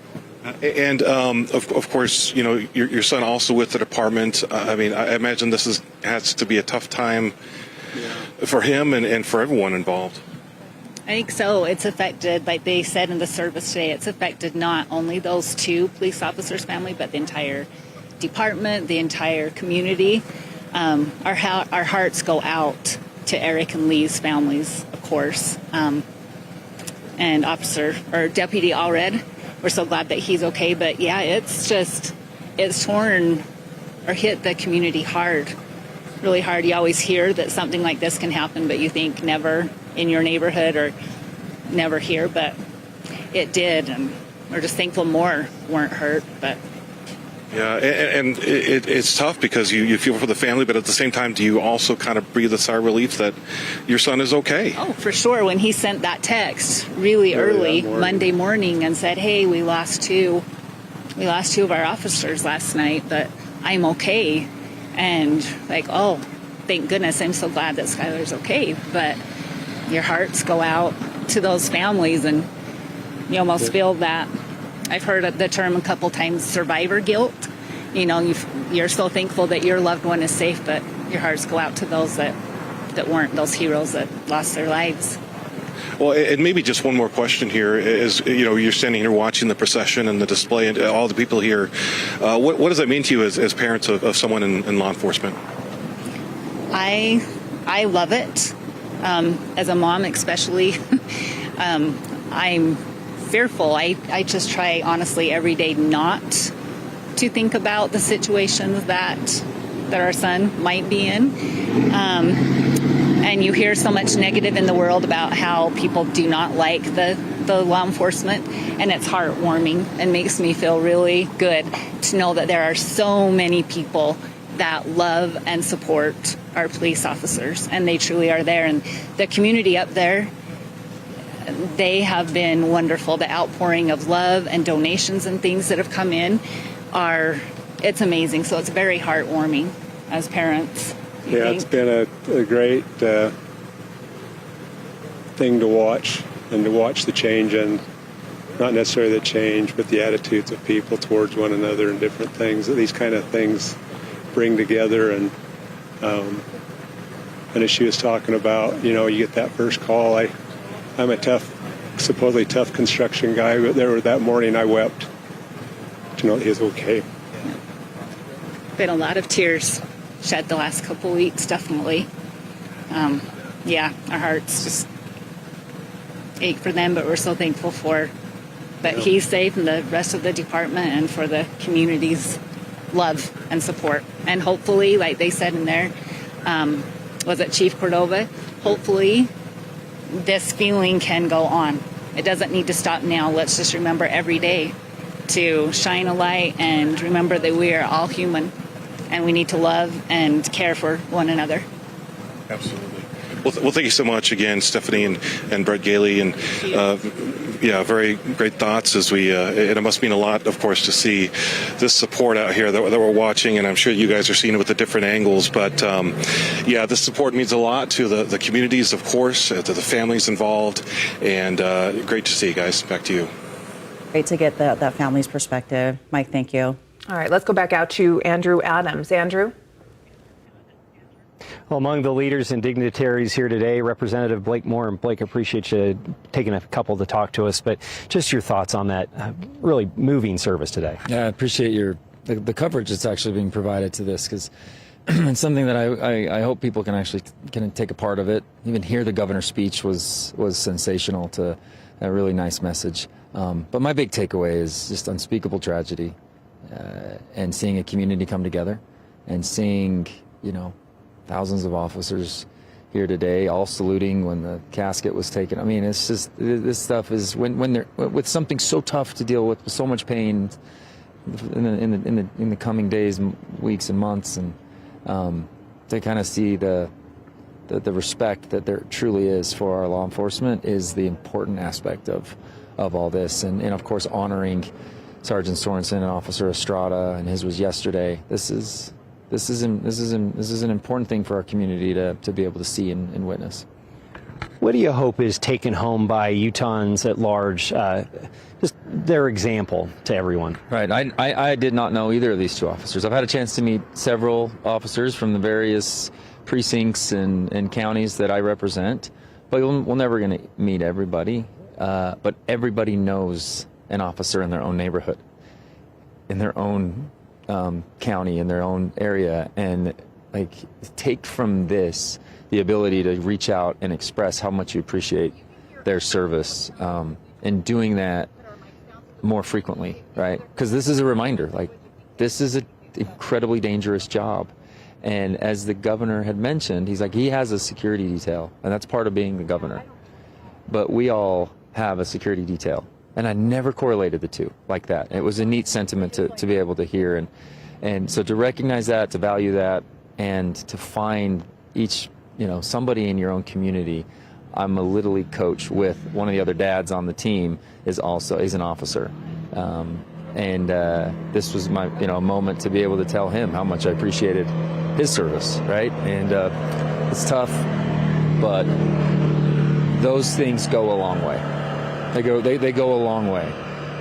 And of course, your son also with the department. I mean, I imagine this has to be a tough time for him and for everyone involved. I think so. It's affected, like they said in the service today, it's affected not only those two police officers' family, but the entire department, the entire community. Our hearts go out to Eric and Lee's families, of course, and Deputy Allred. We're so glad that he's okay, but yeah, it's torn or hit the community hard, really hard. You always hear that something like this can happen, but you think never in your neighborhood or never here, but it did, and we're just thankful more weren't hurt, but. Yeah, and it's tough because you feel for the family, but at the same time, do you also kind of breathe a sigh of relief that your son is okay? Oh, for sure. When he sent that text really early Monday morning and said, hey, we lost two of our officers last night, but I'm okay. And oh, thank goodness, I'm so glad that Skylar's okay. But your hearts go out to those families, and you almost feel that. I've heard the term a couple times, survivor guilt. You're so thankful that your loved one is safe, but your hearts go out to those that weren't, those heroes that lost their lives. Well, and maybe just one more question here is, you're standing here watching the procession and the display and all the people here. What does that mean to you as parents of someone in law enforcement? I love it. As a mom especially, I'm fearful. I just try, honestly, every day not to think about the situations that our son might be in. And you hear so much negative in the world about how people do not like the law enforcement, and it's heartwarming and makes me feel really good to know that there are so many people that love and support our police officers, and they truly are there. And the community up there, they have been wonderful. The outpouring of love and donations and things that have come in it's amazing. So it's very heartwarming as parents. Yeah, it's been a great thing to watch, and to watch the change. And not necessarily the change, but the attitudes of people towards one another and different things. These kind of things bring together. And as she was talking about, you get that first call. I'm a supposedly tough construction guy, but that morning I wept to know he was okay. Been a lot of tears shed the last couple weeks, definitely. Our hearts just ache for them, but we're so thankful for that he's safe and the rest of the department, and for the community's love and support. And hopefully, like they said in there, was it Chief Cordova? Hopefully this feeling can go on. It doesn't need to stop now. Let's just remember every day to shine a light and remember that we are all human and we need to love and care for one another. Absolutely. Well, thank you so much again, Stephanie and Brett Gailey, and very great thoughts as we. It must mean a lot, of course, to see this support out here that we're watching, and I'm sure you guys are seeing it with the different angles. But this support means a lot to the communities, of course, to the families involved, and great to see you guys. Back to you. Great to get that family's perspective, Mike. Thank you. All right, let's go back out to Andrew Adams. Andrew. Well, among the leaders and dignitaries here today, Representative Blake Moore. And Blake, appreciate you taking a couple to talk to us, but just your thoughts on that really moving service today. Yeah, I appreciate the coverage that's actually being provided to this, because it's something that I hope people can take a part of it. Even hear the governor's speech was sensational, to a really nice message. But my big takeaway is just unspeakable tragedy, and seeing a community come together, and seeing, thousands of officers here today, all saluting when the casket was taken. I mean, it's just, this stuff is, when they're with something so tough to deal with so much pain in the coming days, weeks, and months, and to kind of see the respect that there truly is for our law enforcement is the important aspect of all this, and of course honoring Sergeant Sorensen and Officer Estrada, and his was yesterday. This is an important thing for our community to be able to see and witness. What do you hope is taken home by Utahns at large, just their example to everyone? Right. I did not know either of these two officers. I've had a chance to meet several officers from the various precincts and counties that I represent, but we're never going to meet everybody. But everybody knows an officer in their own neighborhood, in their own county, in their own area, and take from this the ability to reach out and express how much you appreciate their service, and doing that more frequently, right? Because this is a reminder, this is an incredibly dangerous job. And as the governor had mentioned, he has a security detail, and that's part of being the governor. But we all have a security detail. And I never correlated the two like that. It was a neat sentiment to be able to hear. And so to recognize that, to value that, and to find each, somebody in your own community. I'm a Little League coach with one of the other dads on the team he's an officer. This was my, moment to be able to tell him how much I appreciated his service, right? And it's tough, but those things go a long way. They go a long way.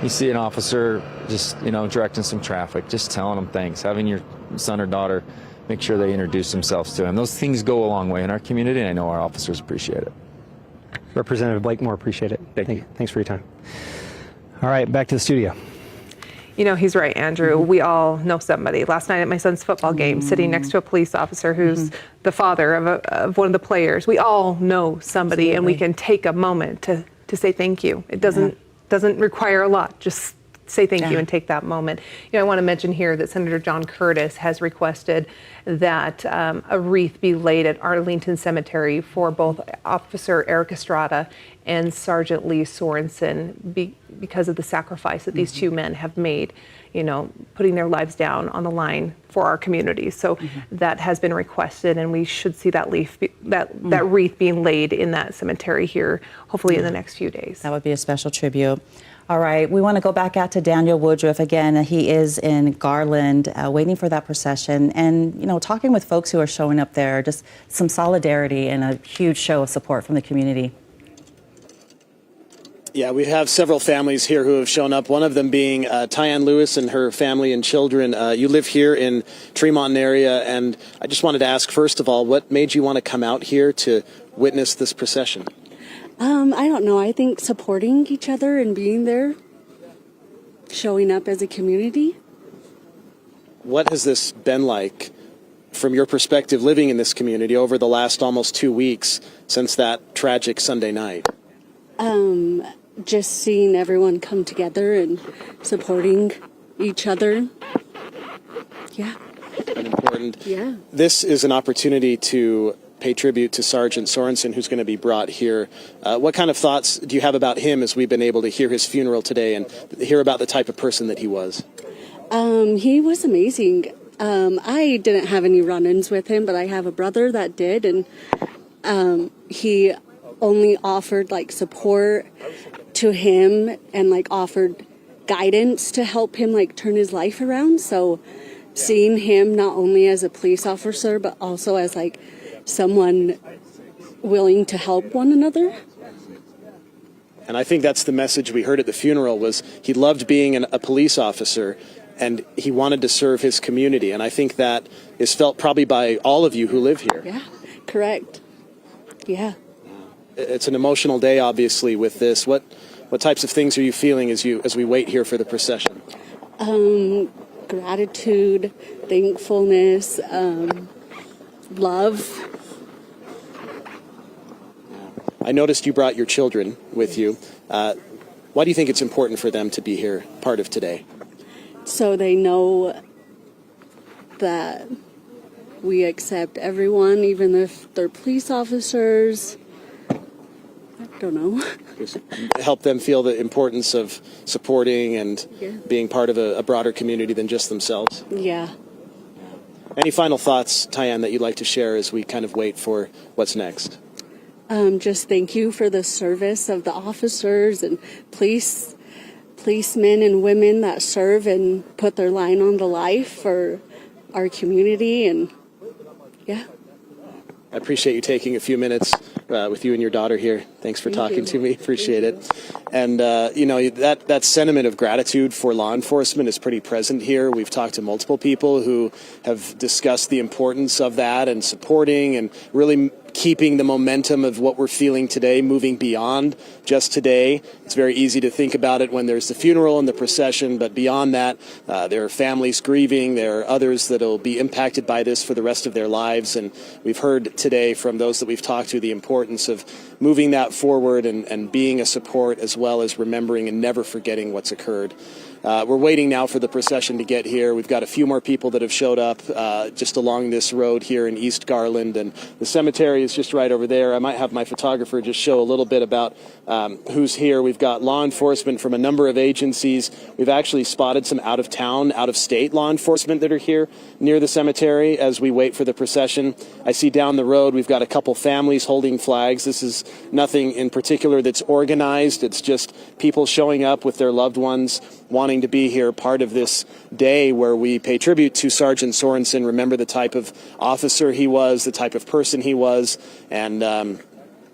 You see an officer just, directing some traffic, just telling them thanks, having your son or daughter make sure they introduce themselves to him. Those things go a long way in our community, and I know our officers appreciate it. Representative Blake Moore, appreciate it. Thank you. Thanks for your time. All right, back to the studio. He's right, Andrew. We all know somebody. Last night at my son's football game, sitting next to a police officer who's the father of one of the players. We all know somebody. Absolutely. And we can take a moment to say thank you. It doesn't require a lot. Just say thank you and take that moment. I want to mention here that Senator John Curtis has requested that a wreath be laid at Arlington Cemetery for both Officer Eric Estrada and Sergeant Lee Sorensen because of the sacrifice that these two men have made, putting their lives down on the line for our community. So that has been requested, and we should see that wreath being laid in that cemetery here, hopefully in the next few days. That would be a special tribute. All right, we want to go back out to Daniel Woodruff again. He is in Garland, waiting for that procession, and talking with folks who are showing up there. Just some solidarity and a huge show of support from the community. Yeah, we have several families here who have shown up, one of them being Tyann Lewis and her family and children. You live here in Tremonton area, and I just wanted to ask, first of all, what made you want to come out here to witness this procession? I don't know. I think supporting each other and being there, showing up as a community. What has this been like from your perspective living in this community over the last almost 2 weeks since that tragic Sunday night? Just seeing everyone come together and supporting each other. Yeah. It's been important. Yeah. This is an opportunity to pay tribute to Sergeant Sorensen, who's going to be brought here. What kind of thoughts do you have about him as we've been able to hear his funeral today and hear about the type of person that he was? He was amazing. I didn't have any run-ins with him, but I have a brother that did, and he only offered like support to him and like offered guidance to help him like turn his life around. So seeing him not only as a police officer but also as like someone willing to help one another. And I think that's the message we heard at the funeral was he loved being a police officer and he wanted to serve his community. And I think that is felt probably by all of you who live here. Yeah, correct. Yeah. It's an emotional day, obviously, with this. What types of things are you feeling as we wait here for the procession? Gratitude, thankfulness, love. I noticed you brought your children with you. Why do you think it's important for them to be here, part of today? So they know that we accept everyone, even if they're police officers. I don't know. Just help them feel the importance of supporting and being part of a broader community than just themselves. Yeah. Any final thoughts, Tyann, that you'd like to share as we kind of wait for what's next? Just thank you for the service of the officers and policemen and women that serve and put their line on the life for our community. And yeah. I appreciate you taking a few minutes with you and your daughter here. Thanks for talking to me. Appreciate it. And, that sentiment of gratitude for law enforcement is pretty present here. We've talked to multiple people who have discussed the importance of that and supporting and really keeping the momentum of what we're feeling today, moving beyond just today. It's very easy to think about it when there's the funeral and the procession, but beyond that, there are families grieving. There are others that will be impacted by this for the rest of their lives. And we've heard today from those that we've talked to the importance of moving that forward and being a support as well as remembering and never forgetting what's occurred. We're waiting now for the procession to get here. We've got a few more people that have showed up just along this road here in East Garland, and the cemetery is just right over there. I might have my photographer just show a little bit about who's here. We've got law enforcement from a number of agencies. We've actually spotted some out-of-town, out-of-state law enforcement that are here near the cemetery as we wait for the procession. I see down the road we've got a couple families holding flags. This is nothing in particular that's organized. It's just people showing up with their loved ones, wanting to be here, part of this day where we pay tribute to Sergeant Sorensen, remember the type of officer he was, the type of person he was, and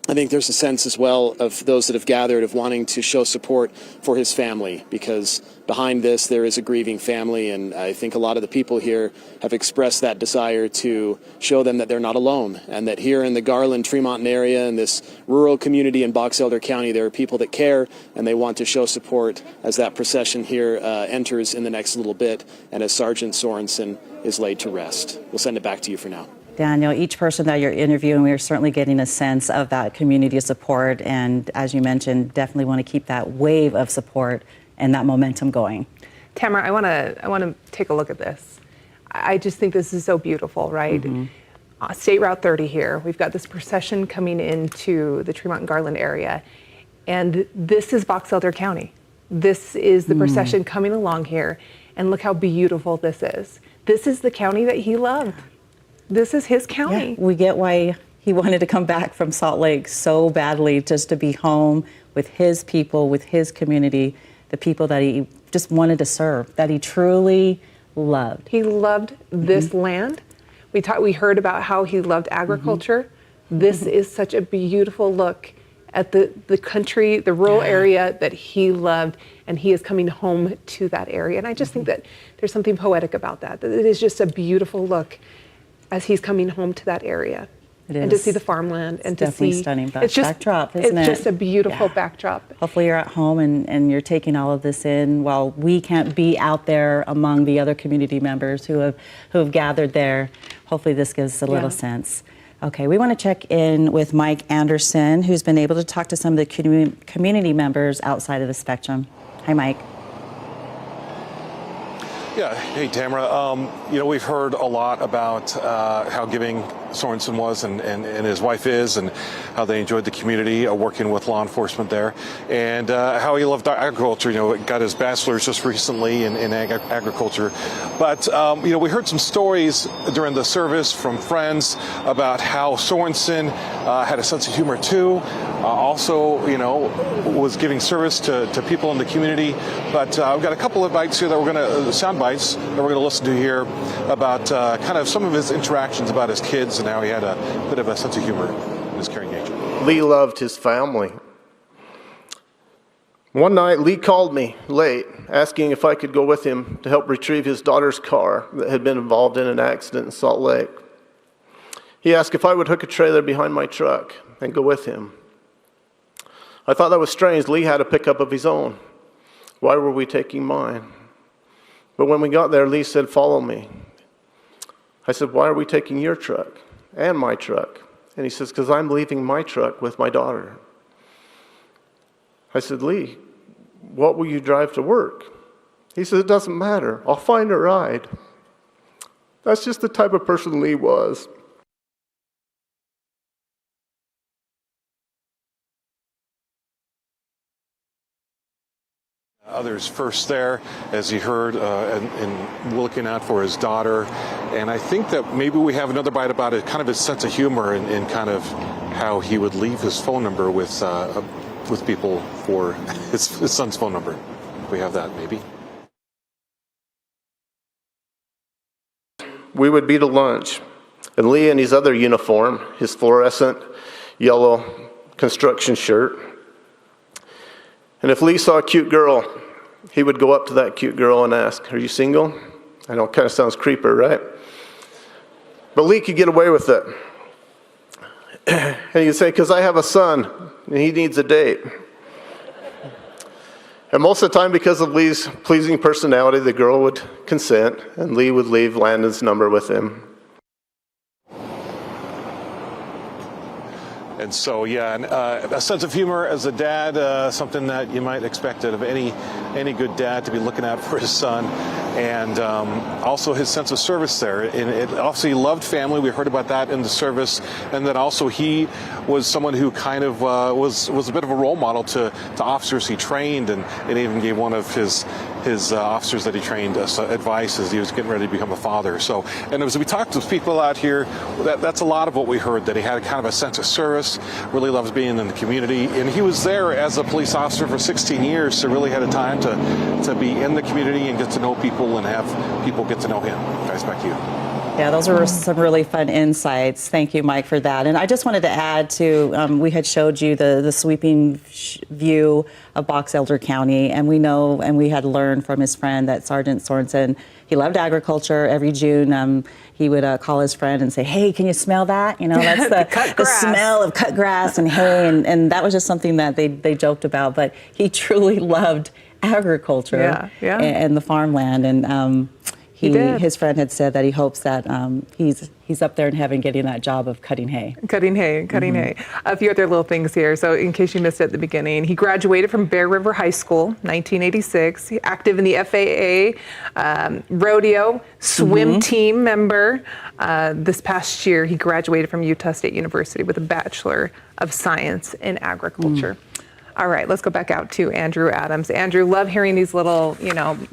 I think there's a sense as well of those that have gathered of wanting to show support for his family, because behind this there is a grieving family, and I think a lot of the people here have expressed that desire to show them that they're not alone, and that here in the Garland, Tremonton area, in this rural community in Box Elder County, there are people that care, and they want to show support as that procession here enters in the next little bit, and as Sergeant Sorensen is laid to rest. We'll send it back to you for now. Daniel, each person that you're interviewing, we are certainly getting a sense of that community support. And as you mentioned, definitely want to keep that wave of support and that momentum going. Tamara, I want to take a look at this. I just think this is so beautiful, right? Mm-hmm. State Route 30 here. We've got this procession coming into the Tremonton-Garland area. And this is Box Elder County. This is the procession coming along here. And look how beautiful this is. This is the county that he loved. This is his county. Yeah, we get why he wanted to come back from Salt Lake so badly, just to be home with his people, with his community, the people that he just wanted to serve, that he truly loved. He loved this land. We heard about how he loved agriculture. This is such a beautiful look at the country, the rural area that he loved, and he is coming home to that area. And I just think that there's something poetic about that. That it is just a beautiful look as he's coming home to that area. It and is. to see the farmland and It's to see stunning it's just, backdrop, isn't it's it? just a beautiful backdrop. Hopefully you're at home and you're taking all of this in while we can't be out there among the other community members who have gathered there. Hopefully this gives a little sense. Okay, we want to check in with Mike Anderson, who's been able to talk to some of the community members outside of the spectrum. Hi, Mike. Yeah, hey Tamara. We've heard a lot about how giving Sorensen was and his wife is, and how they enjoyed the community working with law enforcement there, and how he loved agriculture. Got his bachelor's just recently in agriculture. But we heard some stories during the service from friends about how Sorensen had a sense of humor too. Also, was giving service to people in the community. But I've got a couple of bites here that we're going to sound bites that we're going to listen to here about kind of some of his interactions about his kids and how he had a bit of a sense of humor in his caring nature. Lee loved his family. One night, Lee called me late, asking if I could go with him to help retrieve his daughter's car that had been involved in an accident in Salt Lake. He asked if I would hook a trailer behind my truck and go with him. I thought that was strange. Lee had a pickup of his own. Why were we taking mine? But when we got there, Lee said, "Follow me." I said, "Why are we taking your truck and my truck?" And he says, "Because I'm leaving my truck with my daughter." I said, "Lee, what will you drive to work?" He said, "It doesn't matter. I'll find a ride." That's just the type of person Lee was. Others first there, as he heard, and looking out for his daughter. And I think that maybe we have another bite about it, kind of his sense of humor and kind of how he would leave his phone number with people for his son's phone number. We have that, maybe. We would be to lunch, and Lee in his other uniform, his fluorescent yellow construction shirt. And if Lee saw a cute girl, he would go up to that cute girl and ask, "Are you single?" I know it kind of sounds creeper, right? But Lee could get away with it. And he'd say, "Because I have a son, and he needs a date." And most of the time, because of Lee's pleasing personality, the girl would consent, and Lee would leave Landon's number with him. And so, yeah, a sense of humor as a dad, something that you might expect out of any good dad to be looking out for his son, and also his sense of service there. And it obviously he loved family. We heard about that in the service, and then also he was someone who kind of was a bit of a role model to officers he trained, and even gave one of his officers that he trained advice as he was getting ready to become a father. So, and as we talked to people out here, that's a lot of what we heard, that he had kind of a sense of service, really loves being in the community, and he was there as a police officer for 16 years, so really had a time to be in the community and get to know people and have people get to know him. Guys, back to you. Yeah, those were some really fun insights. Thank you, Mike, for that. And I just wanted to add to, we had showed you the sweeping view of Box Elder County, and we know, and we had learned from his friend that Sergeant Sorensen, he loved agriculture. Every June, he would call his friend and say, "Hey, can you smell that? That's the smell of cut grass and hay." And that was just something that they joked about. But he truly loved agriculture and the farmland. And his friend had said that he hopes that he's up there in heaven getting that job of cutting hay. Cutting hay. A few other little things here. So in case you missed it at the beginning, he graduated from Bear River High School, 1986. Active in the FAA, rodeo, swim team member. This past year, he graduated from Utah State University with a Bachelor of Science in Agriculture. All right, let's go back out to Andrew Adams. Andrew, love hearing these little,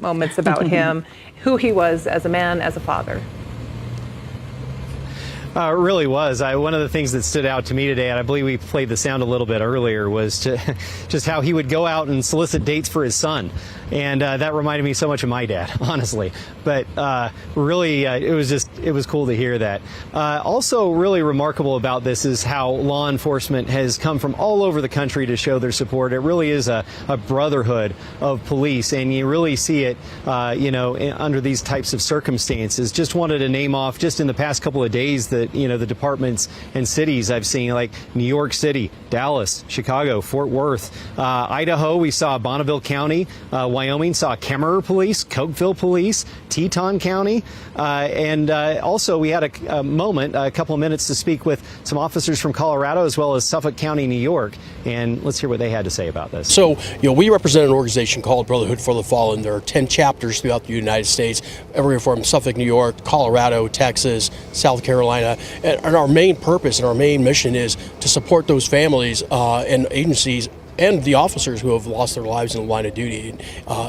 moments about him, who he was as a man, as a father. It really was. One of the things that stood out to me today, and I believe we played the sound a little bit earlier, was just how he would go out and solicit dates for his son. And that reminded me so much of my dad, honestly. But really, it was cool to hear that. Also really remarkable about this is how law enforcement has come from all over the country to show their support. It really is a brotherhood of police, and you really see it, under these types of circumstances. Just wanted to name off, just in the past couple of days, that, the departments and cities I've seen, like New York City, Dallas, Chicago, Fort Worth, Idaho, we saw Bonneville County, Wyoming saw Kemmerer Police, Cokeville Police, Teton County, and also we had a couple of minutes to speak with some officers from Colorado as well as Suffolk County, New York, and let's hear what they had to say about this. So, we represent an organization called Brotherhood for the Fallen. There are 10 chapters throughout the United States, everywhere from Suffolk, New York, Colorado, Texas, South Carolina, and our main purpose and our main mission is to support those families and agencies and the officers who have lost their lives in the line of duty,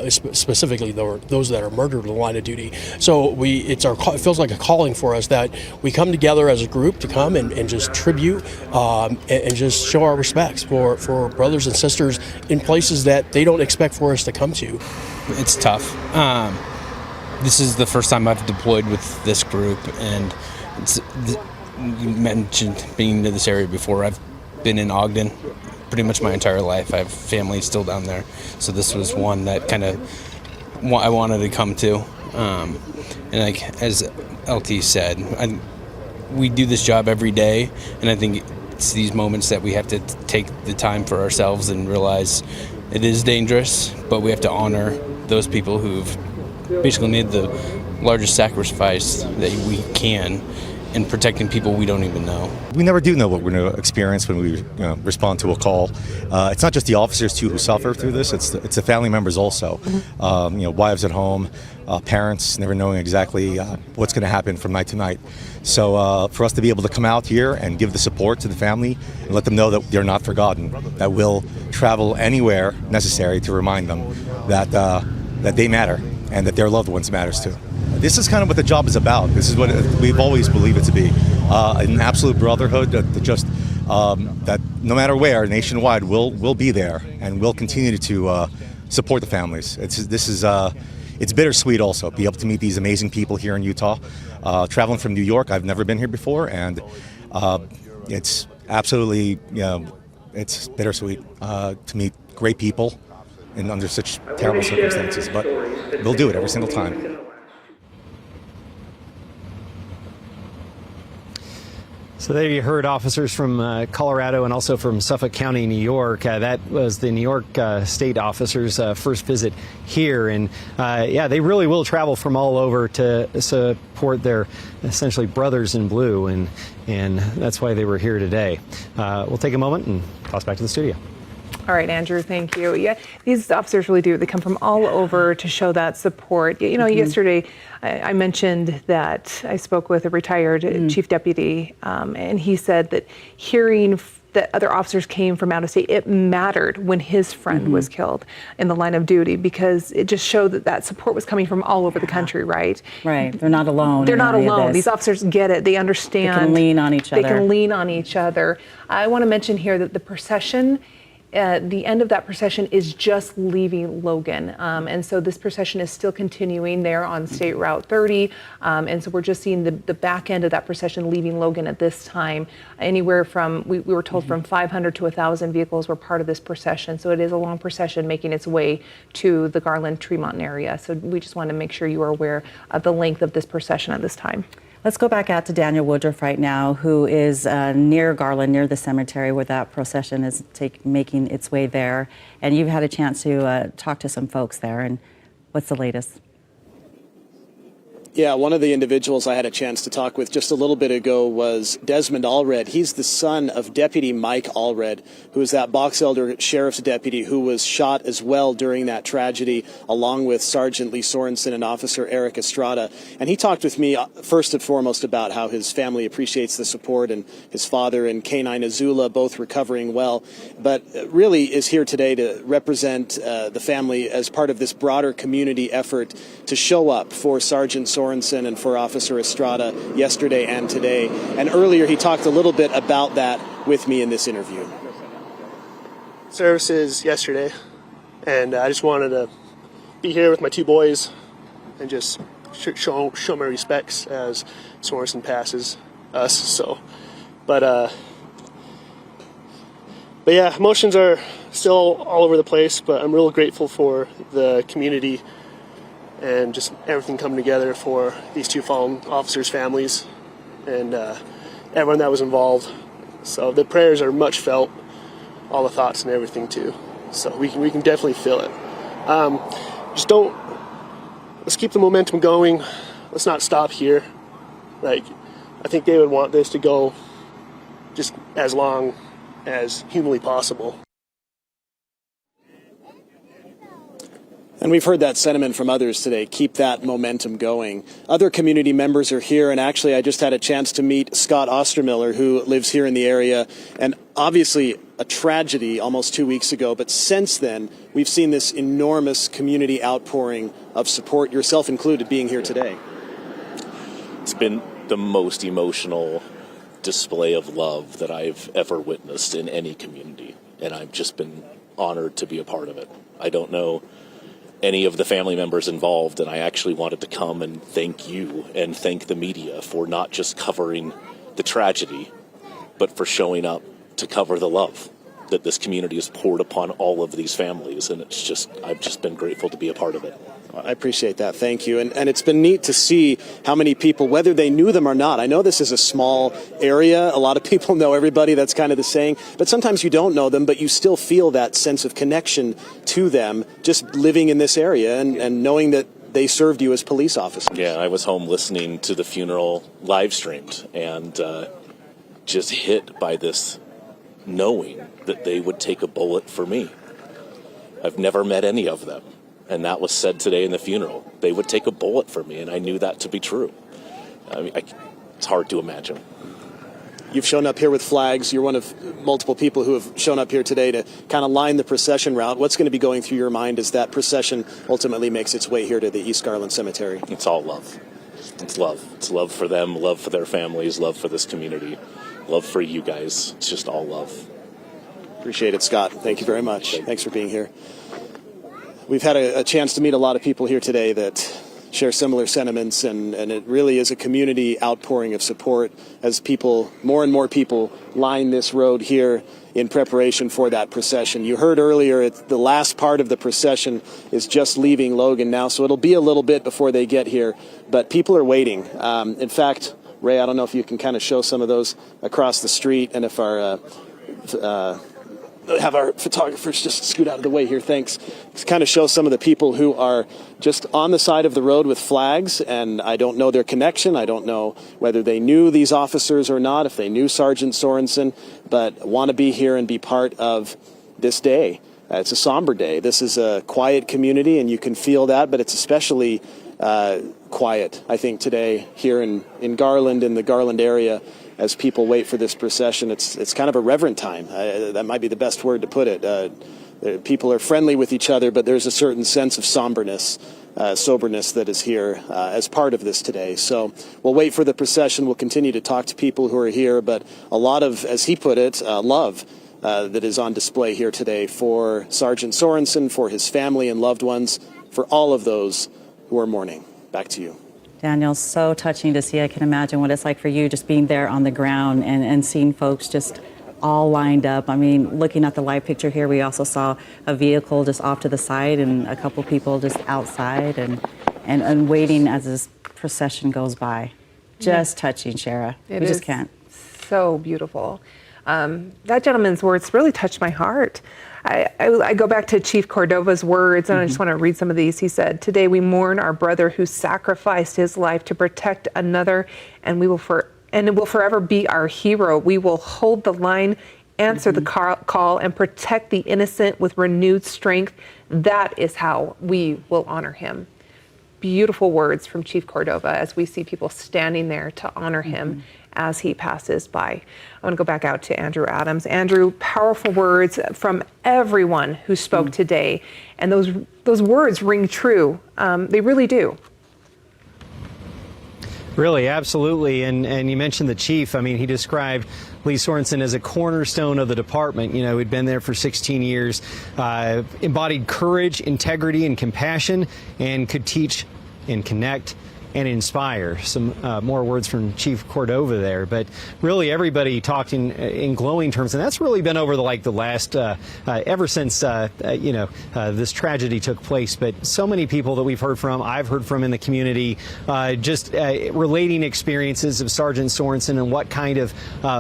specifically those that are murdered in the line of duty. So it feels like a calling for us that we come together as a group to come and just tribute and just show our respects for brothers and sisters in places that they don't expect for us to come to. It's tough. This is the first time I've deployed with this group, and you mentioned being to this area before. I've been in Ogden pretty much my entire life. I have family still down there, so this was one that kind of I wanted to come to. And like as LT said, we do this job every day, and I think it's these moments that we have to take the time for ourselves and realize it is dangerous, but we have to honor those people who've basically made the largest sacrifice that we can in protecting people we don't even know. We never do know what we're going to experience when we respond to a call. It's not just the officers too who suffer through this. It's the family members also. Wives at home, parents never knowing exactly what's going to happen from night to night. So for us to be able to come out here and give the support to the family and let them know that they're not forgotten, that we'll travel anywhere necessary to remind them that they matter and that their loved ones matters too. This is kind of what the job is about. This is what we've always believed it to be, an absolute brotherhood that no matter where, nationwide, we'll be there and we'll continue to support the families. It's bittersweet also, be able to meet these amazing people here in Utah. Traveling from New York, I've never been here before, and it's absolutely, it's bittersweet to meet great people and under such terrible circumstances, but we'll do it every single time. So there you heard officers from Colorado and also from Suffolk County, New York. That was the New York state officers' first visit here. And they really will travel from all over to support their essentially brothers in blue. And that's why they were here today. We'll take a moment and toss back to the studio. All right, Andrew, thank you. Yeah, these officers really do. They come from all over to show that support. Yesterday I mentioned that I spoke with a retired chief deputy, and he said that hearing that other officers came from out of state, it mattered when his friend was killed in the line of duty, because it just showed that support was coming from all over the country, right? Right. They're not alone. They're not alone. These officers get it. They understand. They can lean on each other. They can lean on each other. I want to mention here that the procession, the end of that procession is just leaving Logan. And so this procession is still continuing there on State Route 30. And so we're just seeing the back end of that procession leaving Logan at this time. Anywhere from, we were told from 500 to 1,000 vehicles were part of this procession. So it is a long procession making its way to the Garland, Tremonton area. So we just want to make sure you are aware of the length of this procession at this time. Let's go back out to Daniel Woodruff right now, who is near Garland, near the cemetery where that procession is making its way there. And you've had a chance to talk to some folks there. And what's the latest? Yeah, one of the individuals I had a chance to talk with just a little bit ago was Desmond Allred. He's the son of Deputy Mike Allred, who is that Box Elder Sheriff's deputy who was shot as well during that tragedy, along with Sergeant Lee Sorensen and Officer Eric Estrada. And he talked with me first and foremost about how his family appreciates the support, and his father and K9 Azula both recovering well, but really is here today to represent the family as part of this broader community effort to show up for Sergeant Sorensen and for Officer Estrada yesterday and today. And earlier he talked a little bit about that with me in this interview. Services yesterday, and I just wanted to be here with my two boys and just show my respects as Sorensen passes us. So, but yeah, emotions are still all over the place, but I'm real grateful for the community and just everything coming together for these two fallen officers' families and everyone that was involved. So the prayers are much felt, all the thoughts and everything too. So we can definitely feel it. Let's keep the momentum going. Let's not stop here. Like, I think they would want this to go just as long as humanly possible. And we've heard that sentiment from others today. Keep that momentum going. Other community members are here, and actually I just had a chance to meet Scott Ostermiller, who lives here in the area, and obviously a tragedy almost 2 weeks ago, but since then we've seen this enormous community outpouring of support, yourself included, being here today. It's been the most emotional display of love that I've ever witnessed in any community, and I've just been honored to be a part of it. I don't know any of the family members involved, and I actually wanted to come and thank you and thank the media for not just covering the tragedy, but for showing up to cover the love that this community has poured upon all of these families, and I've just been grateful to be a part of it. I appreciate that. Thank you. And it's been neat to see how many people, whether they knew them or not. I know this is a small area. A lot of people know everybody. That's kind of the saying. But sometimes you don't know them, but you still feel that sense of connection to them just living in this area and knowing that they served you as police officers. Yeah, I was home listening to the funeral live streamed and just hit by this knowing that they would take a bullet for me. I've never met any of them. And that was said today in the funeral. They would take a bullet for me, and I knew that to be true. I mean, it's hard to imagine. You've shown up here with flags. You're one of multiple people who have shown up here today to kind of line the procession route. What's going to be going through your mind as that procession ultimately makes its way here to the East Garland Cemetery? It's all love. It's love. It's love for them, love for their families, love for this community, love for you guys. It's just all love. Appreciate it, Scott. Thank you very much. Thanks for being here. We've had a chance to meet a lot of people here today that share similar sentiments, and it really is a community outpouring of support as more and more people line this road here in preparation for that procession. You heard earlier, the last part of the procession is just leaving Logan now, so it'll be a little bit before they get here, but people are waiting. In fact, Ray, I don't know if you can kind of show some of those across the street, and if have our photographers just scoot out of the way here, thanks. To kind of show some of the people who are just on the side of the road with flags, and I don't know their connection. I don't know whether they knew these officers or not, if they knew Sergeant Sorensen, but want to be here and be part of this day. It's a somber day. This is a quiet community, and you can feel that, but it's especially quiet, I think, today here in Garland, in the Garland area. As people wait for this procession, it's kind of a reverent time. That might be the best word to put it. People are friendly with each other, but there's a certain sense of soberness that is here as part of this today. So we'll wait for the procession. We'll continue to talk to people who are here, but a lot of, as he put it, love that is on display here today for Sergeant Sorensen, for his family and loved ones, for all of those who are mourning. Back to you. Daniel, so touching to see. I can imagine what it's like for you just being there on the ground and seeing folks just all lined up. I mean, looking at the live picture here, we also saw a vehicle just off to the side and a couple people just outside and waiting as this procession goes by. Just touching, Shara. We just can't. So beautiful. That gentleman's words really touched my heart. I go back to Chief Cordova's words, and I just want to read some of these. He said, "Today we mourn our brother who sacrificed his life to protect another, and it will forever be our hero. We will hold the line, answer the call, and protect the innocent with renewed strength. That is how we will honor him." Beautiful words from Chief Cordova as we see people standing there to honor him as he passes by. I want to go back out to Andrew Adams. Andrew, powerful words from everyone who spoke today, and those words ring true. They really do. Really, absolutely. And you mentioned the chief. I mean, he described Lee Sorensen as a cornerstone of the department. You know, he'd been there for 16 years, embodied courage, integrity, and compassion, and could teach and connect and inspire. Some more words from Chief Cordova there, but really everybody talked in glowing terms, and that's really been over the last ever since this tragedy took place. But so many people that we've heard from, I've heard from in the community, just relating experiences of Sergeant Sorensen and what kind of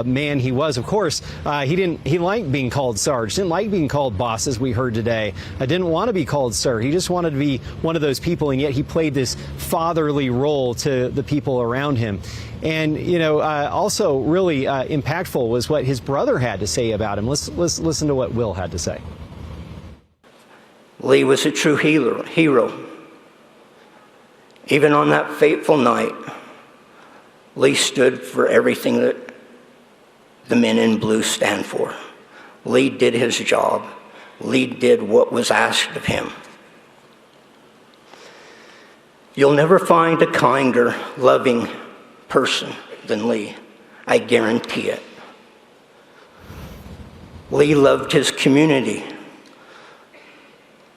man he was. Of course, he liked being called Sarge, didn't like being called boss, as we heard today. Didn't want to be called sir. He just wanted to be one of those people, and yet he played this fatherly role to the people around him. And, also really impactful was what his brother had to say about him. Let's listen to what Will had to say. Lee was a true hero. Even on that fateful night, Lee stood for everything that the men in blue stand for. Lee did his job. Lee did what was asked of him. You'll never find a kinder, loving person than Lee. I guarantee it. Lee loved his community.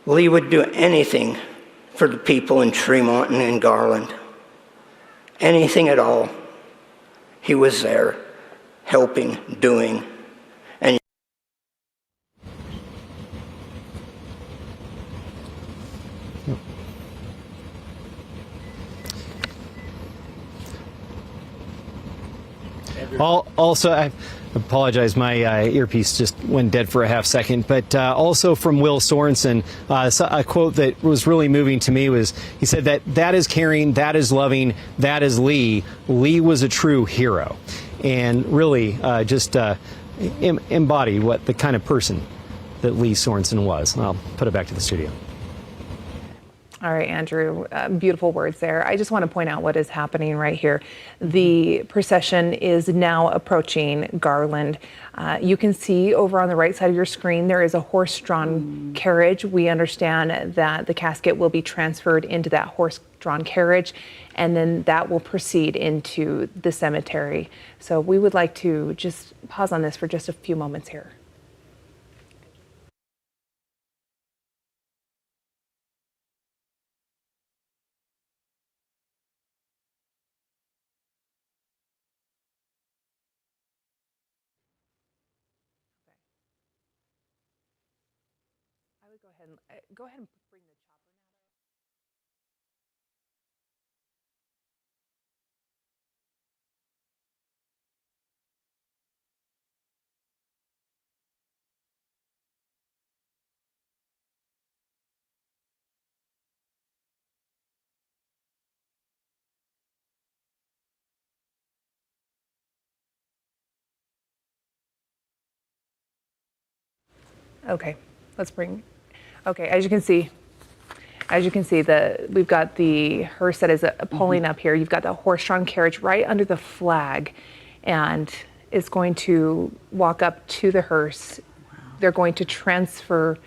Lee would do anything for the people in Tremonton and Garland. Anything at all. He was there, helping, doing, and also, I apologize, my earpiece just went dead for a half second, but also from Will Sorensen, a quote that was really moving to me was, he said that is caring, that is loving, that is Lee. Lee was a true hero, and really just embodied what the kind of person that Lee Sorensen was. And I'll put it back to the studio. All right, Andrew, beautiful words there. I just want to point out what is happening right here. The procession is now approaching Garland. You can see over on the right side of your screen, there is a horse-drawn carriage. We understand that the casket will be transferred into that horse-drawn carriage, and then that will proceed into the cemetery. So we would like to just pause on this for just a few moments here. Go ahead and bring the chopper now. Okay, let's bring. Okay, as you can see, we've got the hearse that is pulling up here. You've got the horse-drawn carriage right under the flag, and it's going to walk up to the hearse. Wow. They're going to transfer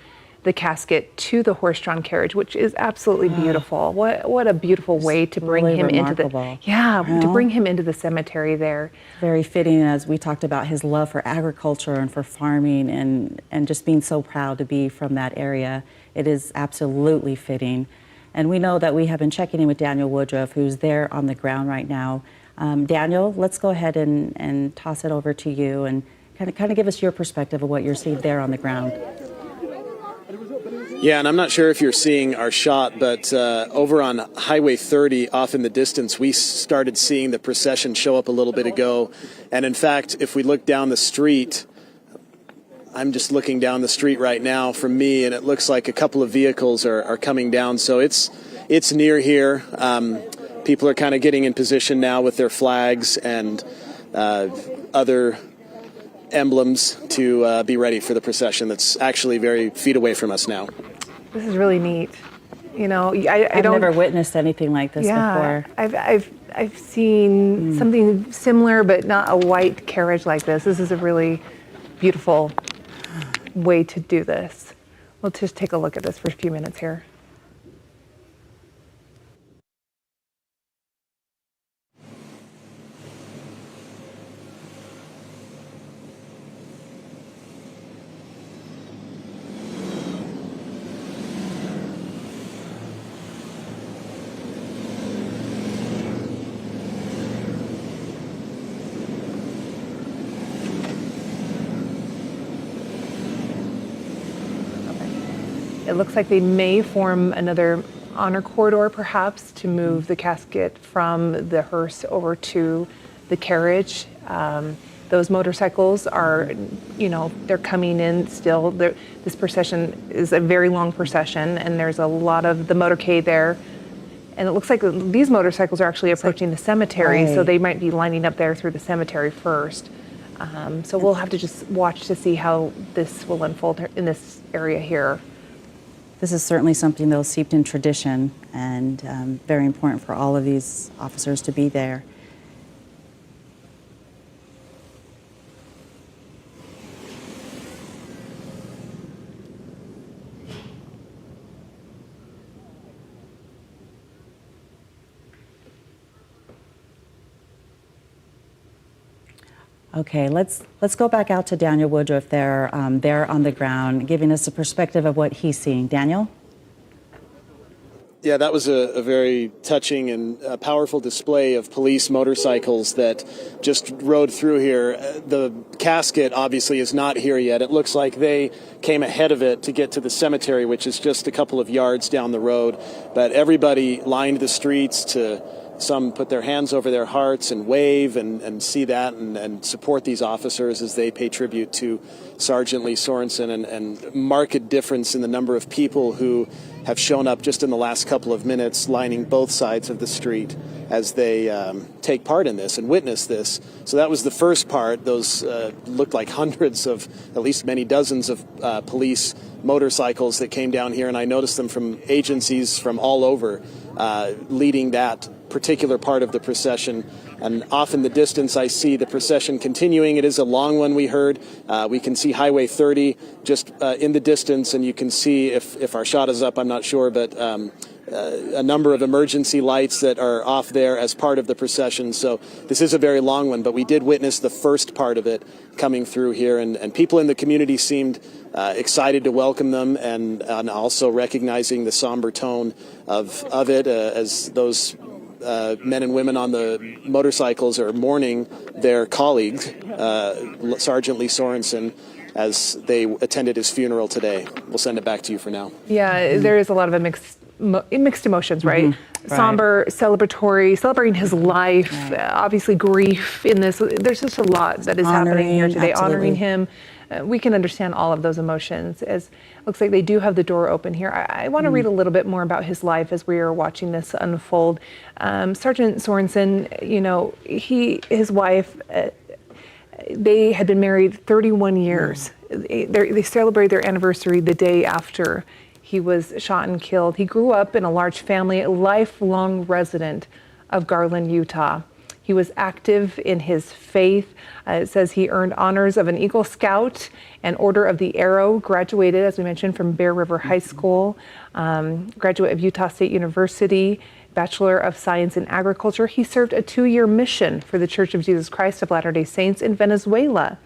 the casket to the horse-drawn carriage, which is absolutely beautiful. What a beautiful way to bring him into the to bring him into the cemetery there. Very fitting, as we talked about his love for agriculture and for farming, and just being so proud to be from that area. It is absolutely fitting. And we know that we have been checking in with Daniel Woodruff, who's there on the ground right now. Daniel, let's go ahead and toss it over to you and kind of give us your perspective of what you're seeing there on the ground. Yeah, and I'm not sure if you're seeing our shot, but over on Highway 30 off in the distance, we started seeing the procession show up a little bit ago. And in fact, if we look down the street, I'm just looking down the street right now from me, and it looks like a couple of vehicles are coming down. So it's near here. People are kind of getting in position now with their flags and other emblems to be ready for the procession that's actually very feet away from us now. This is really neat. You know, I've never witnessed anything like this before. I've seen something similar, but not a white carriage like this. This is a really beautiful way to do this. We'll just take a look at this for a few minutes here. It looks like they may form another honor corridor, perhaps, to move the casket from the hearse over to the carriage. Those motorcycles are, they're coming in still. This procession is a very long procession, and there's a lot of the motorcade there. And it looks like these motorcycles are actually approaching the cemetery, so they might be lining up there through the cemetery first. So we'll have to just watch to see how this will unfold in this area here. This is certainly something though steeped in tradition, and very important for all of these officers to be there. Okay, let's go back out to Daniel Woodruff there on the ground, giving us a perspective of what he's seeing. Daniel? Yeah, that was a very touching and powerful display of police motorcycles that just rode through here. The casket obviously is not here yet. It looks like they came ahead of it to get to the cemetery, which is just a couple of yards down the road. But everybody lined the streets to... Some put their hands over their hearts and wave and see that and support these officers as they pay tribute to Sergeant Lee Sorensen, and marked difference in the number of people who have shown up just in the last couple of minutes lining both sides of the street as they take part in this and witness this. So that was the first part. Those looked like hundreds of, at least many dozens of police motorcycles that came down here, and I noticed them from agencies from all over leading that particular part of the procession. And off in the distance I see the procession continuing. It is a long one, we heard. We can see Highway 30 just in the distance, and you can see, if our shot is up, I'm not sure, but a number of emergency lights that are off there as part of the procession. So this is a very long one, but we did witness the first part of it coming through here, and people in the community seemed excited to welcome them, and also recognizing the somber tone of it as those men and women on the motorcycles are mourning their colleague, Sergeant Lee Sorensen, as they attended his funeral today. We'll send it back to you for now. Yeah, there is a lot of mixed emotions, right? Mm-hmm. Somber, celebratory, celebrating his life, obviously grief in this. There's just a lot that is happening here today, honoring him. We can understand all of those emotions. As it looks like they do have the door open here. I want to read a little bit more about his life as we are watching this unfold. Sergeant Sorensen, his wife, they had been married 31 years. They celebrated their anniversary the day after he was shot and killed. He grew up in a large family, a lifelong resident of Garland, Utah. He was active in his faith. It says he earned honors of an Eagle Scout and Order of the Arrow, graduated, as we mentioned, from Bear River High School, graduate of Utah State University, Bachelor of Science in Agriculture. He served a 2-year mission for the Church of Jesus Christ of Latter-day Saints in Venezuela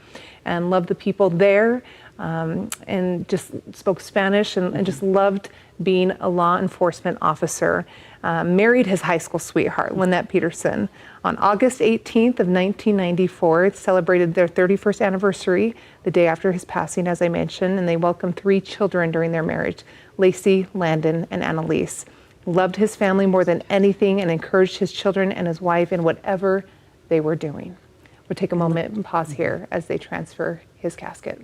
and loved the people there, and just spoke Spanish and just loved being a law enforcement officer. Married his high school sweetheart, Lynette Peterson. On August 18th of 1994, it celebrated their 31st anniversary, the day after his passing, as I mentioned, and they welcomed 3 children during their marriage, Lacey, Landon, and Annalise. Loved his family more than anything and encouraged his children and his wife in whatever they were doing. We'll take a moment and pause here as they transfer his casket.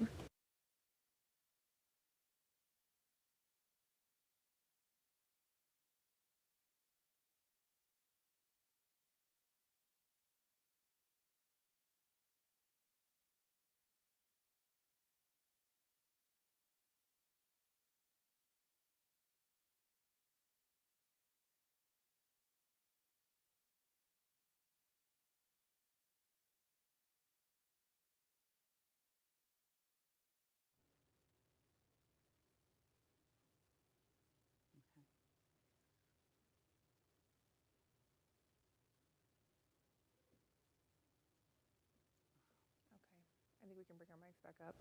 I think we can bring our mics back up.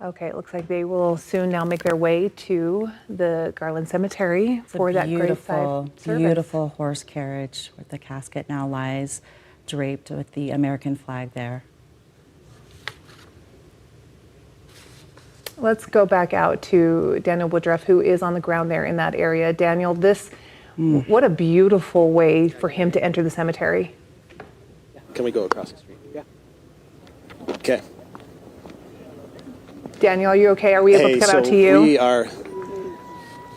Okay, it looks like they will soon now make their way to the Garland Cemetery for that graveside service. Beautiful horse carriage where the casket now lies, draped with the American flag there. Let's go back out to Daniel Woodruff, who is on the ground there in that area. Daniel, what a beautiful way for him to enter the cemetery. Can we go across the street? Yeah. Okay. Daniel, are you okay? Are we able to come out to you? We are.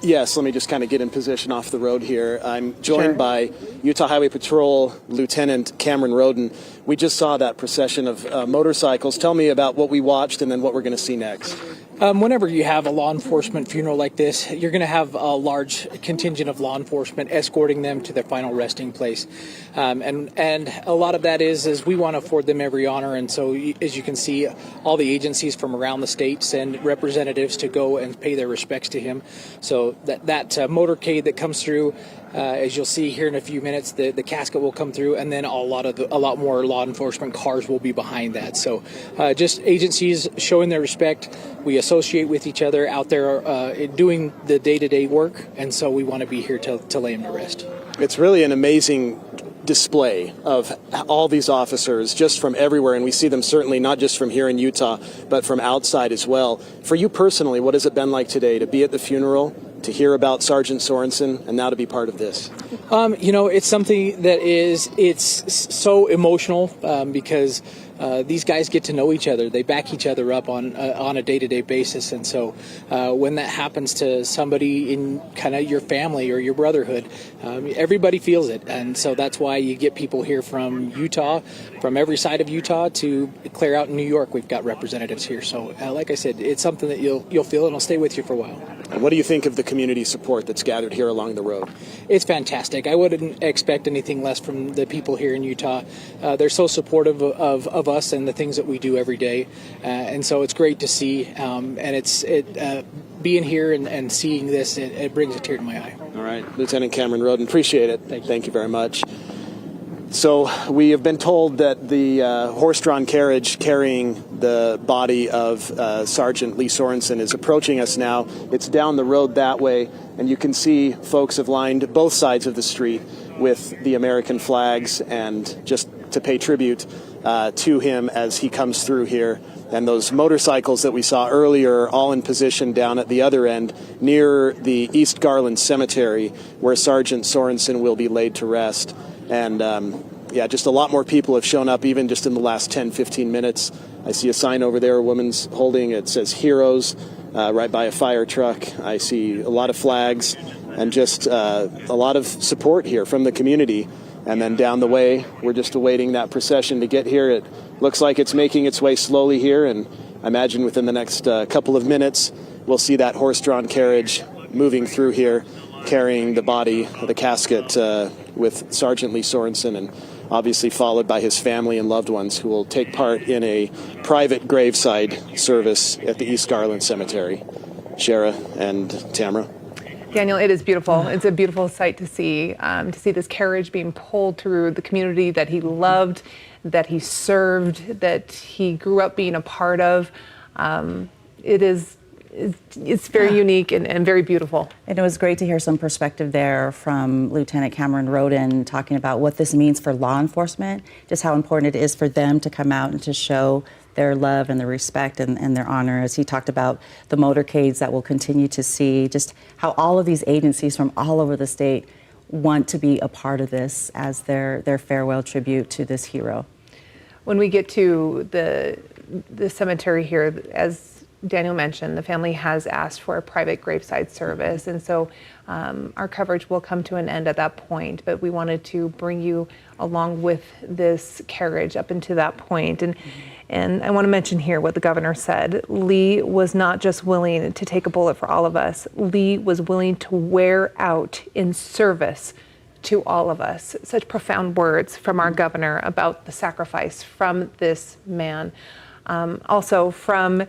Yes, let me just kind of get in position off the road here. I'm joined by Utah Highway Patrol Lieutenant Cameron Roden. We just saw that procession of motorcycles. Tell me about what we watched and then what we're going to see next. Whenever you have a law enforcement funeral like this, you're going to have a large contingent of law enforcement escorting them to their final resting place. And a lot of that is we want to afford them every honor. And so, as you can see, all the agencies from around the state send representatives to go and pay their respects to him. So that motorcade that comes through, as you'll see here in a few minutes, the casket will come through, and then a lot more law enforcement cars will be behind that. So just agencies showing their respect. We associate with each other out there doing the day-to-day work, and so we want to be here to lay him to rest. It's really an amazing display of all these officers just from everywhere, and we see them certainly not just from here in Utah, but from outside as well. For you personally, what has it been like today to be at the funeral, to hear about Sergeant Sorensen, and now to be part of this? It's something that it's so emotional because these guys get to know each other. They back each other up on a day-to-day basis. And so when that happens to somebody in kind of your family or your brotherhood, everybody feels it. And so that's why you get people here from Utah, from every side of Utah to clear out in New York. We've got representatives here. So like I said, it's something that you'll feel and it'll stay with you for a while. And what do you think of the community support that's gathered here along the road? It's fantastic. I wouldn't expect anything less from the people here in Utah. They're so supportive of us and the things that we do every day. And so it's great to see. And being here and seeing this, it brings a tear to my eye. All right. Lieutenant Cameron Roden, appreciate it. Thank you very much. So we have been told that the horse-drawn carriage carrying the body of Sergeant Lee Sorensen is approaching us now. It's down the road that way, and you can see folks have lined both sides of the street with the American flags and just to pay tribute to him as he comes through here. And those motorcycles that we saw earlier are all in position down at the other end near the East Garland Cemetery where Sergeant Sorensen will be laid to rest. And just a lot more people have shown up even just in the last 10, 15 minutes. I see a sign over there a woman's holding. It says Heroes right by a fire truck. I see a lot of flags and just a lot of support here from the community. And then down the way, we're just awaiting that procession to get here. It looks like it's making its way slowly here, and I imagine within the next couple of minutes, we'll see that horse-drawn carriage moving through here, carrying the body, the casket with Sergeant Lee Sorensen, and obviously followed by his family and loved ones who will take part in a private graveside service at the East Garland Cemetery. Shara and Tamara. Daniel, it is beautiful. It's a beautiful sight to see this carriage being pulled through the community that he loved, that he served, that he grew up being a part of. It's very unique and very beautiful. And it was great to hear some perspective there from Lieutenant Cameron Roden talking about what this means for law enforcement, just how important it is for them to come out and to show their love and their respect and their honor, as he talked about the motorcades that we'll continue to see, just how all of these agencies from all over the state want to be a part of this as their farewell tribute to this hero. When we get to the cemetery here, as Daniel mentioned, the family has asked for a private graveside service, and so our coverage will come to an end at that point, but we wanted to bring you along with this carriage up into that point. And I want to mention here what the governor said. Lee was not just willing to take a bullet for all of us. Lee was willing to wear out in service to all of us. Such profound words from our governor about the sacrifice from this man. Also from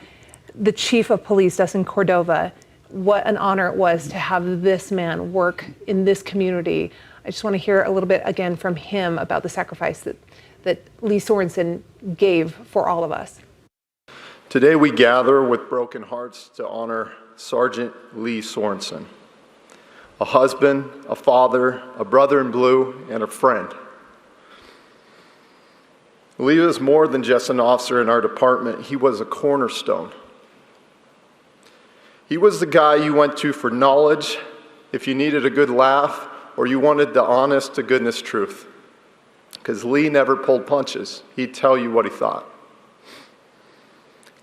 the chief of police, Dustin Cordova, what an honor it was to have this man work in this community. I just want to hear a little bit again from him about the sacrifice that Lee Sorensen gave for all of us. Today we gather with broken hearts to honor Sergeant Lee Sorensen, a husband, a father, a brother in blue, and a friend. Lee was more than just an officer in our department. He was a cornerstone. He was the guy you went to for knowledge, if you needed a good laugh, or you wanted the honest to goodness truth. Because Lee never pulled punches. He'd tell you what he thought.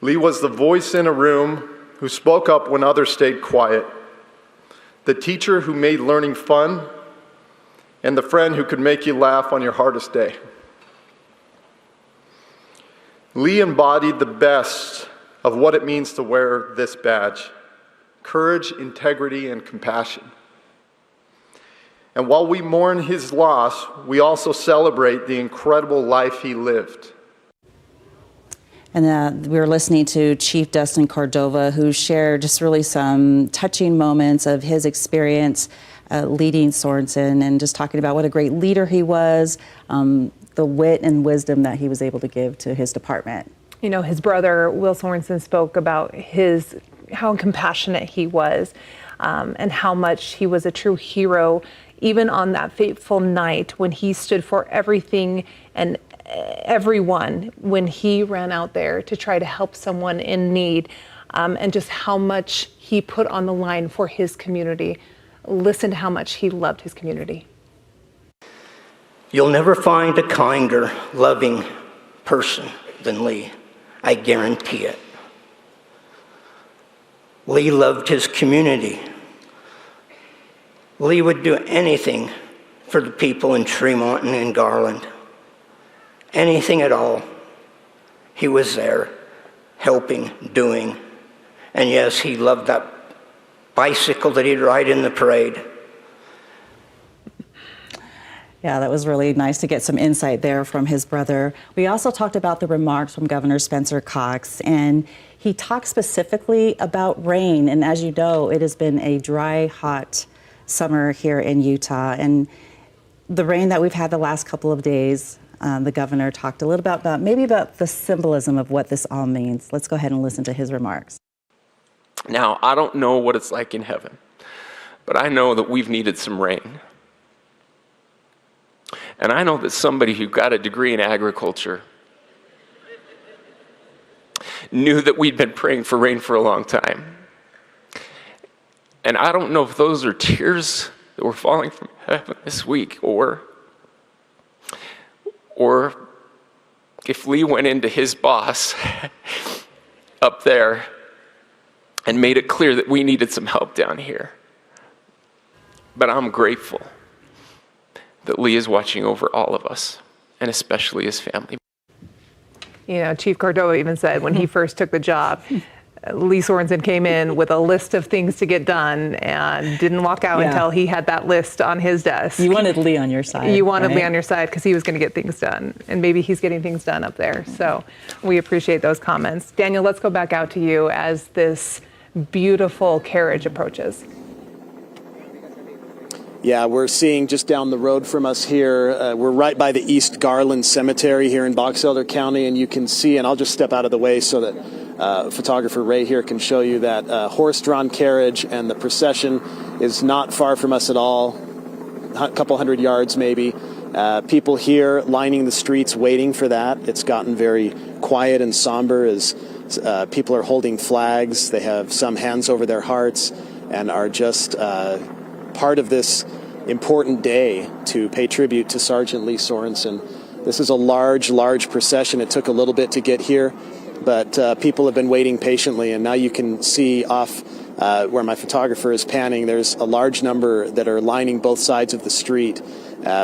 Lee was the voice in a room who spoke up when others stayed quiet, the teacher who made learning fun, and the friend who could make you laugh on your hardest day. Lee embodied the best of what it means to wear this badge: courage, integrity, and compassion. And while we mourn his loss, we also celebrate the incredible life he lived. And we were listening to Chief Dustin Cordova, who shared just really some touching moments of his experience leading Sorensen, and just talking about what a great leader he was, the wit and wisdom that he was able to give to his department. You know, his brother, Will Sorensen, spoke about how compassionate he was, and how much he was a true hero, even on that fateful night when he stood for everything and everyone, when he ran out there to try to help someone in need, and just how much he put on the line for his community. Listen to how much he loved his community. You'll never find a kinder, loving person than Lee. I guarantee it. Lee loved his community. Lee would do anything for the people in Tremonton and Garland. Anything at all. He was there, helping, doing. And yes, he loved that bicycle that he'd ride in the parade. Yeah, that was really nice to get some insight there from his brother. We also talked about the remarks from Governor Spencer Cox, and he talked specifically about rain. And as you know, it has been a dry, hot summer here in Utah. And the rain that we've had the last couple of days, the governor talked a little about the symbolism of what this all means. Let's go ahead and listen to his remarks. Now, I don't know what it's like in heaven, but I know that we've needed some rain. And I know that somebody who got a degree in agriculture knew that we'd been praying for rain for a long time. And I don't know if those are tears that were falling from heaven this week, or if Lee went into his boss up there and made it clear that we needed some help down here. But I'm grateful that Lee is watching over all of us, and especially his family. You know, Chief Cordova even said when he first took the job, Lee Sorensen came in with a list of things to get done and didn't walk out until he had that list on his desk. You wanted Lee on your side. You wanted Lee on your side because he was going to get things done, and maybe he's getting things done up there. So we appreciate those comments. Daniel, let's go back out to you as this beautiful carriage approaches. Yeah, we're seeing just down the road from us here, we're right by the East Garland Cemetery here in Box Elder County, and you can see, and I'll just step out of the way so that photographer Ray here can show you that horse-drawn carriage, and the procession is not far from us at all, a couple hundred yards maybe. People here lining the streets waiting for that. It's gotten very quiet and somber as people are holding flags. They have some hands over their hearts and are just part of this important day to pay tribute to Sergeant Lee Sorensen. This is a large, large procession. It took a little bit to get here, but people have been waiting patiently, and now you can see off where my photographer is panning, there's a large number that are lining both sides of the street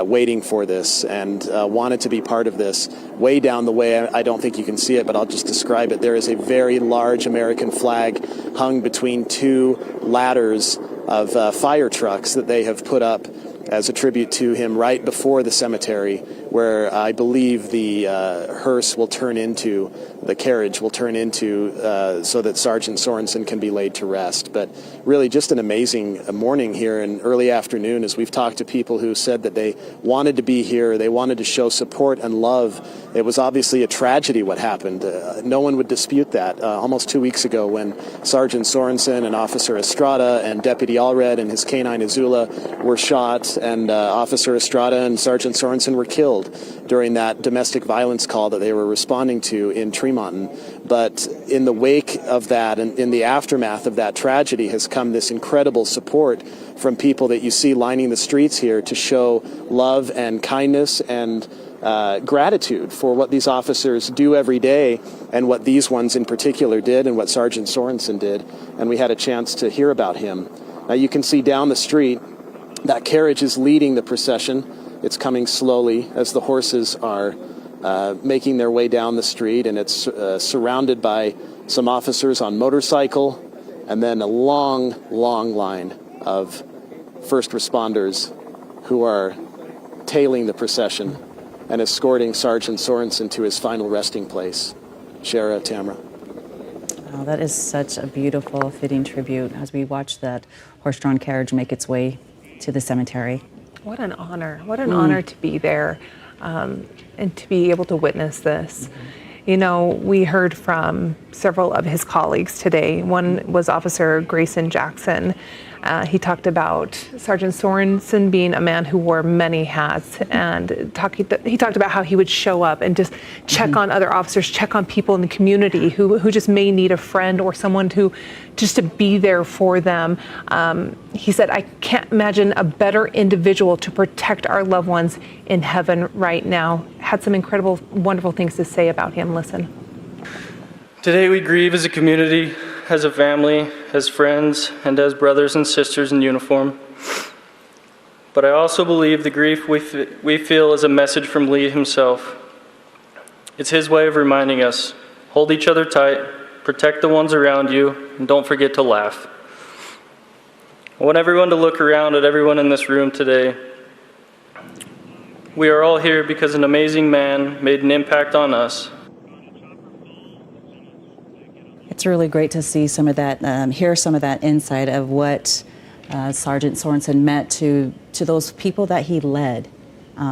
waiting for this and wanted to be part of this. Way down the way, I don't think you can see it, but I'll just describe it. There is a very large American flag hung between two ladders of fire trucks that they have put up as a tribute to him right before the cemetery, where I believe the hearse will turn into, the carriage will turn into, so that Sergeant Sorensen can be laid to rest. But really just an amazing morning here in early afternoon as we've talked to people who said that they wanted to be here, they wanted to show support and love. It was obviously a tragedy what happened. No one would dispute that. Almost 2 weeks ago when Sergeant Sorensen and Officer Estrada and Deputy Allred and his canine Azula were shot night, and Officer Estrada and Sergeant Sorensen were killed during that domestic violence call that they were responding to in Tremonton. But in the wake of that and in the aftermath of that tragedy has come this incredible support from people that you see lining the streets here to show love and kindness and gratitude for what these officers do every day and what these ones in particular did and what Sergeant Sorensen did. And we had a chance to hear about him. Now you can see down the street that carriage is leading the procession. It's coming slowly as the horses are making their way down the street, and it's surrounded by some officers on motorcycle and then a long, long line of first responders who are tailing the procession and escorting Sergeant Sorensen to his final resting place. Shara, Tamara. Oh, that is such a beautiful, fitting tribute as we watch that horse-drawn carriage make its way to the cemetery. What an honor. What an honor to be there and to be able to witness this. You know, we heard from several of his colleagues today. One was Officer Grayson Jackson. He talked about Sergeant Sorensen being a man who wore many hats, and he talked about how he would show up and just check on other officers, check on people in the community who just may need a friend or someone just to be there for them. He said, I can't imagine a better individual to protect our loved ones in heaven right now. Had some incredible, wonderful things to say about him. Listen. Today we grieve as a community, as a family, as friends, and as brothers and sisters in uniform. But I also believe the grief we feel is a message from Lee himself. It's his way of reminding us, hold each other tight, protect the ones around you, and don't forget to laugh. I want everyone to look around at everyone in this room today. We are all here because an amazing man made an impact on us. It's really great to see some of that, hear some of that insight of what Sergeant Sorensen meant to those people that he led.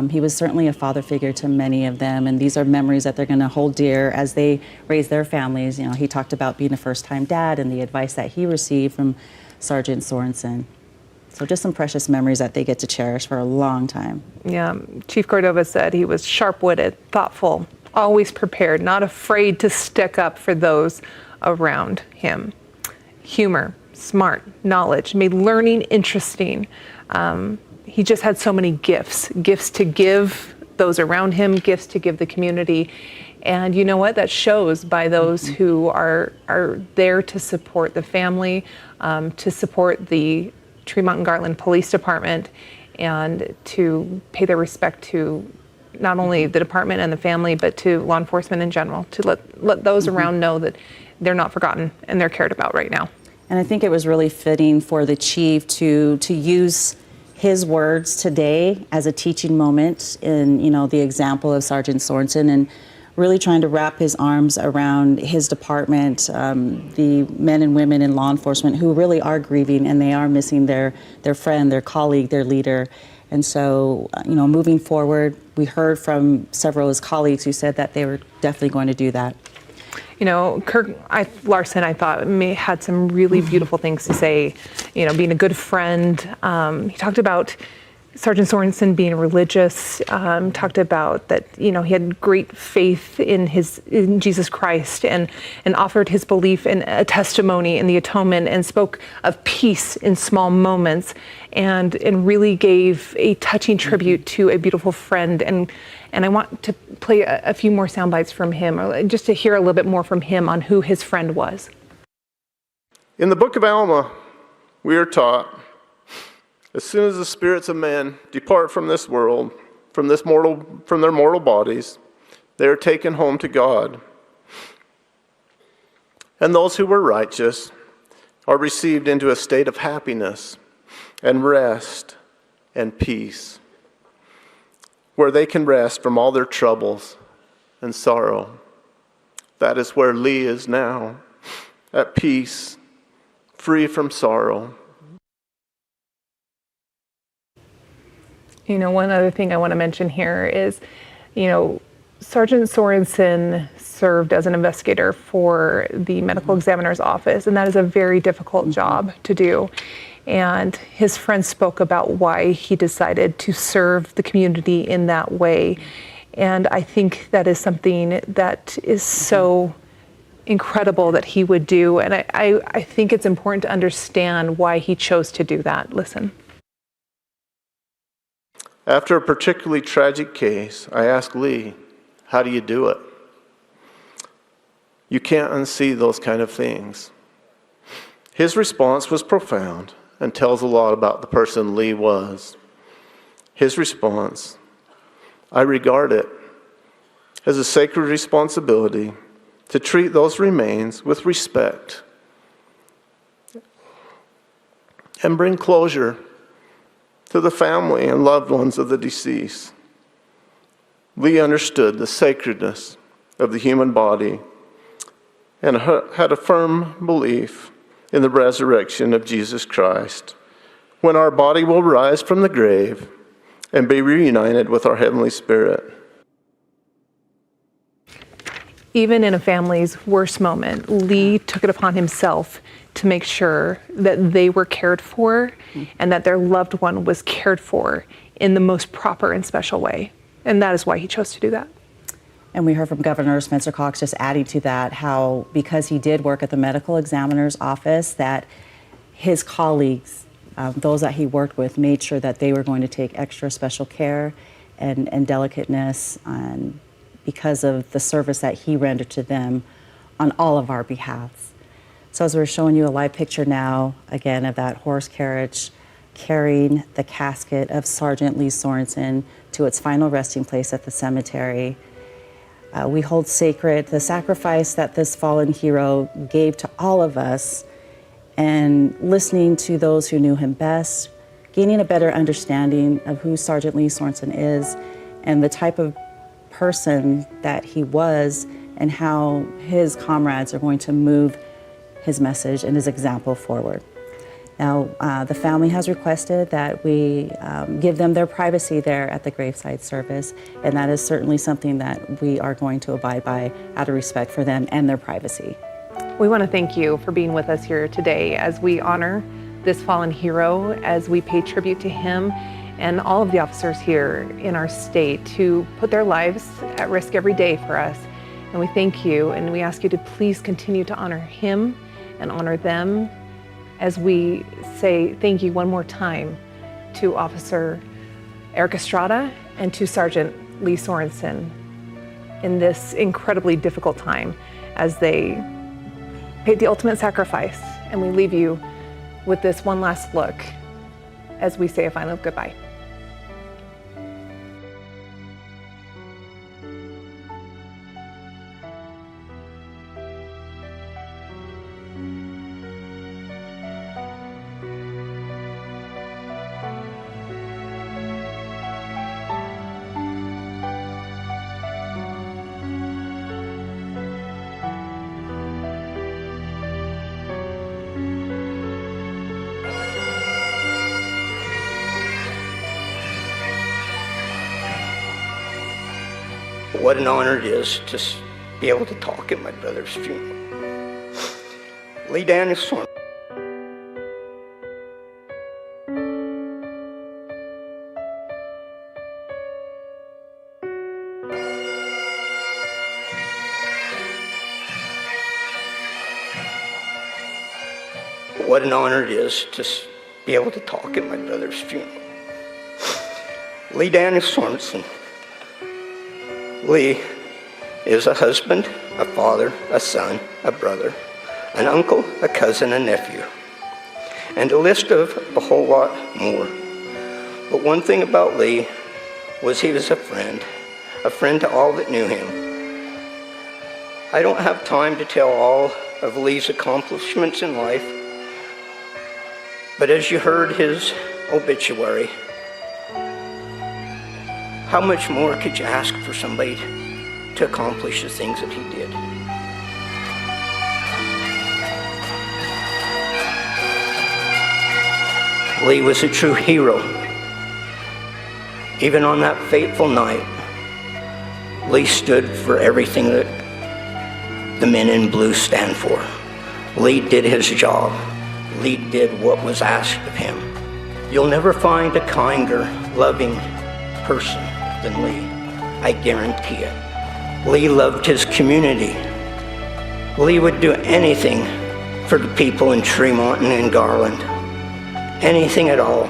He was certainly a father figure to many of them, and these are memories that they're going to hold dear as they raise their families. You know, he talked about being a first-time dad and the advice that he received from Sergeant Sorensen. So just some precious memories that they get to cherish for a long time. Yeah, Chief Cordova said he was sharp-witted, thoughtful, always prepared, not afraid to stick up for those around him. Humor, smart, knowledge, made learning interesting. He just had so many gifts to give those around him, gifts to give the community. And you know what? That shows by those who are there to support the family, to support the Tremonton-Garland Police Department, and to pay their respect to not only the department and the family, but to law enforcement in general, to let those around know that they're not forgotten and they're cared about right now. And I think it was really fitting for the chief to use his words today as a teaching moment in, you know, the example of Sergeant Sorensen, and really trying to wrap his arms around his department, the men and women in law enforcement who really are grieving and they are missing their friend, their colleague, their leader. And so, you know, moving forward, we heard from several of his colleagues who said that they were definitely going to do that. You know, Larson, I thought, had some really beautiful things to say, you know, being a good friend. He talked about Sergeant Sorensen being religious, talked about that, you know, he had great faith in Jesus Christ and offered his belief in a testimony in the atonement, and spoke of peace in small moments, and really gave a touching tribute to a beautiful friend. And I want to play a few more sound bites from him, or just to hear a little bit more from him on who his friend was. In the book of Alma, we are taught, as soon as the spirits of men depart from this world, from their mortal bodies, they are taken home to God. And those who were righteous are received into a state of happiness and rest and peace, where they can rest from all their troubles and sorrow. That is where Lee is now, at peace, free from sorrow. You know, one other thing I want to mention here is, you know, Sergeant Sorensen served as an investigator for the medical examiner's office, and that is a very difficult job to do. And his friends spoke about why he decided to serve the community in that way. And I think that is something that is so incredible that he would do. And I think it's important to understand why he chose to do that. Listen. After a particularly tragic case, I asked Lee, how do you do it? You can't unsee those kind of things. His response was profound and tells a lot about the person Lee was. His response, I regard it as a sacred responsibility to treat those remains with respect and bring closure to the family and loved ones of the deceased. Lee understood the sacredness of the human body and had a firm belief in the resurrection of Jesus Christ, when our body will rise from the grave and be reunited with our Heavenly Spirit. Even in a family's worst moment, Lee took it upon himself to make sure that they were cared for and that their loved one was cared for in the most proper and special way. And that is why he chose to do that. And we heard from Governor Spencer Cox, just adding to that, how because he did work at the medical examiner's office, that his colleagues, those that he worked with, made sure that they were going to take extra special care and delicateness because of the service that he rendered to them on all of our behalves. So as we're showing you a live picture now, again, of that horse carriage carrying the casket of Sergeant Lee Sorensen to its final resting place at the cemetery. We hold sacred the sacrifice that this fallen hero gave to all of us, and listening to those who knew him best, gaining a better understanding of who Sergeant Lee Sorensen is and the type of person that he was, and how his comrades are going to move his message and his example forward. Now, the family has requested that we give them their privacy there at the graveside service, and that is certainly something that we are going to abide by out of respect for them and their privacy. We want to thank you for being with us here today as we honor this fallen hero, as we pay tribute to him and all of the officers here in our state who put their lives at risk every day for us. And we thank you, and we ask you to please continue to honor him and honor them, as we say thank you one more time to Officer Eric Estrada and to Sergeant Lee Sorensen in this incredibly difficult time as they paid the ultimate sacrifice. And we leave you with this one last look as we say a final goodbye. What an honor it is to be able to talk at my brother's funeral. Lee Daniel Sorensen. What an honor it is to be able to talk at my brother's funeral. Lee Daniel Sorensen. Lee is a husband, a father, a son, a brother, an uncle, a cousin, a nephew, and a list of a whole lot more. But one thing about Lee was he was a friend to all that knew him. I don't have time to tell all of Lee's accomplishments in life, but as you heard his obituary, how much more could you ask for somebody to accomplish the things that he did? Lee was a true hero. Even on that fateful night, Lee stood for everything that the men in blue stand for. Lee did his job. Lee did what was asked of him. You'll never find a kinder, loving person than Lee. I guarantee it. Lee loved his community. Lee would do anything for the people in Tremonton and Garland. Anything at all.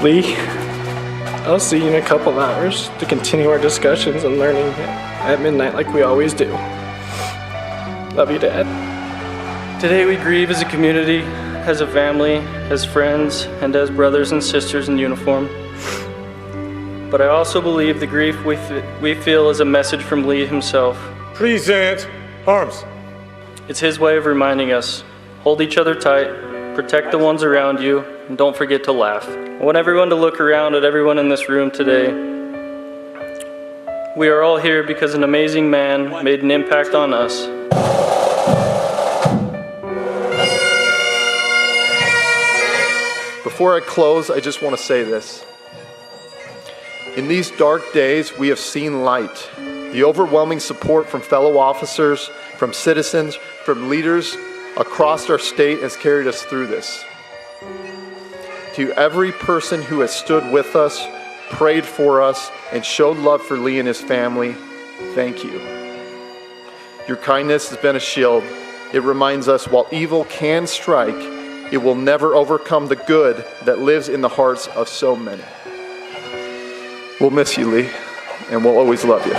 Lee, I'll see you in a couple hours to continue our discussions and learning at midnight like we always do. Love you, Dad. Today we grieve as a community, as a family, as friends, and as brothers and sisters in uniform. But I also believe the grief we feel is a message from Lee himself. Present arms. It's his way of reminding us, hold each other tight, protect the ones around you, and don't forget to laugh. I want everyone to look around at everyone in this room today. We are all here because an amazing man made an impact on us. Before I close, I just want to say this. In these dark days, we have seen light. The overwhelming support from fellow officers, from citizens, from leaders across our state has carried us through this. To every person who has stood with us, prayed for us, and showed love for Lee and his family, thank you. Your kindness has been a shield. It reminds us while evil can strike, it will never overcome the good that lives in the hearts of so many. We'll miss you, Lee, and we'll always love you.